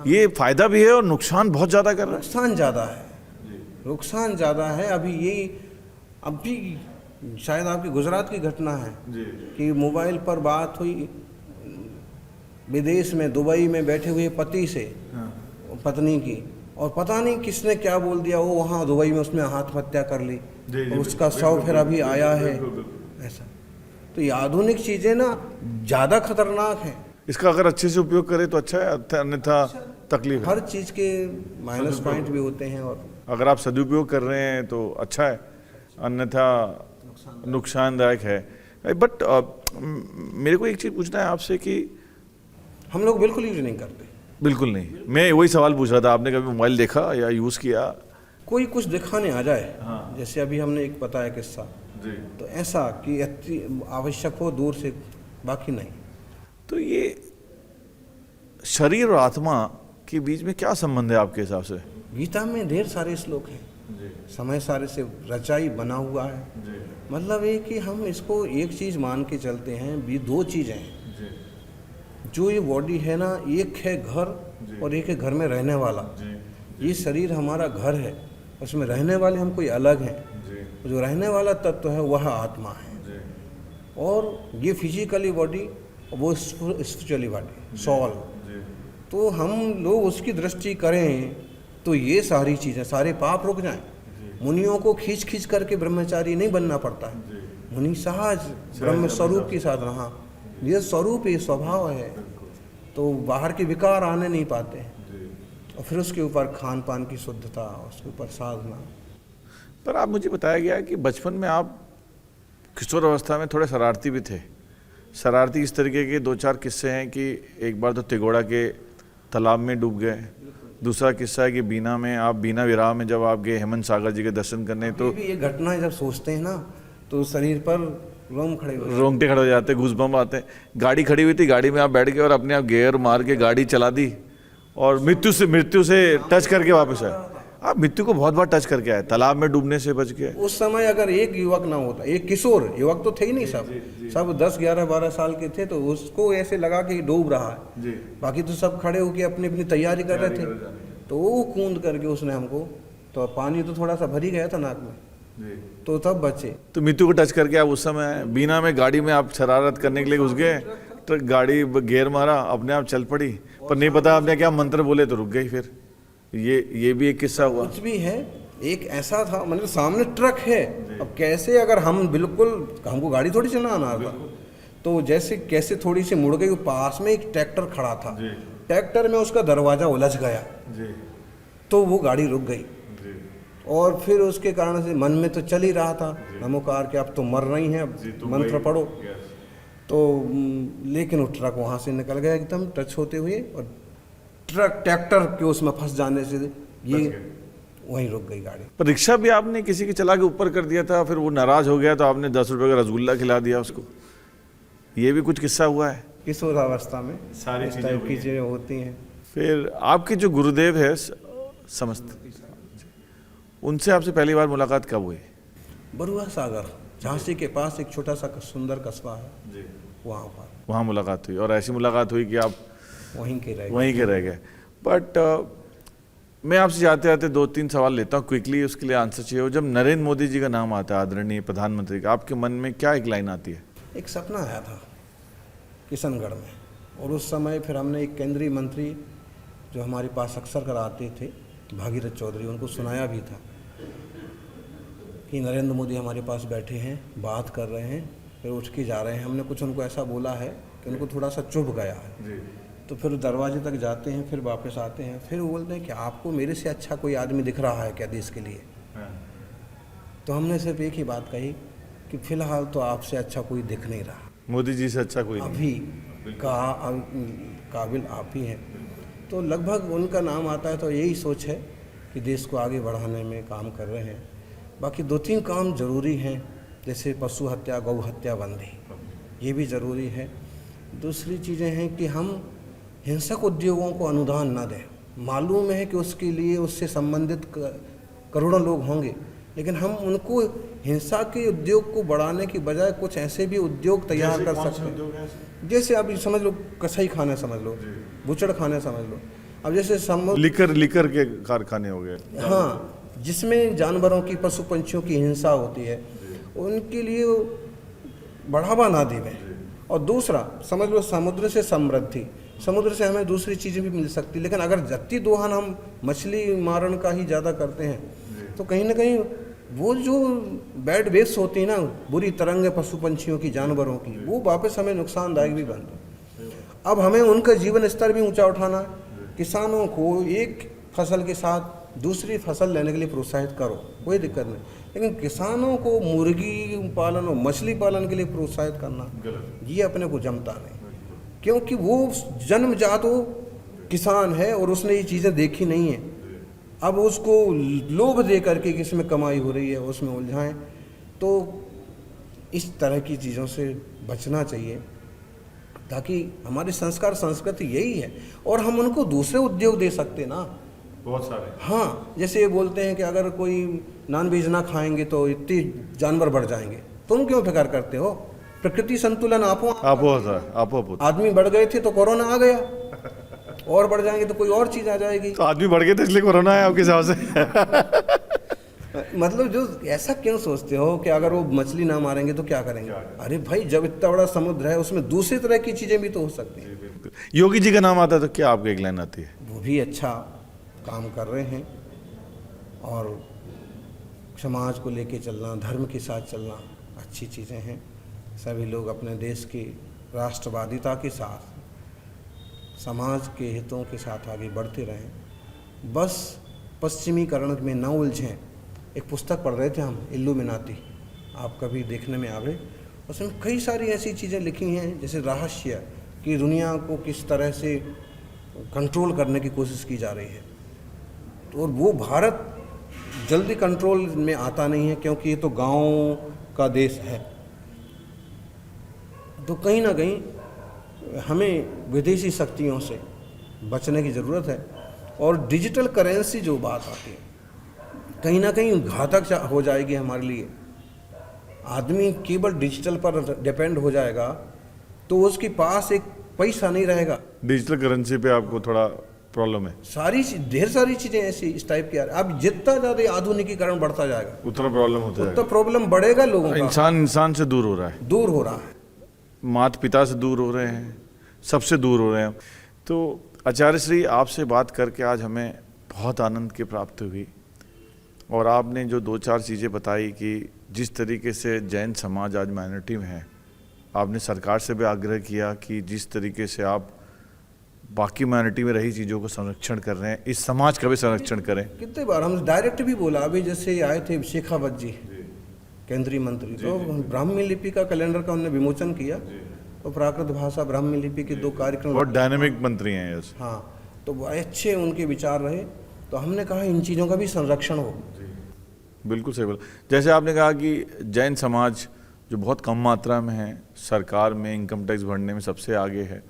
ये फ़ायदा भी है और नुकसान बहुत ज़्यादा कर रहा है। नुकसान ज़्यादा है, नुकसान ज़्यादा है। अभी शायद आपकी गुजरात की घटना है कि मोबाइल पर बात हुई विदेश में, दुबई में बैठे हुए पति से, पत्नी की, और पता नहीं किसने क्या बोल दिया, वो वहाँ दुबई में उसने आत्महत्या कर ली, उसका शव फिर अभी आया है। ऐसा तो ये आधुनिक चीज़ें ना ज़्यादा खतरनाक हैं। इसका अगर अच्छे से उपयोग करें तो अच्छा है, अन्यथा तकलीफ है। हर चीज़ के माइनस पॉइंट भी होते हैं, और अगर आप सदुपयोग कर रहे हैं तो अच्छा है, अन्यथा नुकसानदायक है। बट मेरे को एक चीज़ पूछना है आपसे कि हम लोग बिल्कुल यूज नहीं करते। बिल्कुल नहीं, मैं वही सवाल पूछ रहा था। आपने कभी मोबाइल देखा या यूज़ किया? कोई कुछ दिखाने आ जाए, जैसे अभी हमने एक बताया किस्सा, तो ऐसा कि आवश्यक हो दूर से, बाकी नहीं। तो ये शरीर और आत्मा के बीच में क्या संबंध है आपके हिसाब से? गीता में ढेर सारे श्लोक हैं, समय सारे से रचाई बना हुआ है। मतलब ये कि हम इसको एक चीज़ मान के चलते हैं, भी 2 चीज़ें हैं। जो ये बॉडी है ना, एक है घर और एक है घर में रहने वाला। ये शरीर हमारा घर है, उसमें रहने वाले हम कोई अलग हैं। जो रहने वाला तत्व है वह आत्मा है, और ये फिजिकली बॉडी, वो स्पिरिचुअली बॉडी, सॉल। तो हम लोग उसकी दृष्टि करें तो ये सारी चीज़ें, सारे पाप रुक जाएं। मुनियों को खींच खींच करके ब्रह्मचारी नहीं बनना पड़ता है। मुनि सहज ब्रह्म स्वरूप की साधना, हाँ, ये स्वरूप, ये स्वभाव है, तो बाहर के विकार आने नहीं पाते हैं। और फिर उसके ऊपर खान पान की शुद्धता, उसके ऊपर साधना। पर आप मुझे बताया गया कि बचपन में आप किशोर अवस्था में थोड़े शरारती भी थे। शरारती इस तरीके के 2-4 किस्से हैं कि एक बार तो तिगोड़ा के तालाब में डूब गए। दूसरा किस्सा है कि बीना में, आप बीना विराह में जब आप गए हेमंत सागर जी के दर्शन करने, तो ये घटना जब सोचते हैं ना तो शरीर पर रोंगटे खड़े हो जाते, गूज़बम्प आते हैं। गाड़ी खड़ी हुई थी, गाड़ी में आप बैठ गए और अपने आप गियर मार के गाड़ी चला दी और मृत्यु से टच करके वापस आए। आप मृत्यु को बहुत बार टच करके आए, तालाब में डूबने से बच गए। उस समय अगर एक युवक ना होता, एक किशोर, युवक तो थे ही नहीं सब, सब 10, 11, 12 साल के थे, तो उसको ऐसे लगा कि डूब रहा है, बाकी तो सब खड़े होकर अपनी अपनी तैयारी कर रहे थे, तो वो कूद करके उसने हमको, तो पानी तो थोड़ा सा भर ही गया था नाक में, तो तब बचे। तो मृत्यु को टच करके आप उस समय बिना में गाड़ी में आप शरारत करने के लिए घुस गए, तो गाड़ी गियर मारा, अपने आप चल पड़ी, पर नहीं पता आपने क्या मंत्र बोले तो रुक गई। फिर ये भी एक किस्सा हुआ। कुछ भी है, एक ऐसा था, मतलब सामने ट्रक है, अब कैसे, अगर हम बिल्कुल, हमको गाड़ी थोड़ी चलाना था, तो जैसे कैसे थोड़ी सी मुड़ गई, पास में एक ट्रैक्टर खड़ा था, ट्रैक्टर में उसका दरवाजा उलझ गया, तो वो गाड़ी रुक गई। और फिर उसके कारण से मन में तो चल ही रहा था नमोकार के अब तो मर रही हैं, अब मंत्र पढ़ो, तो लेकिन वो ट्रक वहाँ से निकल गया एकदम टच होते हुए, और ट्रैक्टर के उसमें फंस जाने से ये वहीं रुक गई गाड़ी। पर रिक्शा भी आपने किसी की चला के ऊपर कर दिया था, फिर वो नाराज हो गया तो आपने 10 रुपए का रसगुल्ला खिला दिया उसको, ये भी कुछ किस्सा हुआ है। किशोरावस्था में सारी इस टाइप की चीज़ें होती हैं। फिर आपके जो गुरुदेव है समस्त, उनसे आपसे पहली बार मुलाकात कब हुई? बरुआ सागर, झांसी के पास एक छोटा सा सुंदर कस्बा है, वहाँ मुलाकात हुई, और ऐसी मुलाकात हुई कि आप वहीं के रह गए। बट मैं आपसे जाते आते 2-3 सवाल लेता हूँ क्विकली, उसके लिए आंसर चाहिए हो। जब नरेंद्र मोदी जी का नाम आता है, आदरणीय प्रधानमंत्री का, आपके मन में क्या एक लाइन आती है? एक सपना आया था किशनगढ़ में, और उस समय फिर हमने एक केंद्रीय मंत्री जो हमारे पास अक्सर कर आते थे, भागीरथ चौधरी, उनको सुनाया भी था कि नरेंद्र मोदी हमारे पास बैठे हैं, बात कर रहे हैं, फिर उठ के जा रहे हैं। हमने कुछ उनको ऐसा बोला है कि उनको थोड़ा सा चुभ गया है, तो फिर दरवाजे तक जाते हैं, फिर वापस आते हैं, फिर वो बोलते हैं कि आपको मेरे से अच्छा कोई आदमी दिख रहा है क्या देश के लिए? तो हमने सिर्फ एक ही बात कही कि फिलहाल तो आपसे अच्छा कोई दिख नहीं रहा, मोदी जी से अच्छा कोई अभी काबिल आप ही हैं। तो लगभग उनका नाम आता है तो यही सोच है कि देश को आगे बढ़ाने में काम कर रहे हैं। बाकी 2-3 काम ज़रूरी हैं, जैसे पशु हत्या, गौ हत्या बंदी, ये भी ज़रूरी है। दूसरी चीज़ें हैं कि हम हिंसक उद्योगों को अनुदान ना दें। मालूम है कि उसके लिए उससे संबंधित करोड़ों लोग होंगे, लेकिन हम उनको हिंसा के उद्योग को बढ़ाने की बजाय कुछ ऐसे भी उद्योग तैयार कर सकते हैं, जैसे आप समझ लो कसाई खाने समझ लो, बुचड़ खाने समझ लो, अब जैसे लिकर के कारखाने हो गए, हाँ, जिसमें जानवरों की, पशु पंछियों की हिंसा होती है, उनके लिए बढ़ावा ना देवें। और दूसरा समझ लो समुद्र से समृद्धि, समुद्र से हमें दूसरी चीज़ें भी मिल सकती, लेकिन अगर जत्ती दोहन हम मछली मारण का ही ज़्यादा करते हैं तो कहीं ना कहीं वो जो बैड वेव्स होती है ना, बुरी तरंगें पशु पंछियों की, जानवरों की, वो वापस हमें नुकसानदायक भी बनती है। अब हमें उनका जीवन स्तर भी ऊंचा उठाना है। किसानों को एक फसल के साथ दूसरी फसल लेने के लिए प्रोत्साहित करो, कोई दिक्कत नहीं, लेकिन किसानों को मुर्गी पालन और मछली पालन के लिए प्रोत्साहित करना, ये अपने को जमता नहीं, क्योंकि वो जन्मजात वो किसान है और उसने ये चीज़ें देखी नहीं है। अब उसको लोभ दे करके कि इसमें कमाई हो रही है उसमें उलझाएं, तो इस तरह की चीज़ों से बचना चाहिए, ताकि हमारे संस्कार संस्कृति यही है। और हम उनको दूसरे उद्योग दे सकते ना, बहुत सारे। हाँ, जैसे ये बोलते हैं कि अगर कोई नॉनवेज ना खाएंगे तो इतने जानवर बढ़ जाएंगे, तुम क्यों फिक्र करते हो? प्रकृति संतुलन आपो आदमी बढ़ गए थे तो कोरोना आ गया, और बढ़ जाएंगे तो कोई और चीज़ आ जाएगी। तो आदमी बढ़ गए थे इसलिए कोरोना है आपके हिसाब से? मतलब जो ऐसा क्यों सोचते हो कि अगर वो मछली ना मारेंगे तो क्या करेंगे? अरे भाई, जब इतना बड़ा समुद्र है उसमें दूसरी तरह की चीज़ें भी तो हो सकती हैं। योगी जी का नाम आता है तो क्या आपको एक लाइन आती है? वो भी अच्छा काम कर रहे हैं, और समाज को लेके चलना, धर्म के साथ चलना अच्छी चीज़ें हैं। सभी लोग अपने देश की राष्ट्रवादिता के साथ, समाज के हितों के साथ आगे बढ़ते रहें, बस पश्चिमीकरण में न उलझें। एक पुस्तक पढ़ रहे थे हम, इल्यूमिनाती, आप कभी देखने में आवे, उसमें कई सारी ऐसी चीज़ें लिखी हैं, जैसे रहस्य कि दुनिया को किस तरह से कंट्रोल करने की कोशिश की जा रही है, और वो भारत जल्दी कंट्रोल में आता नहीं है, क्योंकि ये तो गाँव का देश है। तो कहीं ना कहीं हमें विदेशी शक्तियों से बचने की ज़रूरत है। और डिजिटल करेंसी जो बात आती है, कहीं ना कहीं घातक हो जाएगी हमारे लिए। आदमी केवल डिजिटल पर डिपेंड हो जाएगा तो उसके पास एक पैसा नहीं रहेगा। डिजिटल करेंसी पे आपको थोड़ा प्रॉब्लम है? ढेर सारी चीजें ऐसी इस टाइप की आ रही। अब जितना ज्यादा आधुनिकीकरण बढ़ता जाएगा उतना प्रॉब्लम होता है, उतना प्रॉब्लम बढ़ेगा लोगों का। इंसान से दूर हो रहा है, दूर हो रहा है, माता पिता से दूर हो रहे हैं, सबसे दूर हो रहे हैं। तो आचार्य श्री, आपसे बात करके आज हमें बहुत आनंद की प्राप्ति हुई। और आपने जो 2-4 चीज़ें बताई कि जिस तरीके से जैन समाज आज माइनॉरिटी में है, आपने सरकार से भी आग्रह किया कि जिस तरीके से आप बाकी माइनॉरिटी में रही चीज़ों को संरक्षण कर रहे हैं, इस समाज का भी संरक्षण करें। कितने बार हम डायरेक्ट भी बोला। अभी जैसे आए थे शेखावत जी, केंद्रीय मंत्री, तो ब्राह्मी लिपि का कैलेंडर का उन्होंने विमोचन किया और प्राकृत भाषा ब्राह्मी लिपि के 2 कार्यक्रम। बहुत डायनेमिक मंत्री हैं यस। हाँ, तो बड़े अच्छे उनके विचार रहे। तो हमने कहा इन चीज़ों का भी संरक्षण हो। बिल्कुल सही बोला। जैसे आपने कहा कि जैन समाज जो बहुत कम मात्रा में है, सरकार में इनकम टैक्स भरने में सबसे आगे है,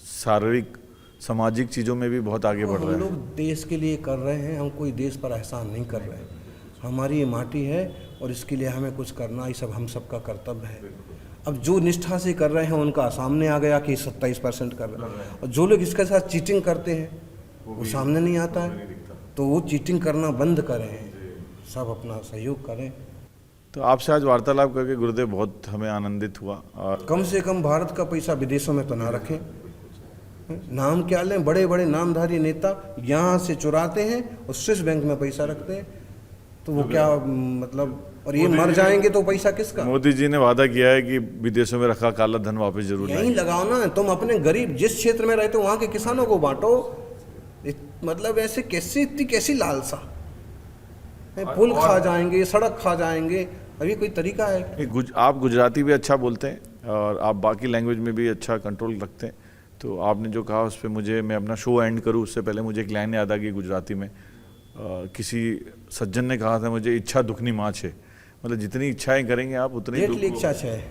शारीरिक सामाजिक चीज़ों में भी बहुत आगे बढ़ रहा है। हम लोग देश के लिए कर रहे हैं, हम कोई देश पर एहसान नहीं कर रहे हैं। हमारी ये माटी है और इसके लिए हमें कुछ करना, ये सब हम सबका कर्तव्य है। अब जो निष्ठा से कर रहे हैं उनका सामने आ गया कि 27% कर रहे हैं, और जो लोग इसके साथ चीटिंग करते हैं वो सामने नहीं आता है। तो वो चीटिंग करना बंद करें, सब अपना सहयोग करें। तो आपसे आज वार्तालाप करके गुरुदेव बहुत हमें आनंदित हुआ। और कम से कम भारत का पैसा विदेशों में तो ना रखें। नाम क्या लें, बड़े बड़े नामधारी नेता यहाँ से चुराते हैं और स्विस बैंक में पैसा रखते हैं। तो वो क्या मतलब, और ये मर जाएंगे तो पैसा किसका? मोदी जी ने वादा किया है कि विदेशों में रखा काला धन वापस जरूर यहीं लाएंगे। लगाओ ना। तुम अपने गरीब जिस क्षेत्र में रहते हो वहाँ के किसानों को बांटो। मतलब ऐसे कैसी लालसा, पुल खा जाएंगे, सड़क खा जाएंगे। अब ये कोई तरीका है? आप गुजराती भी अच्छा बोलते हैं और आप बाकी लैंग्वेज में भी अच्छा कंट्रोल रखते हैं। तो आपने जो कहा उस पर मैं अपना शो एंड करूँ उससे पहले मुझे एक लाइन याद आ गई गुजराती में। किसी सज्जन ने कहा था मुझे, इच्छा दुखनी माँ है। मतलब जितनी इच्छाएं करेंगे आप उतनी इच्छा है,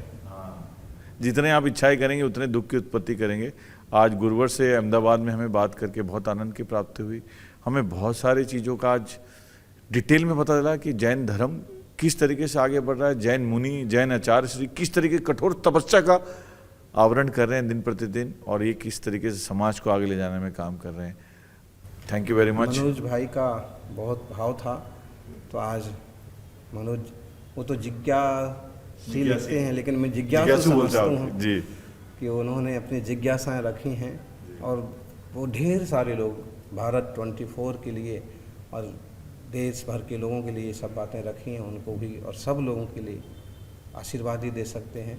जितने आप इच्छाएं करेंगे उतने दुख की उत्पत्ति करेंगे। आज गुरुवर से अहमदाबाद में हमें बात करके बहुत आनंद की प्राप्ति हुई। हमें बहुत सारी चीज़ों का आज डिटेल में पता चला कि जैन धर्म किस तरीके से आगे बढ़ रहा है, जैन मुनि, जैन आचार्य श्री किस तरीके कठोर तपस्या का आवरण कर रहे हैं दिन प्रतिदिन, और ये किस तरीके से समाज को आगे ले जाने में काम कर रहे हैं। Thank you very much. Manoj भाई का बहुत भाव था। तो आज मनोज, वो तो जिज्ञासी लिखते हैं लेकिन मैं जिज्ञासु समझता हूँ जी, कि उन्होंने अपनी जिज्ञासाएं रखी हैं। और वो ढेर सारे लोग भारत 24 के लिए और देश भर के लोगों के लिए सब बातें रखी हैं, उनको भी और सब लोगों के लिए आशीर्वाद ही दे सकते हैं।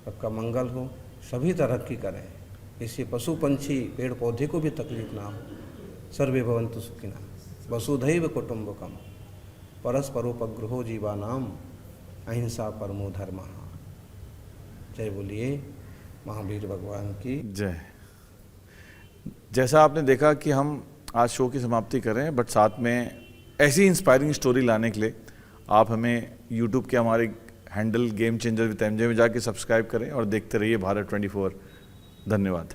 सबका मंगल हो, सभी तरक्की करें, इससे पशु पंछी पेड़ पौधे को भी तकलीफ ना हो। सर्वे भवन्तु सुखिनः वसुधैव कुटुम्बकम् परस्परोपग्रहो जीवानाम अहिंसा परमो धर्मः। जय बोलिए महावीर भगवान की जय। जैसा आपने देखा कि हम आज शो की समाप्ति कर रहे हैं, बट साथ में ऐसी इंस्पायरिंग स्टोरी लाने के लिए आप हमें यूट्यूब के हमारे handle game changer with MJ में जाके सब्सक्राइब करें और देखते रहिए भारत 24। धन्यवाद।